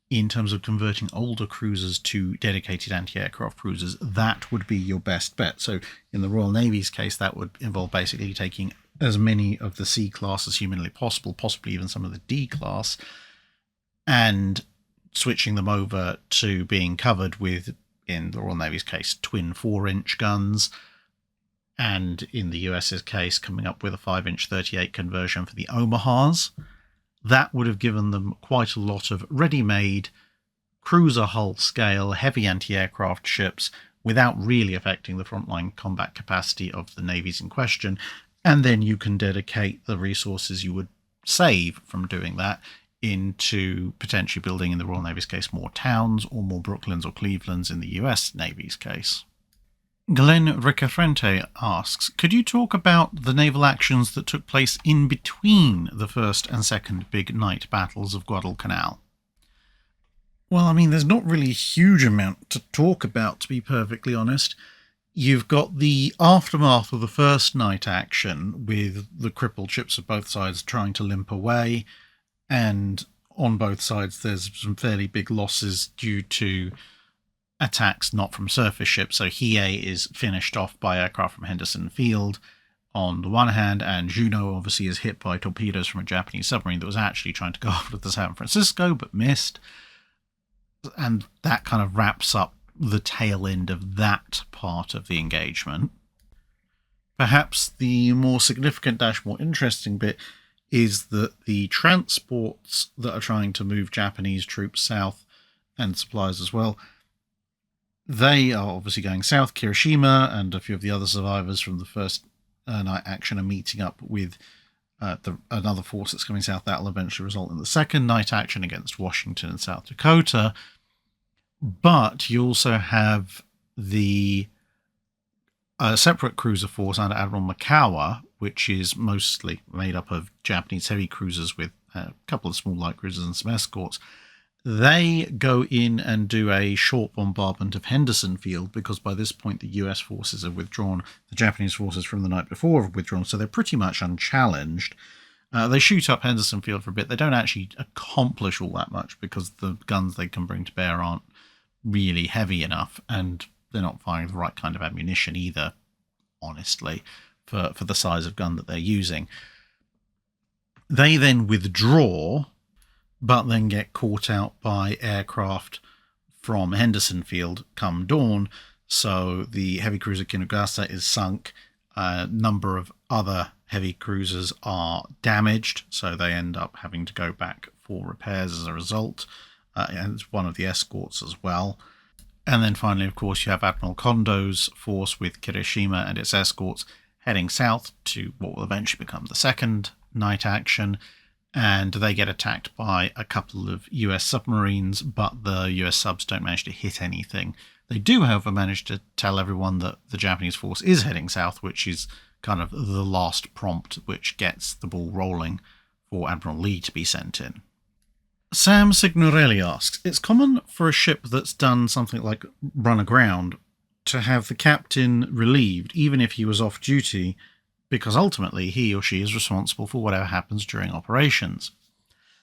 in terms of converting older cruisers to dedicated anti-aircraft cruisers, that would be your best bet. So in the Royal Navy's case, that would involve basically taking as many of the C class as humanly possible, possibly even some of the D class, and switching them over to being covered with, in the Royal Navy's case, twin 4-inch guns, and in the US's case, coming up with a 5-inch 38 conversion for the Omahas. That would have given them quite a lot of ready-made cruiser hull scale heavy anti-aircraft ships without really affecting the frontline combat capacity of the navies in question. And then you can dedicate the resources you would save from doing that into potentially building, in the Royal Navy's case, more towns, or more Brooklyns or Clevelands in the US Navy's case. Glenn Ricafrente asks, could you talk about the naval actions that took place in between the first and second big night battles of Guadalcanal? Well, I mean, there's not really a huge amount to talk about, to be perfectly honest. You've got the aftermath of the first night action with the crippled ships of both sides trying to limp away, and on both sides there's some fairly big losses due to attacks not from surface ships. So Hiei is finished off by aircraft from Henderson Field on the one hand, and Juno obviously is hit by torpedoes from a Japanese submarine that was actually trying to go after the San Francisco but missed. And that kind of wraps up the tail end of that part of the engagement. Perhaps the more significant / more interesting bit is that the transports that are trying to move Japanese troops south, and supplies as well, they are obviously going south. Kirishima and a few of the other survivors from the first night action are meeting up with another force that's coming south. That will eventually result in the second night action against Washington and South Dakota. But you also have the separate cruiser force under Admiral Makawa, which is mostly made up of Japanese heavy cruisers with a couple of small light cruisers and some escorts. They go in and do a short bombardment of Henderson Field, because by this point the US forces have withdrawn, the Japanese forces from the night before have withdrawn, so they're pretty much unchallenged. They shoot up Henderson Field for a bit. They don't actually accomplish all that much because the guns they can bring to bear aren't really heavy enough, and they're not firing the right kind of ammunition either, honestly, for the size of gun that they're using. They then withdraw, but then get caught out by aircraft from Henderson Field come dawn. So the heavy cruiser Kinugasa is sunk. A number of other heavy cruisers are damaged, so they end up having to go back for repairs as a result. And it's one of the escorts as well. And then finally, of course, you have Admiral Kondo's force with Kirishima and its escorts heading south to what will eventually become the second night action. And they get attacked by a couple of US submarines, but the US subs don't manage to hit anything. They do, however, manage to tell everyone that the Japanese force is heading south, which is kind of the last prompt which gets the ball rolling for Admiral Lee to be sent in. Sam Signorelli asks, it's common for a ship that's done something like run aground to have the captain relieved, even if he was off duty, because ultimately he or she is responsible for whatever happens during operations.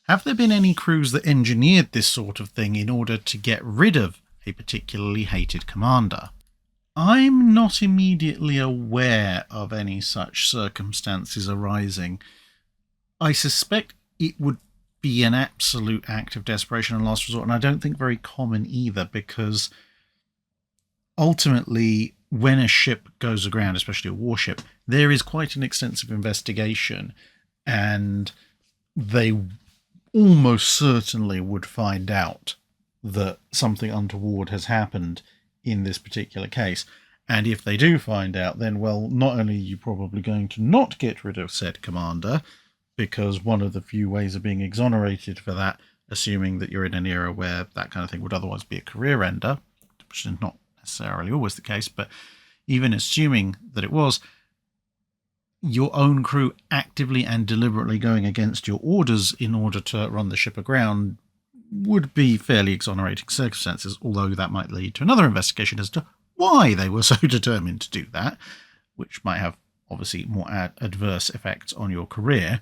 Have there been any crews that engineered this sort of thing in order to get rid of a particularly hated commander? I'm not immediately aware of any such circumstances arising. I suspect it would be an absolute act of desperation and last resort, and I don't think very common either, because ultimately when a ship goes aground, especially a warship, there is quite an extensive investigation, and they almost certainly would find out that something untoward has happened in this particular case. And if they do find out, then, well, not only are you probably going to not get rid of said commander, because one of the few ways of being exonerated for that, assuming that you're in an era where that kind of thing would otherwise be a career ender, which is not necessarily always the case, but even assuming that it was, your own crew actively and deliberately going against your orders in order to run the ship aground would be fairly exonerating circumstances, although that might lead to another investigation as to why they were so determined to do that, which might have obviously more adverse effects on your career.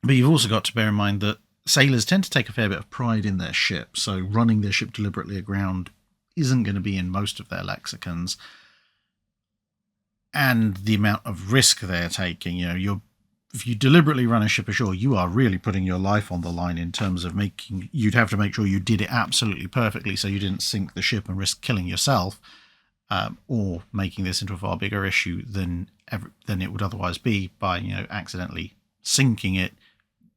But you've also got to bear in mind that sailors tend to take a fair bit of pride in their ship, so running their ship deliberately aground isn't going to be in most of their lexicons. And the amount of risk they're taking, if you deliberately run a ship ashore, you are really putting your life on the line in terms of you'd have to make sure you did it absolutely perfectly so you didn't sink the ship and risk killing yourself, or making this into a far bigger issue than it would otherwise be by, accidentally sinking it,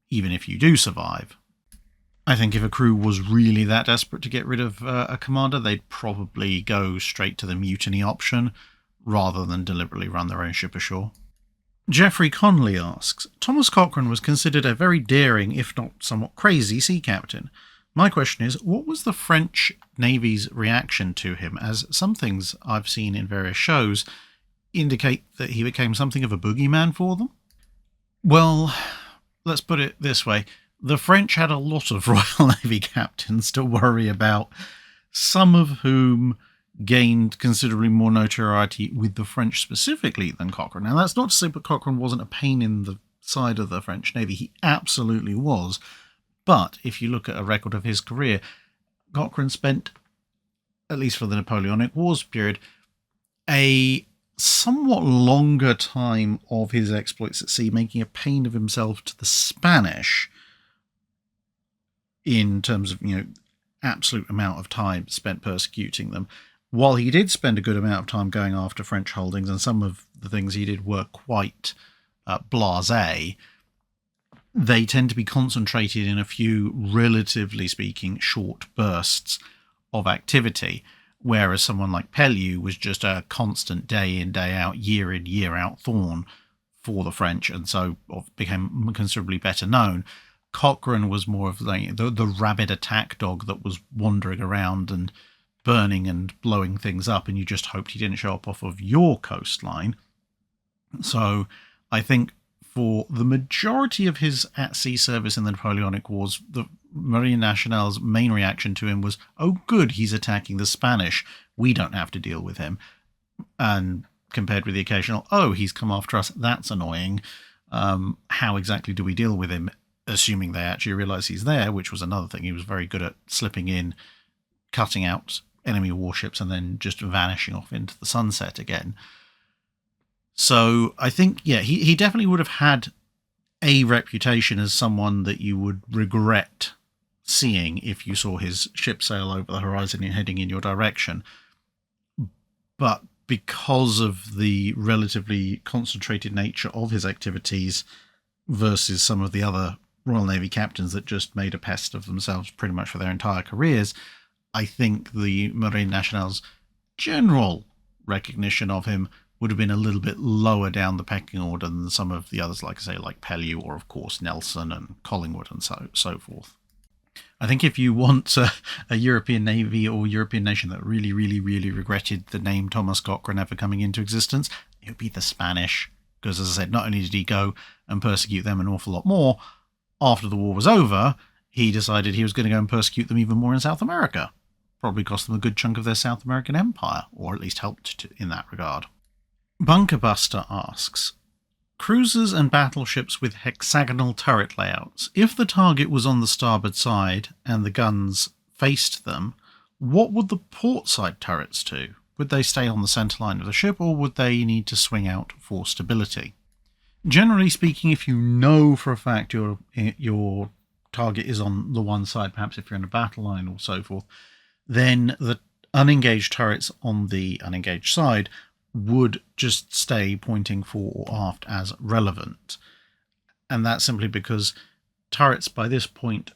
even if you do survive. I think if a crew was really that desperate to get rid of a commander, they'd probably go straight to the mutiny option rather than deliberately run their own ship ashore. Jeffrey Conley asks, Thomas Cochrane was considered a very daring, if not somewhat crazy, sea captain. My question is, what was the French Navy's reaction to him, as some things I've seen in various shows indicate that he became something of a boogeyman for them? Well, let's put it this way. The French had a lot of Royal Navy captains to worry about, some of whom gained considerably more notoriety with the French specifically than Cochrane. Now, that's not to say that Cochrane wasn't a pain in the side of the French Navy. He absolutely was. But if you look at a record of his career, Cochrane spent, at least for the Napoleonic Wars period, a somewhat longer time of his exploits at sea making a pain of himself to the Spanish in terms of, absolute amount of time spent persecuting them. While he did spend a good amount of time going after French holdings, and some of the things he did were quite blasé, they tend to be concentrated in a few, relatively speaking, short bursts of activity, whereas someone like Pellew was just a constant day in, day out, year in, year out thorn for the French, and so became considerably better known. Cochrane was more of the rabid attack dog that was wandering around and burning and blowing things up, and you just hoped he didn't show up off of your coastline. So I think for the majority of his at-sea service in the Napoleonic Wars, the Marine Nationale's main reaction to him was, oh good, he's attacking the Spanish, we don't have to deal with him. And compared with the occasional, oh, he's come after us, that's annoying, how exactly do we deal with him, assuming they actually realise he's there, which was another thing. He was very good at slipping in, cutting out enemy warships, and then just vanishing off into the sunset again. So I think, he definitely would have had a reputation as someone that you would regret seeing if you saw his ship sail over the horizon and heading in your direction. But because of the relatively concentrated nature of his activities versus some of the other Royal Navy captains that just made a pest of themselves pretty much for their entire careers, I think the Marine Nationale's general recognition of him would have been a little bit lower down the pecking order than some of the others, like I say, like Pellew or, of course, Nelson and Collingwood and so forth. I think if you want a European Navy or European nation that really, really, really regretted the name Thomas Cochrane ever coming into existence, it would be the Spanish. Because, as I said, not only did he go and persecute them an awful lot more, after the war was over, he decided he was going to go and persecute them even more in South America. Probably cost them a good chunk of their South American empire, or at least helped in that regard. Bunkerbuster asks, cruisers and battleships with hexagonal turret layouts, if the target was on the starboard side and the guns faced them, what would the port side turrets do? Would they stay on the centre line of the ship, or would they need to swing out for stability? Generally speaking, if you know for a fact your target is on the one side, perhaps if you're in a battle line or so forth, then the unengaged turrets on the unengaged side would just stay pointing fore or aft as relevant. And that's simply because turrets by this point,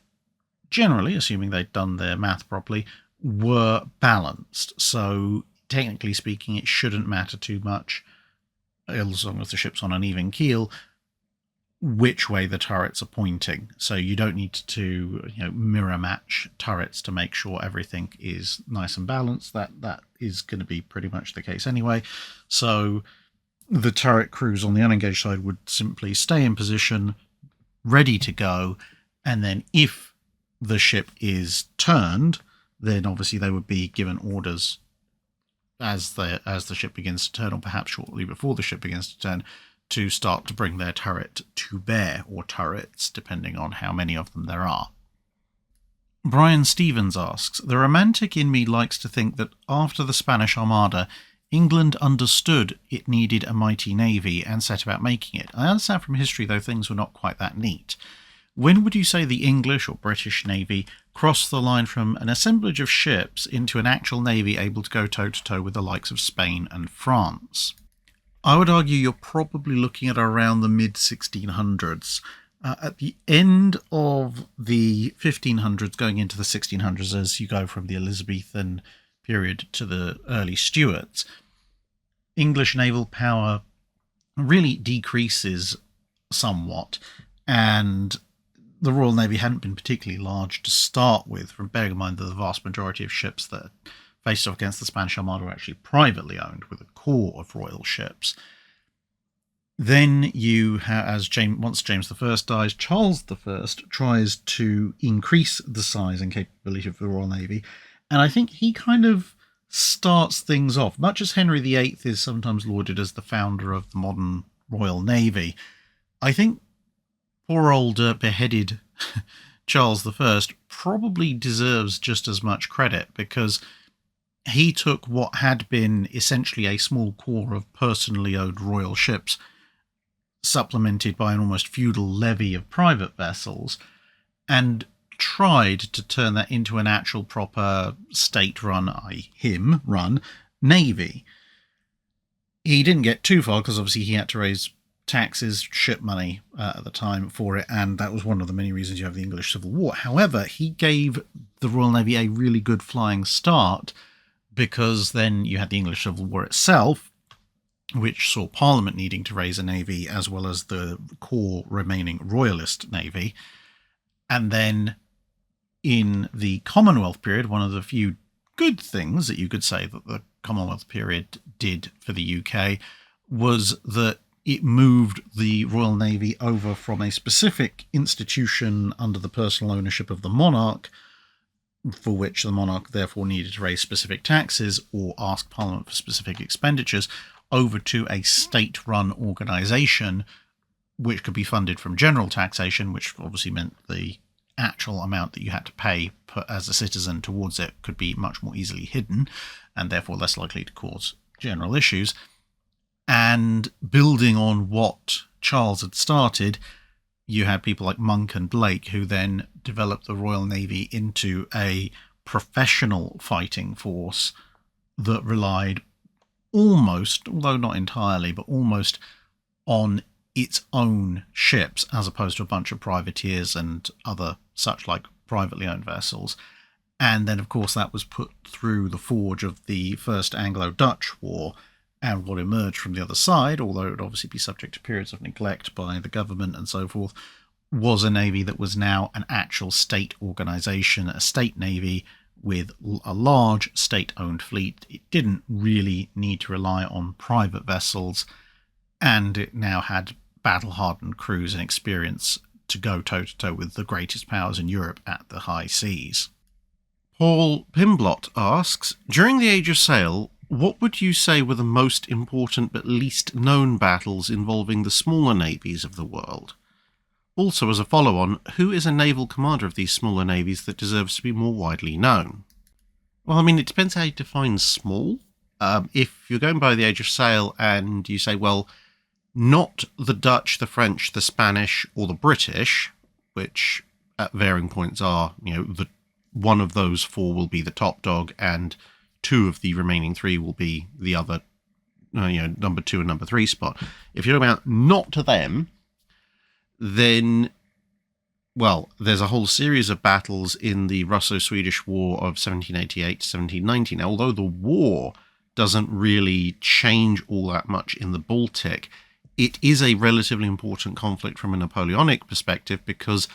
generally, assuming they'd done their math properly, were balanced. So technically speaking, it shouldn't matter too much, as long as the ship's on an even keel, which way the turrets are pointing. So you don't need to mirror match turrets to make sure everything is nice and balanced. That is going to be pretty much the case anyway. So the turret crews on the unengaged side would simply stay in position, ready to go, and then if the ship is turned, then obviously they would be given orders as the ship begins to turn, or perhaps shortly before the ship begins to turn, to start to bring their turret to bear, or turrets, depending on how many of them there are. Brian Stevens asks, the romantic in me likes to think that after the Spanish Armada, England understood it needed a mighty navy and set about making it. I understand from history, though, things were not quite that neat. When would you say the English or British Navy crossed the line from an assemblage of ships into an actual navy able to go toe-to-toe with the likes of Spain and France? I would argue you're probably looking at around the mid-1600s. At the end of the 1500s, going into the 1600s, as you go from the Elizabethan period to the early Stuarts, English naval power really decreases somewhat, and the Royal Navy hadn't been particularly large to start with, from bearing in mind that the vast majority of ships that faced off against the Spanish Armada were actually privately owned, with a core of royal ships. Then you have, once James I dies, Charles I tries to increase the size and capability of the Royal Navy, and I think he kind of starts things off. Much as Henry VIII is sometimes lauded as the founder of the modern Royal Navy, I think poor old beheaded Charles I probably deserves just as much credit, because he took what had been essentially a small core of personally owned royal ships, supplemented by an almost feudal levy of private vessels, and tried to turn that into an actual proper state-run, i.e. him-run, navy. He didn't get too far, because obviously he had to raise taxes, ship money at the time for it, and that was one of the many reasons you have the English Civil War. However, he gave the Royal Navy a really good flying start, because then you had the English Civil War itself, which saw Parliament needing to raise a navy, as well as the core remaining royalist navy. And then in the Commonwealth period, one of the few good things that you could say that the Commonwealth period did for the UK was that it moved the Royal Navy over from a specific institution under the personal ownership of the monarch, for which the monarch therefore needed to raise specific taxes or ask Parliament for specific expenditures, over to a state-run organisation which could be funded from general taxation, which obviously meant the actual amount that you had to pay as a citizen towards it could be much more easily hidden, and therefore less likely to cause general issues. And building on what Charles had started, you had people like Monk and Blake, who then developed the Royal Navy into a professional fighting force that relied almost, although not entirely, but almost on its own ships, as opposed to a bunch of privateers and other such like privately owned vessels. And then, of course, that was put through the forge of the First Anglo-Dutch War, and what emerged from the other side, although it would obviously be subject to periods of neglect by the government and so forth, was a navy that was now an actual state organisation, a state navy with a large state-owned fleet. It didn't really need to rely on private vessels, and it now had battle-hardened crews and experience to go toe-to-toe with the greatest powers in Europe at the high seas. Paul Pimblott asks, during the Age of Sail, what would you say were the most important but least known battles involving the smaller navies of the world? Also, as a follow-on, who is a naval commander of these smaller navies that deserves to be more widely known? Well, I mean, it depends how you define small. If you're going by the age of sail and you say, well, not the Dutch, the French, the Spanish, or the British, which at varying points are, one of those four will be the top dog and two of the remaining three will be the other, number 2 and number 3 spot. If you're about not to them, then, well, there's a whole series of battles in the Russo-Swedish War of 1788 to 1790. Now, although the war doesn't really change all that much in the Baltic, it is a relatively important conflict from a Napoleonic perspective, because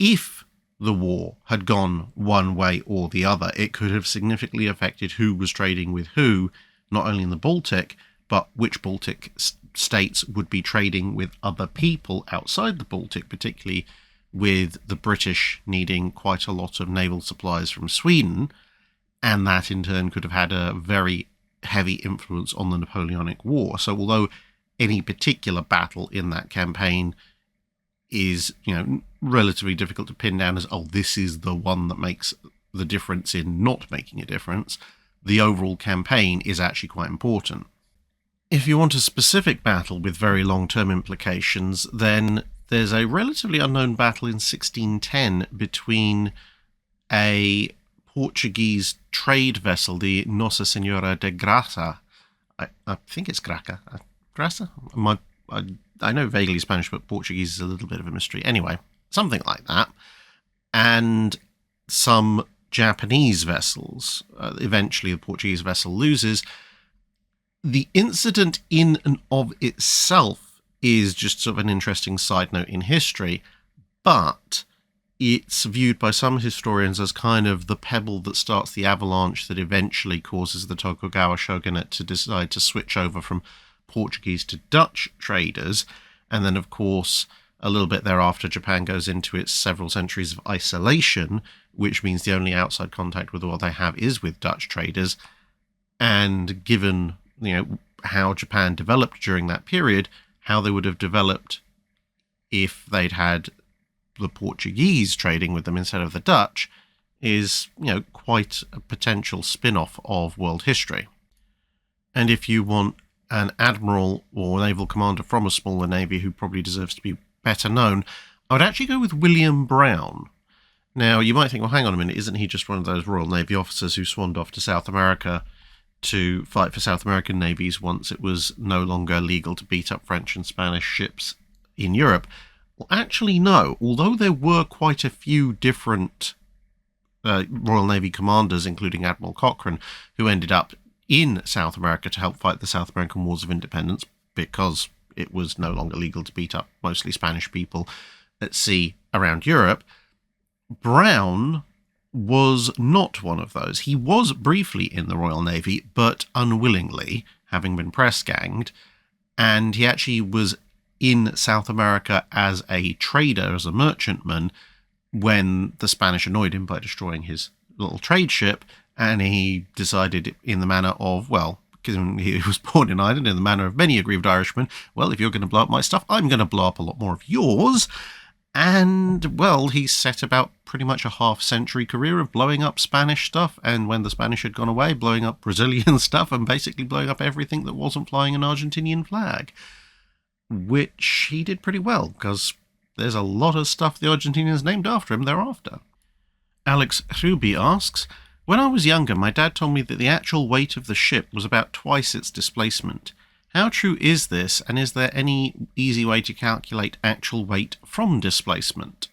if the war had gone one way or the other, it could have significantly affected who was trading with who, not only in the Baltic, but which Baltic states would be trading with other people outside the Baltic, particularly with the British needing quite a lot of naval supplies from Sweden, and that in turn could have had a very heavy influence on the Napoleonic War. So although any particular battle in that campaign is, relatively difficult to pin down as, this is the one that makes the difference in not making a difference, the overall campaign is actually quite important. If you want a specific battle with very long-term implications, then there's a relatively unknown battle in 1610 between a Portuguese trade vessel, the Nossa Senhora de Graça. I think it's Graça. Graça? I know vaguely Spanish, but Portuguese is a little bit of a mystery. Anyway, something like that. And some Japanese vessels. Eventually, the Portuguese vessel loses. The incident in and of itself is just sort of an interesting side note in history, but it's viewed by some historians as kind of the pebble that starts the avalanche that eventually causes the Tokugawa shogunate to decide to switch over from Portuguese to Dutch traders. And then, of course, a little bit thereafter, Japan goes into its several centuries of isolation, which means the only outside contact with what they have is with Dutch traders. And given, how Japan developed during that period, how they would have developed if they'd had the Portuguese trading with them instead of the Dutch is, quite a potential spin-off of world history. And if you want an admiral or naval commander from a smaller navy who probably deserves to be better known, I would actually go with William Brown. Now, you might think, well, hang on a minute, isn't he just one of those Royal Navy officers who swanned off to South America to fight for South American navies once it was no longer legal to beat up French and Spanish ships in Europe? Well, actually, no. Although there were quite a few different Royal Navy commanders, including Admiral Cochrane, who ended up in South America to help fight the South American Wars of Independence, because it was no longer legal to beat up mostly Spanish people at sea around Europe, Brown was not one of those. He was briefly in the Royal Navy, but unwillingly, having been press-ganged, and he actually was in South America as a trader, as a merchantman, when the Spanish annoyed him by destroying his little trade ship, and he decided in the manner of, well, because he was born in Ireland, in the manner of many aggrieved Irishmen, well, if you're going to blow up my stuff, I'm going to blow up a lot more of yours. And, well, he set about pretty much a half-century career of blowing up Spanish stuff, and when the Spanish had gone away, blowing up Brazilian stuff, and basically blowing up everything that wasn't flying an Argentinian flag, which he did pretty well, because there's a lot of stuff the Argentinians named after him thereafter. Alex Ruby asks, when I was younger, my dad told me that the actual weight of the ship was about twice its displacement. How true is this, and is there any easy way to calculate actual weight from displacement?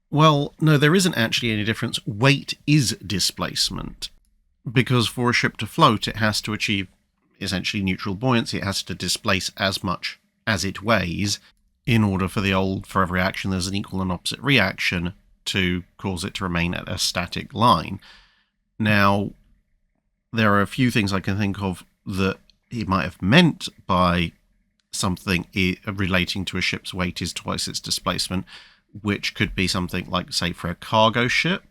Well, no, there isn't actually any difference. Weight is displacement, because for a ship to float, it has to achieve essentially neutral buoyancy. It has to displace as much as it weighs in order for every action there's an equal and opposite reaction to cause it to remain at a static line. Now, there are a few things I can think of that he might have meant by something relating to a ship's weight is twice its displacement, which could be something like, say, for a cargo ship,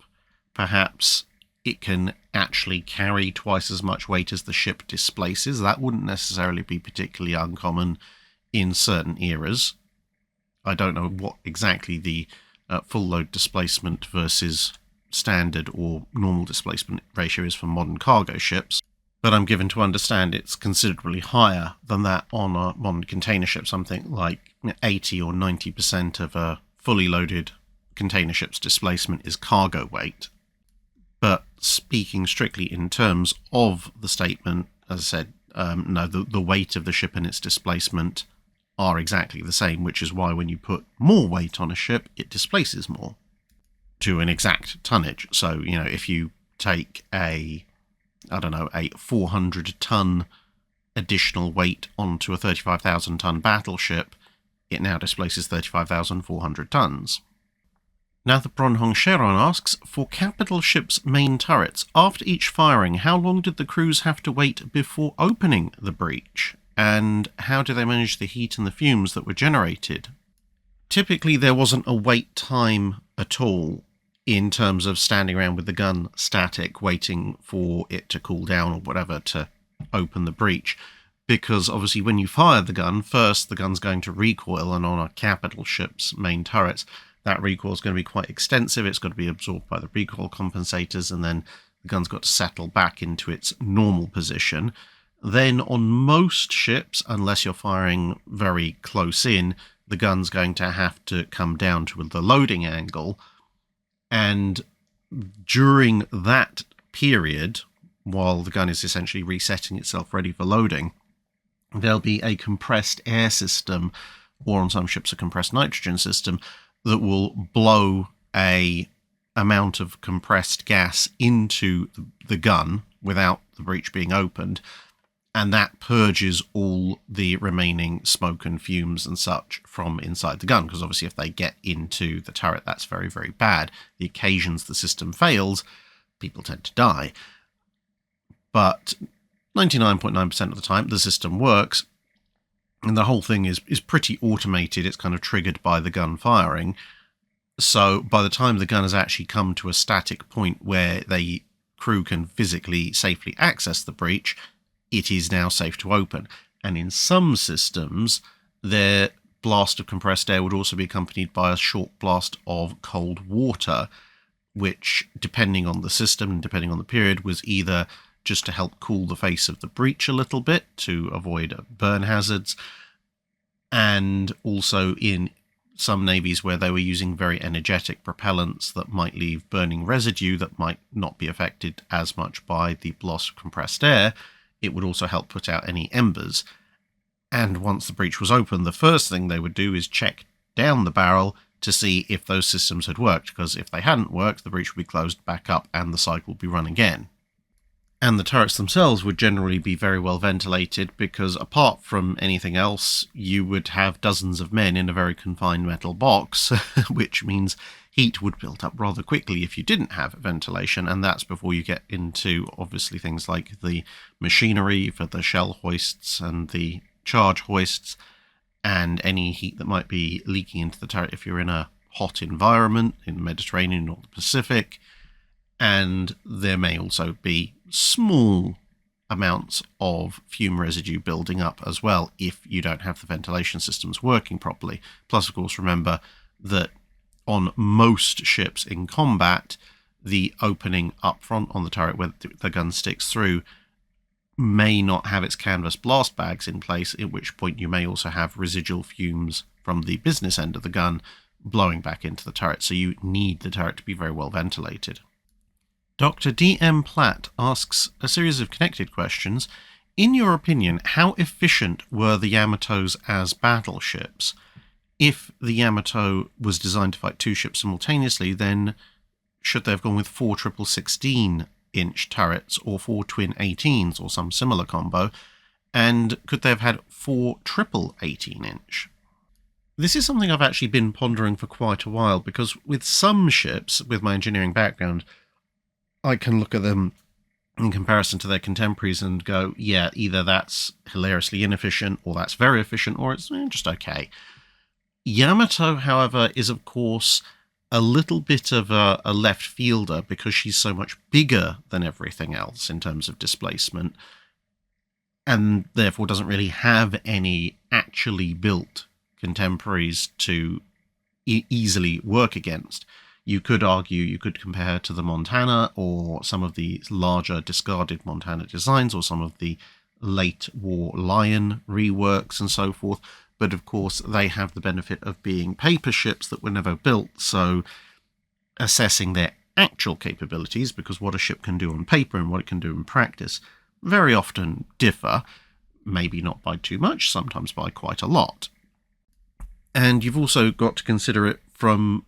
perhaps it can actually carry twice as much weight as the ship displaces. That wouldn't necessarily be particularly uncommon in certain eras. I don't know what exactly the full load displacement versus standard or normal displacement ratio is for modern cargo ships, but I'm given to understand it's considerably higher than that on a modern container ship. Something like 80 or 90% of a fully loaded container ship's displacement is cargo weight. But speaking strictly in terms of the statement, as I said, no, the weight of the ship and its displacement are exactly the same, which is why when you put more weight on a ship, it displaces more to an exact tonnage. So, if you take a 400-ton additional weight onto a 35,000-ton battleship, it now displaces 35,400 tons. Now the Bronhong Cheron asks, for capital ships' main turrets, after each firing, how long did the crews have to wait before opening the breach? And how do they manage the heat and the fumes that were generated? Typically there wasn't a wait time at all in terms of standing around with the gun static, waiting for it to cool down or whatever to open the breach. Because obviously when you fire the gun, first the gun's going to recoil, and on a capital ship's main turrets, that recoil is going to be quite extensive. It's got to be absorbed by the recoil compensators, and then the gun's got to settle back into its normal position. Then on most ships, unless you're firing very close in, the gun's going to have to come down to the loading angle. And during that period, while the gun is essentially resetting itself ready for loading, there'll be a compressed air system, or on some ships a compressed nitrogen system, that will blow a amount of compressed gas into the gun without the breech being opened, and that purges all the remaining smoke and fumes and such from inside the gun, because obviously if they get into the turret, that's very, very bad. The occasions the system fails, people tend to die. But 99.9% of the time, the system works, and the whole thing is pretty automated. It's kind of triggered by the gun firing. So by the time the gun has actually come to a static point where the crew can physically safely access the breach, it is now safe to open. And in some systems, their blast of compressed air would also be accompanied by a short blast of cold water, which, depending on the system and depending on the period, was either just to help cool the face of the breach a little bit to avoid burn hazards, and also in some navies where they were using very energetic propellants that might leave burning residue that might not be affected as much by the blast of compressed air, it would also help put out any embers. And once the breach was open, the first thing they would do is check down the barrel to see if those systems had worked, because if they hadn't worked, the breach would be closed back up and the cycle would be run again. And the turrets themselves would generally be very well ventilated, because apart from anything else, you would have dozens of men in a very confined metal box, which means heat would build up rather quickly if you didn't have ventilation, and that's before you get into, obviously, things like the machinery for the shell hoists and the charge hoists, and any heat that might be leaking into the turret if you're in a hot environment in the Mediterranean or the Pacific. And there may also be small amounts of fume residue building up as well if you don't have the ventilation systems working properly. Plus, of course, remember that on most ships in combat, the opening up front on the turret where the gun sticks through may not have its canvas blast bags in place, at which point you may also have residual fumes from the business end of the gun blowing back into the turret. So you need the turret to be very well ventilated. Dr. D.M. Platt asks a series of connected questions. In your opinion, how efficient were the Yamatos as battleships? If the Yamato was designed to fight two ships simultaneously, then should they have gone with 4 triple 16-inch turrets or 4 twin 18s or some similar combo? And could they have had 4 triple 18-inch? This is something I've actually been pondering for quite a while, because with some ships, with my engineering background, I can look at them in comparison to their contemporaries and go, yeah, either that's hilariously inefficient, or that's very efficient, or it's just okay. Yamato, however, is of course a little bit of a left fielder because she's so much bigger than everything else in terms of displacement, and therefore doesn't really have any actually built contemporaries to easily work against. You could argue, you could compare her to the Montana or some of the larger discarded Montana designs or some of the late war Lion reworks and so forth. But of course, they have the benefit of being paper ships that were never built. So assessing their actual capabilities, because what a ship can do on paper and what it can do in practice very often differ, maybe not by too much, sometimes by quite a lot. And you've also got to consider it from,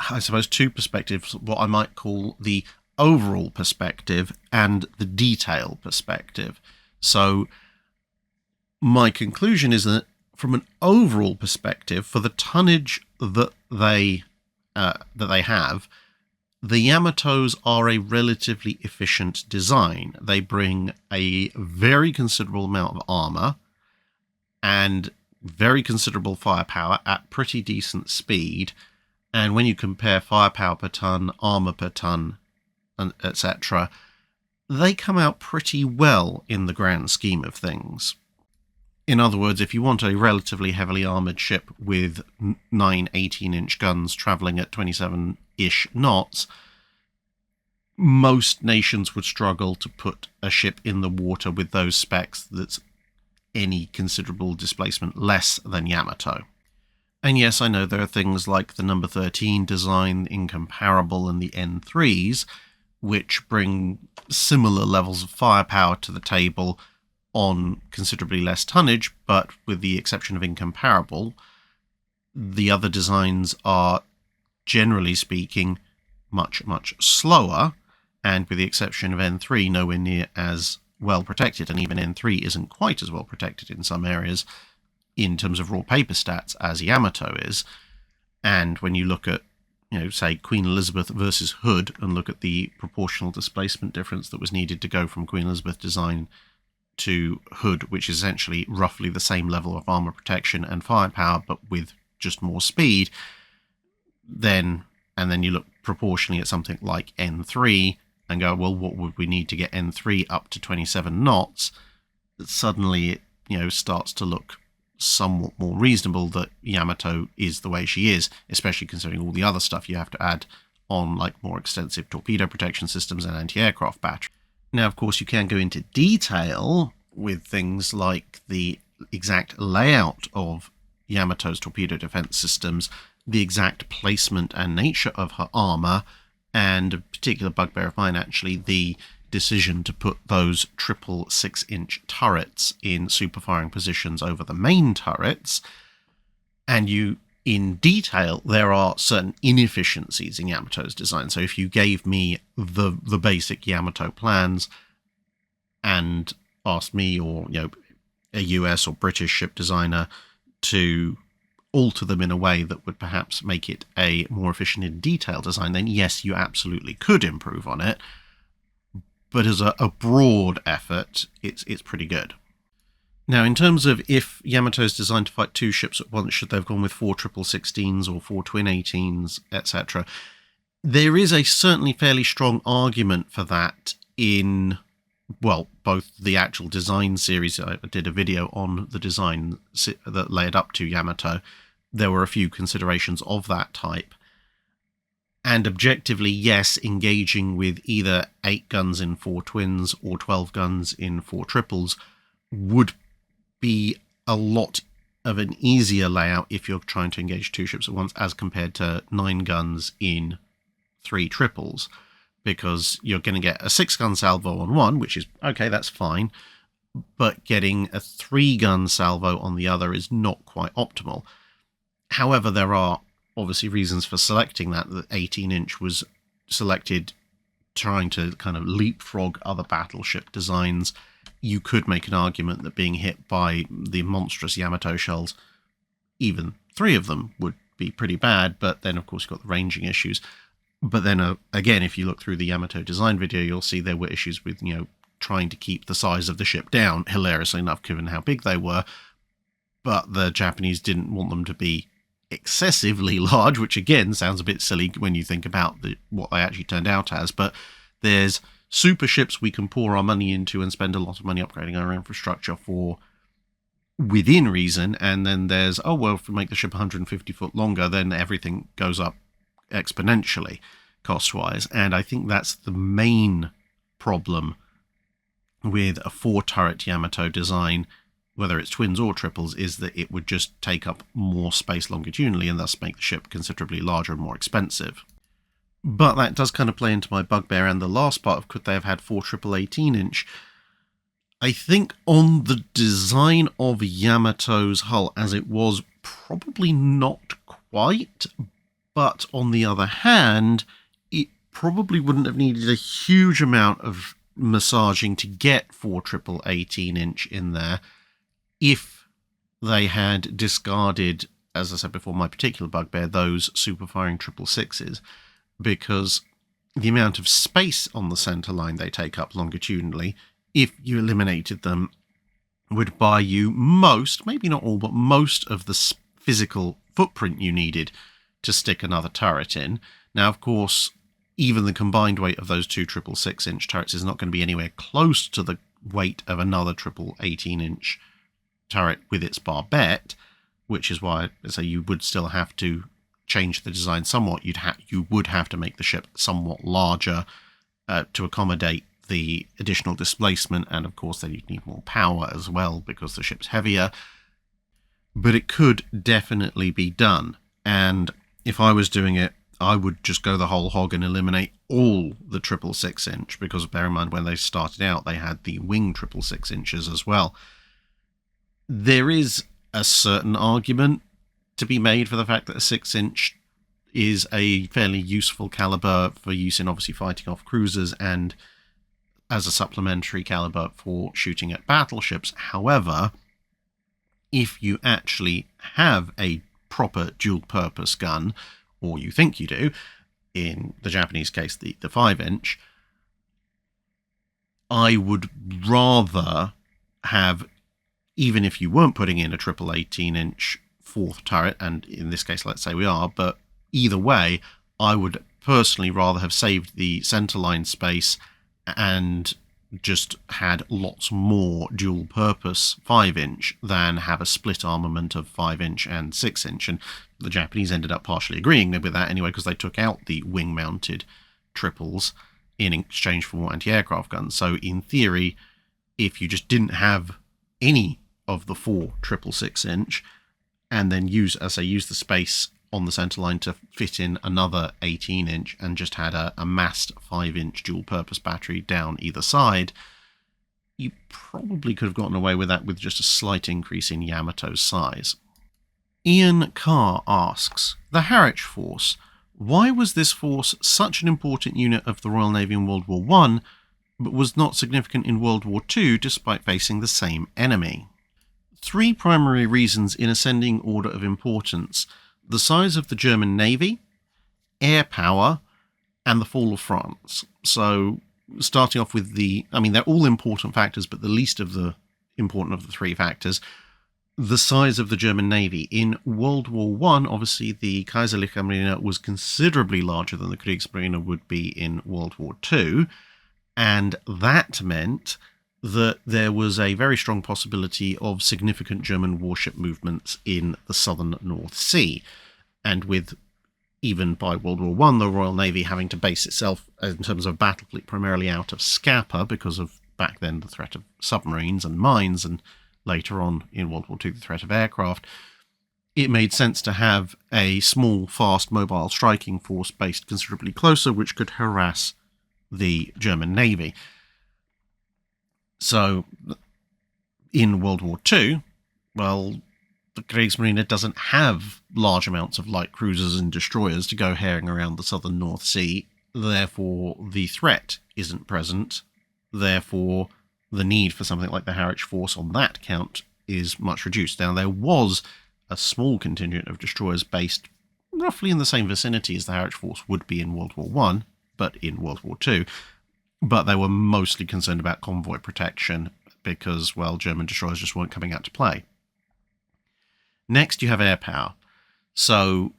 I suppose, two perspectives, what I might call the overall perspective and the detail perspective. So my conclusion is that from an overall perspective, for the tonnage that they have, the Yamatos are a relatively efficient design. They bring a very considerable amount of armor and very considerable firepower at pretty decent speed. And when you compare firepower per ton, armor per ton, etc., they come out pretty well in the grand scheme of things. In other words, if you want a relatively heavily armoured ship with 9 18-inch guns travelling at 27-ish knots, most nations would struggle to put a ship in the water with those specs that's any considerable displacement less than Yamato. And yes, I know there are things like the number 13 design, Incomparable, and the N3s, which bring similar levels of firepower to the table on considerably less tonnage, but with the exception of Incomparable, the other designs are, generally speaking, much, much slower, and with the exception of N3, nowhere near as well protected, and even N3 isn't quite as well protected in some areas in terms of raw paper stats as Yamato is. And when you look at, say Queen Elizabeth versus Hood and look at the proportional displacement difference that was needed to go from Queen Elizabeth design to Hood, which is essentially roughly the same level of armor protection and firepower, but with just more speed, and then you look proportionally at something like N3 and go, well, what would we need to get N3 up to 27 knots? Suddenly it starts to look somewhat more reasonable that Yamato is the way she is, especially considering all the other stuff you have to add on, like more extensive torpedo protection systems and anti-aircraft battery. Now, of course, you can go into detail with things like the exact layout of Yamato's torpedo defense systems, the exact placement and nature of her armor, and a particular bugbear of mine, actually, the decision to put those triple 6-inch turrets in superfiring positions over the main turrets. And in detail, there are certain inefficiencies in Yamato's design. So if you gave me the basic Yamato plans and asked me or a US or British ship designer to alter them in a way that would perhaps make it a more efficient in detail design, then yes, you absolutely could improve on it. But as a broad effort, it's pretty good. Now, in terms of if Yamato is designed to fight two ships at once, should they have gone with 4 triple-16s or 4 twin-18s, etc., there is a certainly fairly strong argument for that in, well, both the actual design series. I did a video on the design that led up to Yamato. There were a few considerations of that type. And objectively, yes, engaging with either 8 guns in 4 twins or 12 guns in 4 triples would be a lot of an easier layout if you're trying to engage 2 ships at once as compared to 9 guns in 3 triples, because you're going to get a 6-gun salvo on one, which is okay, that's fine, but getting a 3-gun salvo on the other is not quite optimal. However, there are obviously reasons for selecting that. The 18-inch was selected trying to kind of leapfrog other battleship designs. You could make an argument that being hit by the monstrous Yamato shells, even 3 of them, would be pretty bad, but then of course you've got the ranging issues. But then again, if you look through the Yamato design video, you'll see there were issues with trying to keep the size of the ship down, hilariously enough, given how big they were. But the Japanese didn't want them to be excessively large, which again sounds a bit silly when you think about what they actually turned out as, but there's super ships we can pour our money into and spend a lot of money upgrading our infrastructure for within reason, and then there's, oh well, if we make the ship 150 foot longer, then everything goes up exponentially cost-wise. And I think that's the main problem with a 4-turret Yamato design, whether it's twins or triples, is that it would just take up more space longitudinally and thus make the ship considerably larger and more expensive. But that does kind of play into my bugbear and the last part of could they have had 4 triple 18-inch. I think on the design of Yamato's hull as it was, probably not quite, but on the other hand, it probably wouldn't have needed a huge amount of massaging to get 4 triple 18-inch in there if they had discarded, as I said before, my particular bugbear, those super firing 666s, because the amount of space on the centre line they take up longitudinally, if you eliminated them, would buy you most, maybe not all, but most of the physical footprint you needed to stick another turret in. Now, of course, even the combined weight of those 2 666-inch turrets is not going to be anywhere close to the weight of another triple 18-inch turret with its barbette, which is why I say you would still have to change the design somewhat. You would have to make the ship somewhat larger to accommodate the additional displacement, and of course then you'd need more power as well because the ship's heavier. But it could definitely be done, and if I was doing it, I would just go the whole hog and eliminate all the 666-inch, because bear in mind when they started out they had the wing 666-inches as well. There is a certain argument to be made for the fact that a 6-inch is a fairly useful caliber for use in obviously fighting off cruisers and as a supplementary caliber for shooting at battleships. However, if you actually have a proper dual-purpose gun, or you think you do, in the Japanese case, the 5-inch, I would rather have, even if you weren't putting in a triple 18-inch 4th turret, and in this case, let's say we are, but either way, I would personally rather have saved the centerline space and just had lots more dual-purpose 5-inch than have a split armament of 5-inch and 6-inch. And the Japanese ended up partially agreeing with that anyway, because they took out the wing-mounted triples in exchange for more anti-aircraft guns. So in theory, if you just didn't have any of the 4 666-inch and then use the space on the centerline to fit in another 18-inch and just had a massed 5-inch dual-purpose battery down either side, you probably could have gotten away with that with just a slight increase in Yamato's size. Ian Carr asks, the Harwich Force, why was this force such an important unit of the Royal Navy in World War I, but was not significant in World War II despite facing the same enemy? 3 primary reasons in ascending order of importance: the size of the German Navy, air power, and the fall of France. So starting off with they're all important factors, but the least of the important of the 3 factors, the size of the German Navy. In World War I, obviously the Kaiserliche Marine was considerably larger than the Kriegsmarine would be in World War II, and that meant that there was a very strong possibility of significant German warship movements in the southern North Sea. And with, even by World War I, the Royal Navy having to base itself in terms of battle fleet primarily out of Scapa because of back then the threat of submarines and mines, and later on in World War II the threat of aircraft, it made sense to have a small, fast, mobile striking force based considerably closer, which could harass the German Navy. So, in World War II, well, the Kriegsmarine doesn't have large amounts of light cruisers and destroyers to go herring around the southern North Sea. Therefore, the threat isn't present. Therefore, the need for something like the Harwich Force on that count is much reduced. Now, there was a small contingent of destroyers based roughly in the same vicinity as the Harwich Force would be in World War I, but in World War II. But they were mostly concerned about convoy protection because, well, German destroyers just weren't coming out to play. Next, you have air power. So,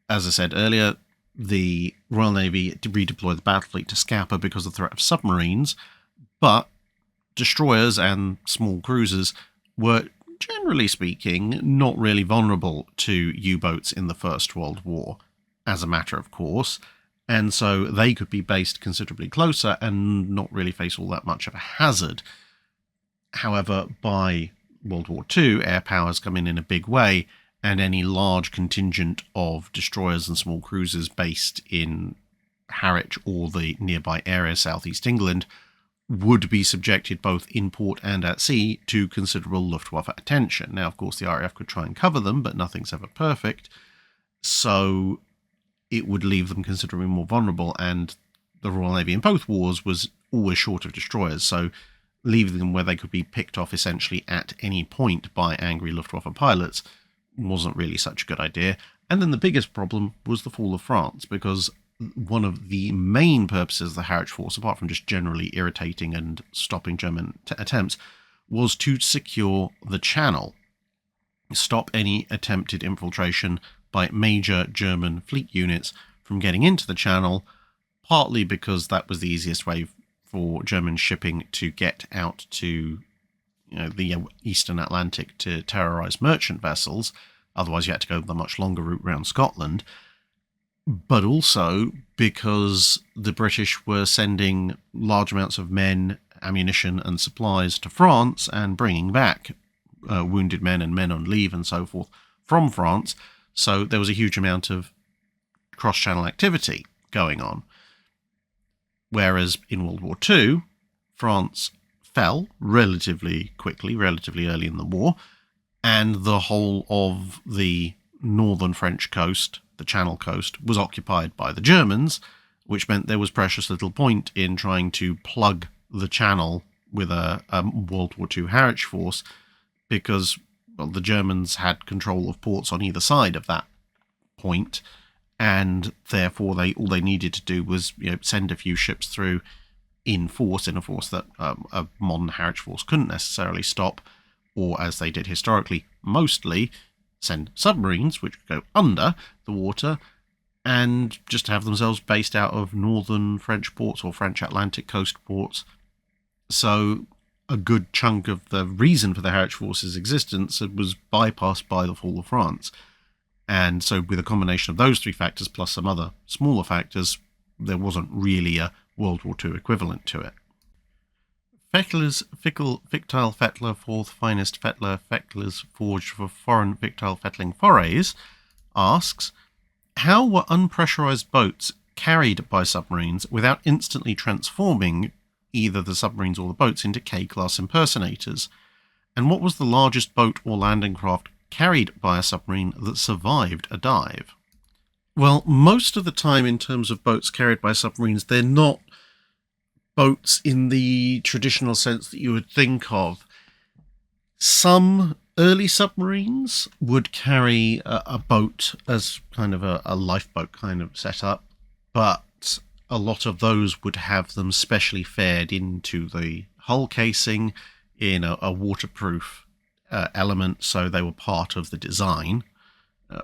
as I said earlier, the Royal Navy redeployed the battle fleet to Scapa because of the threat of submarines, but destroyers and small cruisers were, generally speaking, not really vulnerable to U-boats in the First World War, as a matter of course, and so they could be based considerably closer and not really face all that much of a hazard. However, by World War II, air powers come in a big way, and any large contingent of destroyers and small cruisers based in Harwich or the nearby area, southeast England, would be subjected both in port and at sea to considerable Luftwaffe attention. Now, of course, the RAF could try and cover them, but nothing's ever perfect, so it would leave them considerably more vulnerable, and the Royal Navy in both wars was always short of destroyers, so leaving them where they could be picked off essentially at any point by angry Luftwaffe pilots wasn't really such a good idea. And then the biggest problem was the fall of France, because one of the main purposes of the Harwich Force, apart from just generally irritating and stopping German attempts, was to secure the Channel, stop any attempted infiltration by major German fleet units from getting into the Channel, partly because that was the easiest way for German shipping to get out to the Eastern Atlantic to terrorise merchant vessels. Otherwise, you had to go the much longer route around Scotland. But also because the British were sending large amounts of men, ammunition and supplies to France and bringing back wounded men and men on leave and so forth from France. So there was a huge amount of cross-channel activity going on. Whereas in World War II, France fell relatively quickly, relatively early in the war, and the whole of the northern French coast, the Channel coast, was occupied by the Germans, which meant there was precious little point in trying to plug the Channel with a World War II Harwich force, because the Germans had control of ports on either side of that point, and therefore all they needed to do was send a few ships through in a force that a modern Harwich force couldn't necessarily stop, or as they did historically, mostly send submarines, which would go under the water, and just have themselves based out of northern French ports or French Atlantic coast ports. So a good chunk of the reason for the Harwich Force's existence was bypassed by the fall of France. And so with a combination of those three factors plus some other smaller factors, there wasn't really a World War II equivalent to it. Fettler's Fictile Fettler, fourth finest Fettler, Fettlers forged for foreign Fictile Fettling forays, asks, how were unpressurized boats carried by submarines without instantly transforming either the submarines or the boats into K-class impersonators? And what was the largest boat or landing craft carried by a submarine that survived a dive? Well, most of the time in terms of boats carried by submarines, they're not boats in the traditional sense that you would think of. Some early submarines would carry a boat as kind of a lifeboat kind of setup, but a lot of those would have them specially fared into the hull casing in a waterproof element, so they were part of the design.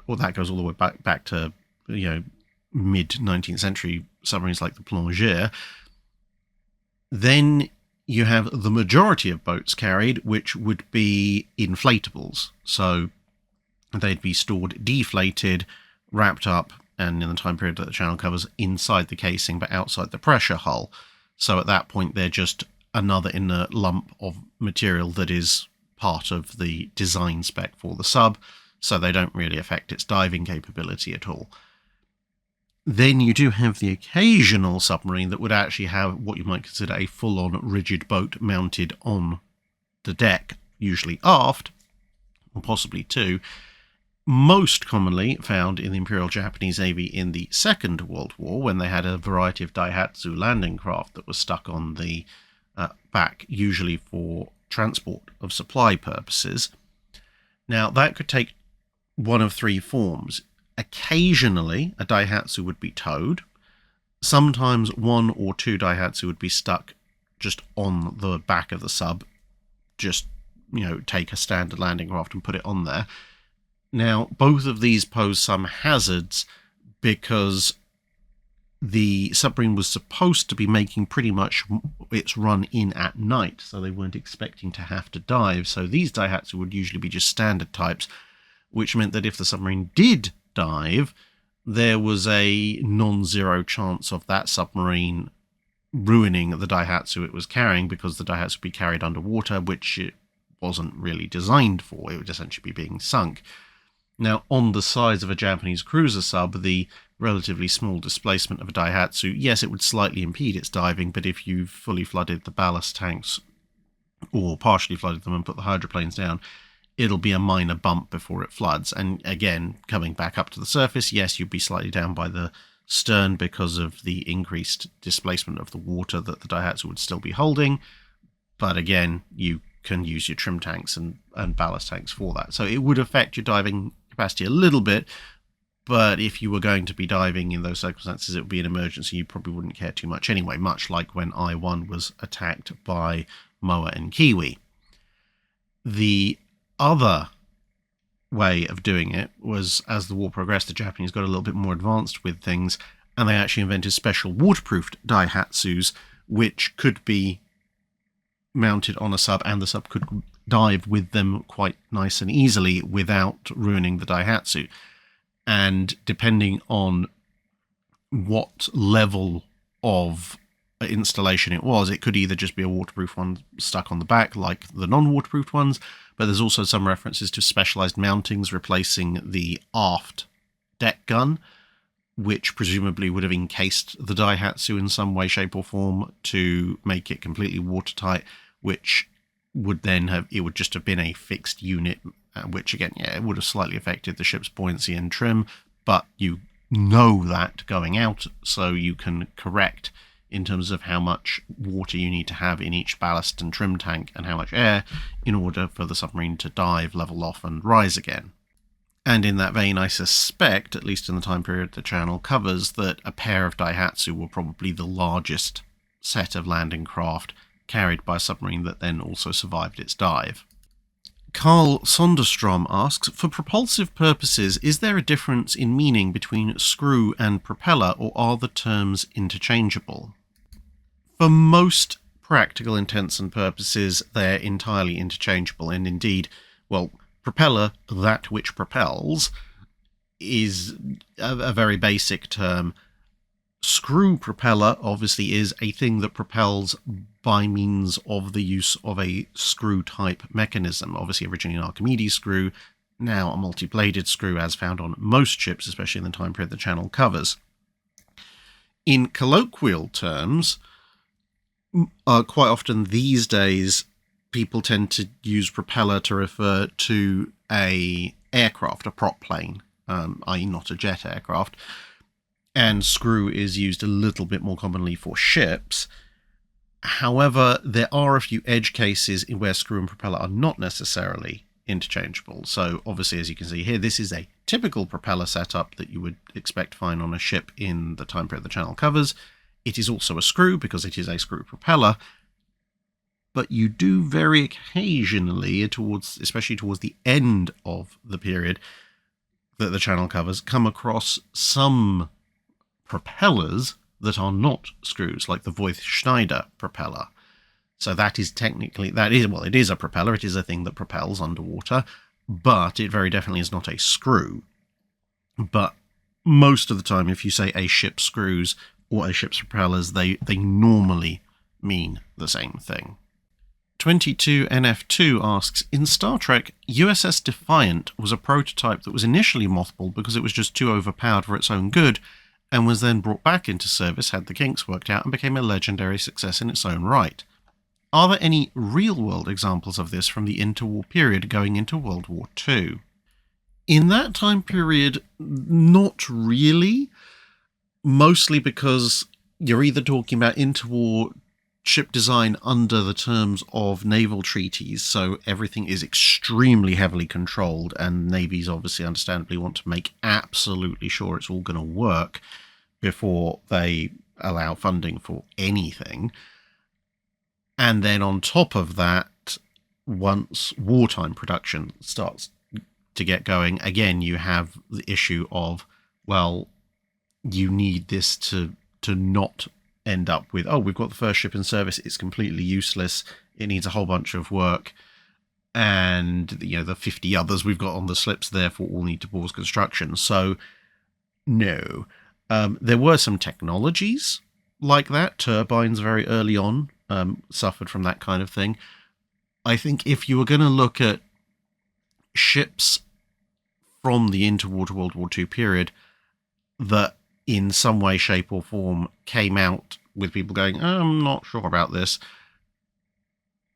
Well, that goes all the way back to mid-19th century submarines like the Plongeur. Then you have the majority of boats carried, which would be inflatables. So they'd be stored deflated, wrapped up, and in the time period that the Channel covers, inside the casing but outside the pressure hull. So at that point, they're just another inert lump of material that is part of the design spec for the sub, so they don't really affect its diving capability at all. Then you do have the occasional submarine that would actually have what you might consider a full-on rigid boat mounted on the deck, usually aft, or possibly two, most commonly found in the Imperial Japanese Navy in the Second World War, when they had a variety of Daihatsu landing craft that was stuck on the back, usually for transport of supply purposes. Now, that could take one of three forms. Occasionally, a Daihatsu would be towed. Sometimes one or two Daihatsu would be stuck just on the back of the sub. Just, take a standard landing craft and put it on there. Now, both of these pose some hazards because the submarine was supposed to be making pretty much its run in at night, so they weren't expecting to have to dive. So these Daihatsu would usually be just standard types, which meant that if the submarine did dive, there was a non-zero chance of that submarine ruining the Daihatsu it was carrying, because the Daihatsu would be carried underwater, which it wasn't really designed for. It would essentially be being sunk. Now, on the size of a Japanese cruiser sub, the relatively small displacement of a Daihatsu, yes, it would slightly impede its diving, but if you've fully flooded the ballast tanks, or partially flooded them and put the hydroplanes down, it'll be a minor bump before it floods. And again, coming back up to the surface, yes, you'd be slightly down by the stern because of the increased displacement of the water that the Daihatsu would still be holding. But again, you can use your trim tanks and ballast tanks for that. So it would affect your diving capacity a little bit, but if you were going to be diving in those circumstances, it would be an emergency. You probably wouldn't care too much anyway, much like when I-1 was attacked by Moa and Kiwi. The other way of doing it was, as the war progressed, the Japanese got a little bit more advanced with things, and they actually invented special waterproofed Daihatsus, which could be mounted on a sub, and the sub could dive with them quite nice and easily without ruining the Daihatsu. And depending on what level of installation it was, it could either just be a waterproof one stuck on the back like the non-waterproofed ones, but there's also some references to specialized mountings replacing the aft deck gun, which presumably would have encased the Daihatsu in some way, shape or form to make it completely watertight, which would then have, it would just have been a fixed unit, which again, yeah, it would have slightly affected the ship's buoyancy and trim, but you know that going out, so you can correct in terms of how much water you need to have in each ballast and trim tank and how much air in order for the submarine to dive, level off and rise again. And in that vein, I suspect, at least in the time period the channel covers, that a pair of Daihatsu were probably the largest set of landing craft carried by a submarine that then also survived its dive. Carl Sonderstrom asks, for propulsive purposes, is there a difference in meaning between screw and propeller, or are the terms interchangeable? For most practical intents and purposes, they're entirely interchangeable, and indeed, well, propeller, that which propels, is a very basic term. Screw propeller obviously is a thing that propels by means of the use of a screw-type mechanism. Obviously originally an Archimedes screw, now a multi-bladed screw as found on most ships, especially in the time period the channel covers. In colloquial terms, quite often these days, people tend to use propeller to refer to a aircraft, a prop plane, i.e. not a jet aircraft, and screw is used a little bit more commonly for ships. However, there are a few edge cases in where screw and propeller are not necessarily interchangeable. So obviously, as you can see here, this is a typical propeller setup that you would expect to find on a ship in the time period the channel covers. It is also a screw because it is a screw propeller, but you do very occasionally, especially towards the end of the period that the channel covers, come across some propellers that are not screws, like the Voith Schneider propeller. So that is technically, it is a propeller, it is a thing that propels underwater, but it very definitely is not a screw. But most of the time, if you say a ship's screws or a ship's propellers, they normally mean the same thing. 22NF2 asks, in Star Trek, USS Defiant was a prototype that was initially mothballed because it was just too overpowered for its own good, and was then brought back into service, had the kinks worked out, and became a legendary success in its own right. Are there any real-world examples of this from the interwar period going into World War II? In that time period, not really, mostly because you're either talking about interwar ship design under the terms of naval treaties, so everything is extremely heavily controlled, and navies obviously understandably want to make absolutely sure it's all going to work before they allow funding for anything. And then on top of that, once wartime production starts to get going. Again, you have the issue of, well, you need this to not end up with, oh, we've got the first ship in service, it's completely useless, it needs a whole bunch of work, and the 50 others we've got on the slips therefore all need to pause construction. So no. There were some technologies like that. Turbines very early on suffered from that kind of thing. I think if you were going to look at ships from the interwater World War II period that in some way, shape or form came out with people going, I'm not sure about this,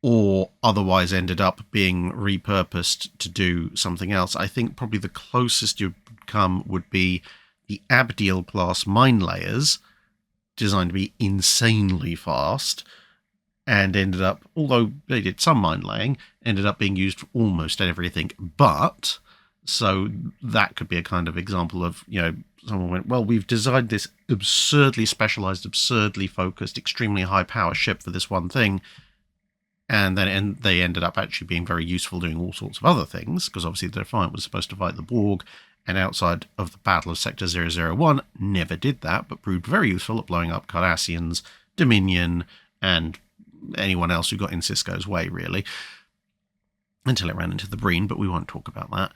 or otherwise ended up being repurposed to do something else, I think probably the closest you'd come would be the Abdiel class mine layers, designed to be insanely fast, and ended up, although they did some mine laying, ended up being used for almost everything but. So that could be a kind of example of, someone went, well, we've designed this absurdly specialized, absurdly focused, extremely high power ship for this one thing, and then they ended up actually being very useful doing all sorts of other things, because obviously the Defiant was supposed to fight the Borg, and outside of the Battle of Sector 001, never did that, but proved very useful at blowing up Cardassians, Dominion, and anyone else who got in Sisko's way, really, until it ran into the Breen, but we won't talk about that.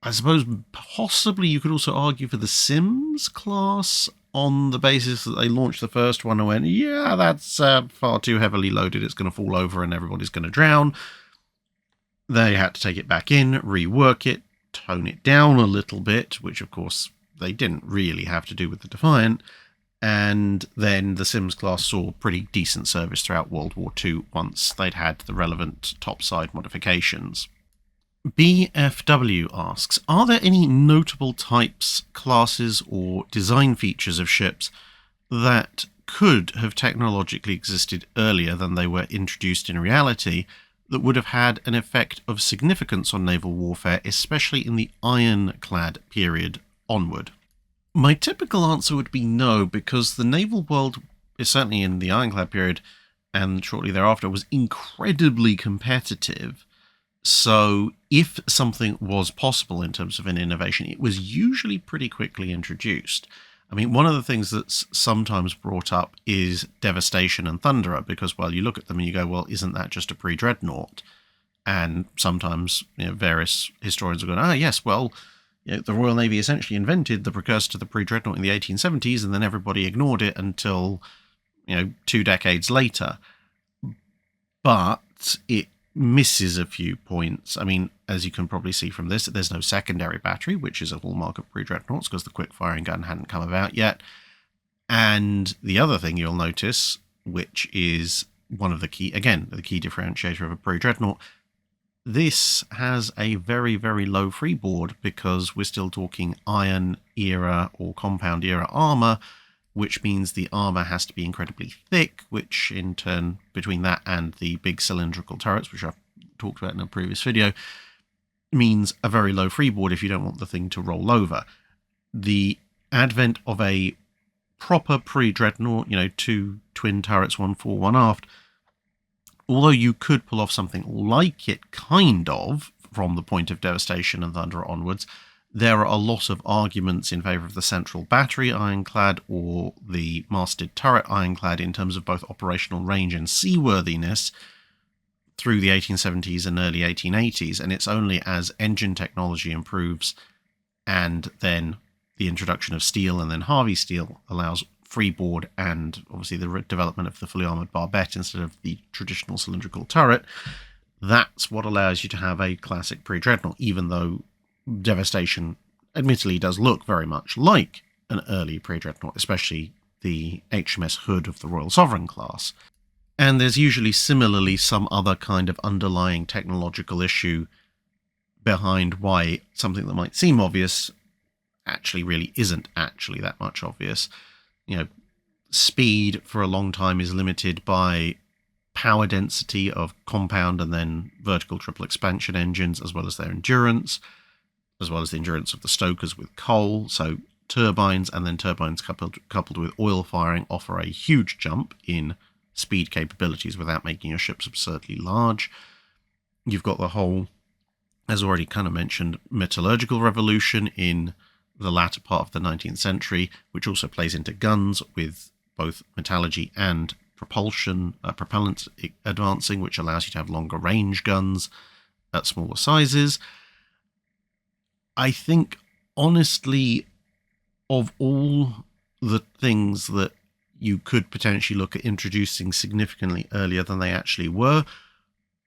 I suppose possibly you could also argue for the Sims class on the basis that they launched the first one and went, yeah, that's far too heavily loaded, it's going to fall over and everybody's going to drown. They had to take it back in, rework it, tone it down a little bit, which of course they didn't really have to do with the Defiant, and then the Sims class saw pretty decent service throughout World War II once they'd had the relevant topside modifications. BFW asks, are there any notable types, classes, or design features of ships that could have technologically existed earlier than they were introduced in reality that would have had an effect of significance on naval warfare, especially in the ironclad period onward? My typical answer would be no, because the naval world, certainly in the ironclad period and shortly thereafter, was incredibly competitive. So if something was possible in terms of an innovation, it was usually pretty quickly introduced. I mean, one of the things that's sometimes brought up is Devastation and Thunderer, because, well, you look at them and you go, well, isn't that just a pre-dreadnought? And sometimes various historians are going, yes, well, the Royal Navy essentially invented the precursor to the pre-dreadnought in the 1870s, and then everybody ignored it until 2 decades later. But it misses a few points. I mean, as you can probably see from this, there's no secondary battery, which is a hallmark of pre-dreadnoughts because the quick-firing gun hadn't come about yet. And the other thing you'll notice, which is one of the key differentiator of a pre-dreadnought, this has a very, very low freeboard because we're still talking Iron Era or Compound Era armor, which means the armor has to be incredibly thick, which in turn, between that and the big cylindrical turrets, which I've talked about in a previous video, means a very low freeboard if you don't want the thing to roll over. The advent of a proper pre-dreadnought, 2 twin turrets, 1 fore, 1 aft, although you could pull off something like it, kind of, from the point of Devastation and Thunder onwards, there are a lot of arguments in favour of the central battery ironclad or the masted turret ironclad in terms of both operational range and seaworthiness through the 1870s and early 1880s, and it's only as engine technology improves and then the introduction of steel and then Harvey steel allows freeboard and obviously the development of the fully armoured barbette instead of the traditional cylindrical turret, that's what allows you to have a classic pre-dreadnought, even though Devastation admittedly does look very much like an early pre-dreadnought, especially the HMS Hood of the Royal Sovereign class. And there's usually similarly some other kind of underlying technological issue behind why something that might seem obvious actually really isn't actually that much obvious. Speed for a long time is limited by power density of compound and then vertical triple expansion engines, as well as their endurance, as well as the endurance of the stokers with coal. So turbines and then turbines coupled with oil firing offer a huge jump in speed capabilities without making your ships absurdly large. You've got the whole as already kind of mentioned, metallurgical revolution in the latter part of the 19th century, which also plays into guns with both metallurgy and propellant advancing, which allows you to have longer range guns at smaller sizes. I think, honestly, of all the things that you could potentially look at introducing significantly earlier than they actually were,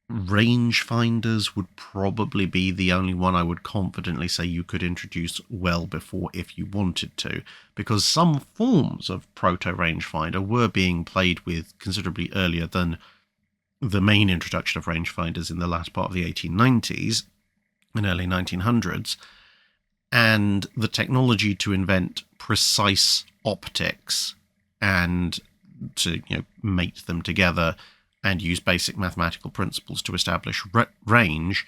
rangefinders would probably be the only one I would confidently say you could introduce well before if you wanted to, because some forms of proto-rangefinder were being played with considerably earlier than the main introduction of rangefinders in the latter part of the 1890s and early 1900s, and the technology to invent precise optics and to mate them together and use basic mathematical principles to establish range,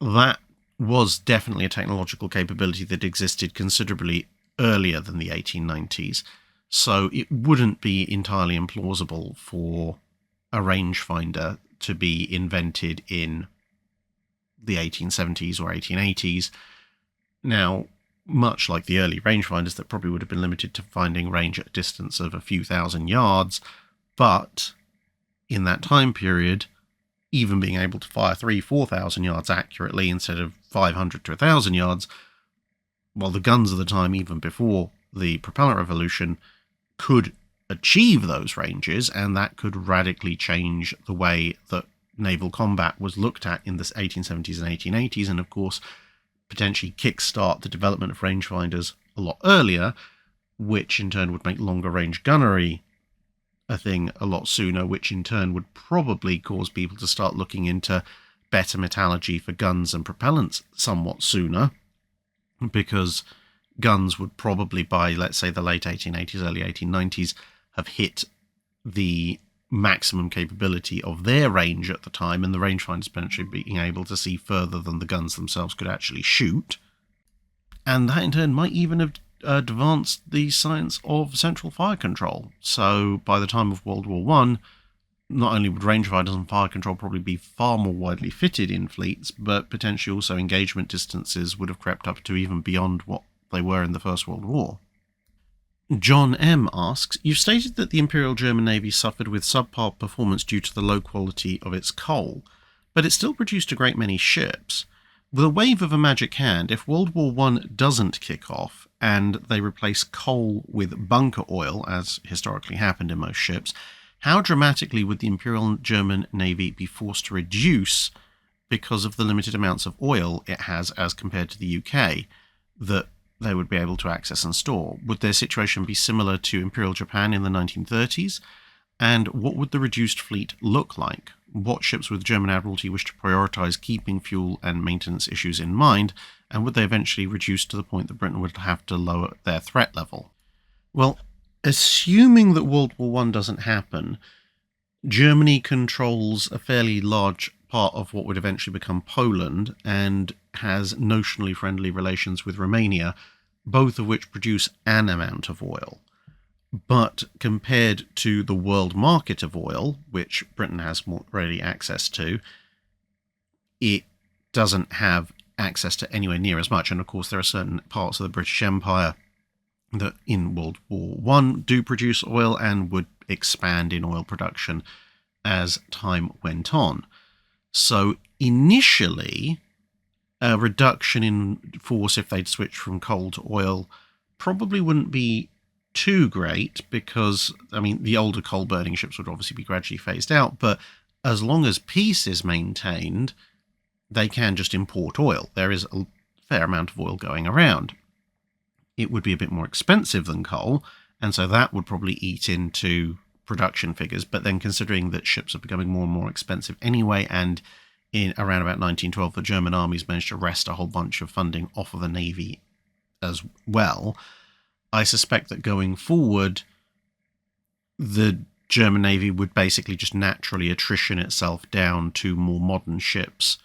that was definitely a technological capability that existed considerably earlier than the 1890s. So it wouldn't be entirely implausible for a rangefinder to be invented in the 1870s or 1880s. Now, much like the early rangefinders that probably would have been limited to finding range at a distance of a few thousand yards, but in that time period, even being able to fire 3,000-4,000 yards accurately instead of 500 to 1,000 yards, while the guns of the time, even before the propellant revolution, could achieve those ranges, and that could radically change the way that naval combat was looked at in the 1870s and 1880s, and of course potentially kickstart the development of rangefinders a lot earlier, which in turn would make longer range gunnery a thing a lot sooner, which in turn would probably cause people to start looking into better metallurgy for guns and propellants somewhat sooner, because guns would probably by, let's say, the late 1880s, early 1890s, have hit the maximum capability of their range at the time, and the rangefinders potentially being able to see further than the guns themselves could actually shoot. And that in turn might even have advanced the science of central fire control. So by the time of World War I, not only would rangefinders and fire control probably be far more widely fitted in fleets, but potentially also engagement distances would have crept up to even beyond what they were in the First World War. John M. asks, you've stated that the Imperial German Navy suffered with subpar performance due to the low quality of its coal, but it still produced a great many ships. With a wave of a magic hand, if World War I doesn't kick off and they replace coal with bunker oil, as historically happened in most ships, how dramatically would the Imperial German Navy be forced to reduce because of the limited amounts of oil it has as compared to the UK that they would be able to access and store? Would their situation be similar to Imperial Japan in the 1930s? And what would the reduced fleet look like? What ships would the German Admiralty wish to prioritise keeping fuel and maintenance issues in mind? And would they eventually reduce to the point that Britain would have to lower their threat level? Well, assuming that World War I doesn't happen, Germany controls a fairly large part of what would eventually become Poland and has notionally friendly relations with Romania, both of which produce an amount of oil. But compared to the world market of oil, which Britain has more ready access to, it doesn't have access to anywhere near as much. And of course, there are certain parts of the British Empire that in World War I do produce oil and would expand in oil production as time went on. So initially, a reduction in force if they'd switch from coal to oil probably wouldn't be too great, because, I mean, the older coal-burning ships would obviously be gradually phased out, but as long as peace is maintained, they can just import oil. There is a fair amount of oil going around. It would be a bit more expensive than coal, and so that would probably eat into production figures, but then considering that ships are becoming more and more expensive anyway, and in around about 1912, the German armies managed to wrest a whole bunch of funding off of the Navy as well, I suspect that going forward, the German Navy would basically just naturally attrition itself down to more modern ships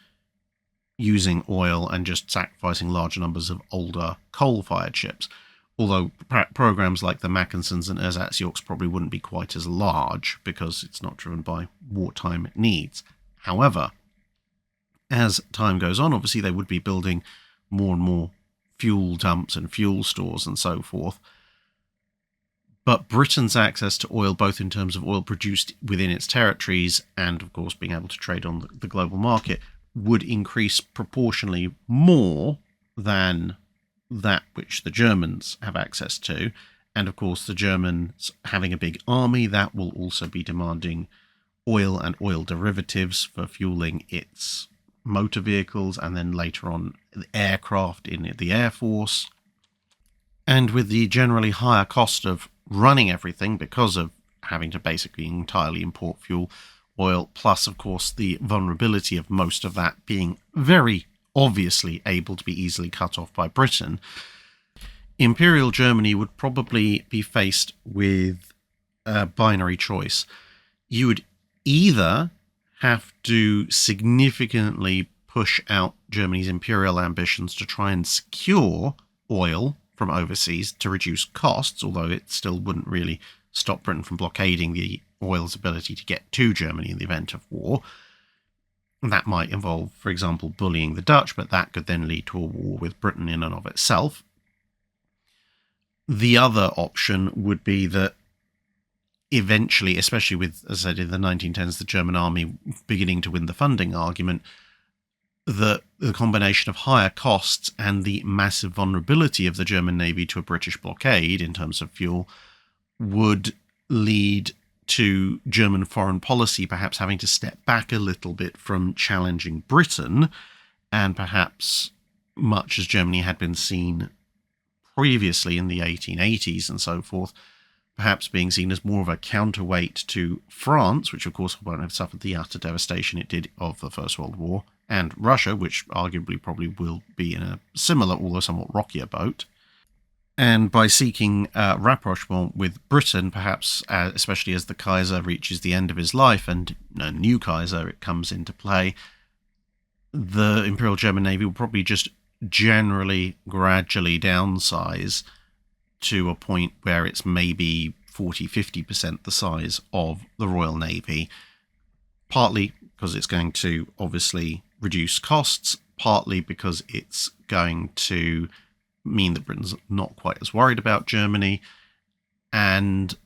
using oil and just sacrificing larger numbers of older coal-fired ships. Although programs like the Mackensons and Ersatzjorks probably wouldn't be quite as large because it's not driven by wartime needs. However, As time goes on, obviously they would be building more and more fuel dumps and fuel stores and so forth. But Britain's access to oil, both in terms of oil produced within its territories and, of course, being able to trade on the global market, would increase proportionally more than that which the Germans have access to. And, of course, the Germans having a big army, that will also be demanding oil and oil derivatives for fueling its motor vehicles and then later on aircraft in the Air Force. And with the generally higher cost of running everything because of having to basically entirely import fuel oil, plus, of course, the vulnerability of most of that being very obviously able to be easily cut off by Britain, Imperial Germany would probably be faced with a binary choice. You would either have to significantly push out Germany's imperial ambitions to try and secure oil from overseas to reduce costs, although it still wouldn't really stop Britain from blockading the oil's ability to get to Germany in the event of war. That might involve, for example, bullying the Dutch, but that could then lead to a war with Britain in and of itself. The other option would be that eventually, especially with, as I said, in the 1910s, the German army beginning to win the funding argument, the combination of higher costs and the massive vulnerability of the German Navy to a British blockade in terms of fuel would lead to German foreign policy perhaps having to step back a little bit from challenging Britain, and perhaps, much as Germany had been seen previously in the 1880s and so forth, perhaps being seen as more of a counterweight to France, which of course won't have suffered the utter devastation it did of the First World War, and Russia, which arguably probably will be in a similar, although somewhat rockier boat. And by seeking rapprochement with Britain, perhaps, especially as the Kaiser reaches the end of his life and a new Kaiser it comes into play, the Imperial German Navy will probably just generally, gradually downsize to a point where it's maybe 40-50% the size of the Royal Navy, partly because it's going to obviously reduce costs, partly because it's going to mean that Britain's not quite as worried about Germany, and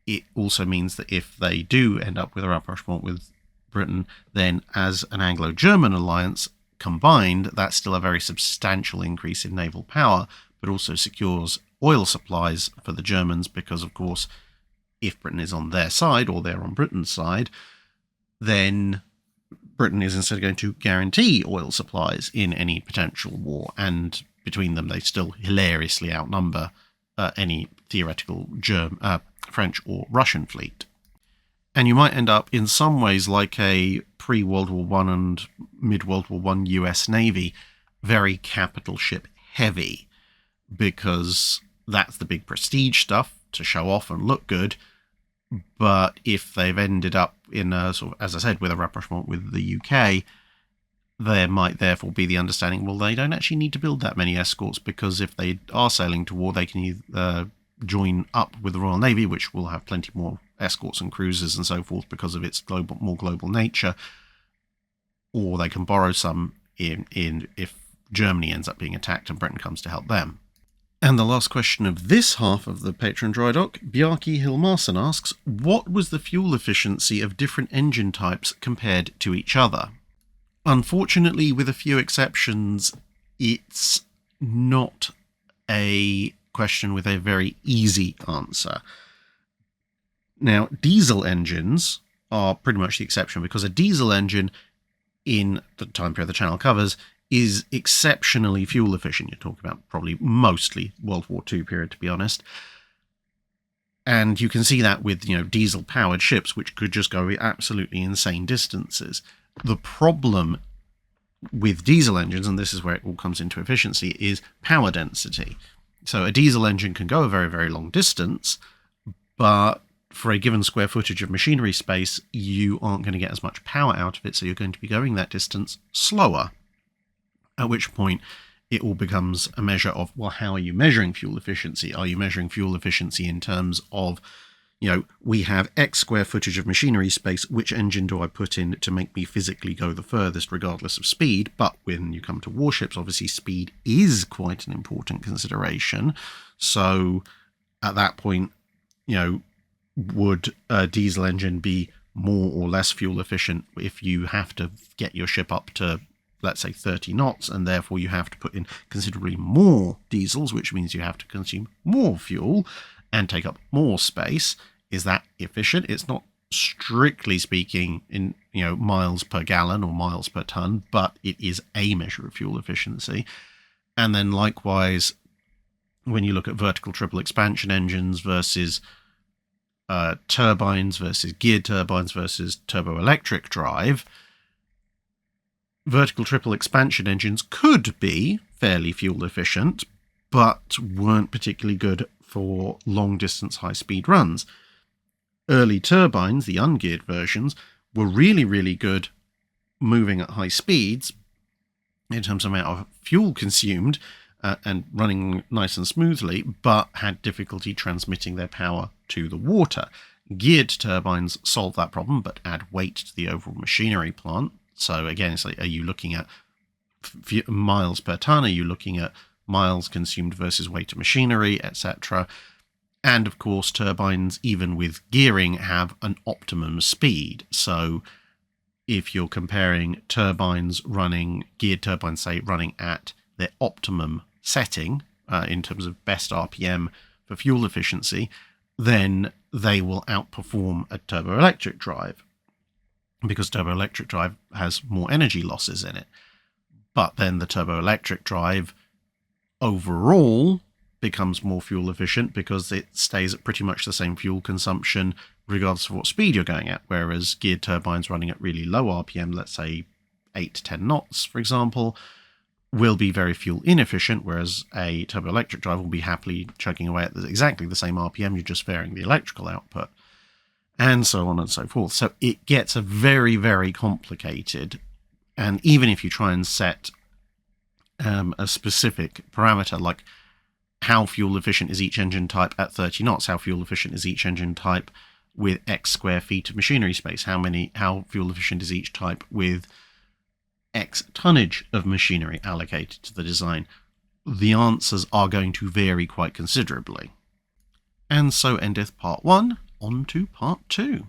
it also means that if they do end up with a rapprochement with Britain, then as an Anglo-German alliance combined, that's still a very substantial increase in naval power, but also secures oil supplies for the Germans, because of course if Britain is on their side or they're on Britain's side, then Britain is instead going to guarantee oil supplies in any potential war, and between them they still hilariously outnumber any theoretical French or Russian fleet. And you might end up in some ways like a pre-World War I and mid-World War I US Navy, very capital ship heavy, because that's the big prestige stuff to show off and look good. But if they've ended up in a sort of, as I said, with a rapprochement with the UK, there might therefore be the understanding, well, they don't actually need to build that many escorts, because if they are sailing to war, they can either join up with the Royal Navy, which will have plenty more escorts and cruisers and so forth because of its more global nature, or they can borrow some in if Germany ends up being attacked and Britain comes to help them. And the last question of this half of the Patreon Drydock, Bjarki Hilmarson asks, what was the fuel efficiency of different engine types compared to each other? Unfortunately, with a few exceptions, it's not a question with a very easy answer. Now, diesel engines are pretty much the exception, because a diesel engine in the time period the channel covers is exceptionally fuel efficient. You're talking about probably mostly World War II period, to be honest. And you can see that with, diesel powered ships, which could just go absolutely insane distances. The problem with diesel engines, and this is where it all comes into efficiency, is power density. So a diesel engine can go a very, very long distance, but for a given square footage of machinery space, you aren't going to get as much power out of it, so you're going to be going that distance slower. At which point it all becomes a measure of, well, how are you measuring fuel efficiency? Are you measuring fuel efficiency in terms of, we have X square footage of machinery space. Which engine do I put in to make me physically go the furthest, regardless of speed? But when you come to warships, obviously speed is quite an important consideration. So at that point, would a diesel engine be more or less fuel efficient if you have to get your ship up to, let's say, 30 knots, and therefore you have to put in considerably more diesels, which means you have to consume more fuel and take up more space? Is that efficient? It's not strictly speaking in miles per gallon or miles per ton, but it is a measure of fuel efficiency. And then likewise, when you look at vertical triple expansion engines versus turbines versus geared turbines versus turboelectric drive, vertical triple expansion engines could be fairly fuel efficient, but weren't particularly good for long distance high speed runs. Early turbines, the ungeared versions, were really, really good moving at high speeds in terms of amount of fuel consumed and running nice and smoothly, but had difficulty transmitting their power to the water. Geared turbines solve that problem, but add weight to the overall machinery plant. So again, it's like, are you looking at miles per ton? Are you looking at miles consumed versus weight of machinery, etc.? And of course, turbines, even with gearing, have an optimum speed. So if you're comparing turbines running, geared turbines, say, running at their optimum setting in terms of best RPM for fuel efficiency, then they will outperform a turboelectric drive, because turboelectric drive has more energy losses in it. But then the turboelectric drive overall becomes more fuel efficient because it stays at pretty much the same fuel consumption regardless of what speed you're going at, whereas geared turbines running at really low RPM, let's say 8 to 10 knots, for example, will be very fuel inefficient, whereas a turboelectric drive will be happily chugging away at exactly the same RPM, you're just varying the electrical output, and so on and so forth. So it gets very, very complicated, and even if you try and set a specific parameter, like how fuel efficient is each engine type at 30 knots, how fuel efficient is each engine type with X square feet of machinery space, how fuel efficient is each type with X tonnage of machinery allocated to the design, the answers are going to vary quite considerably. And so endeth part 1, on to part 2.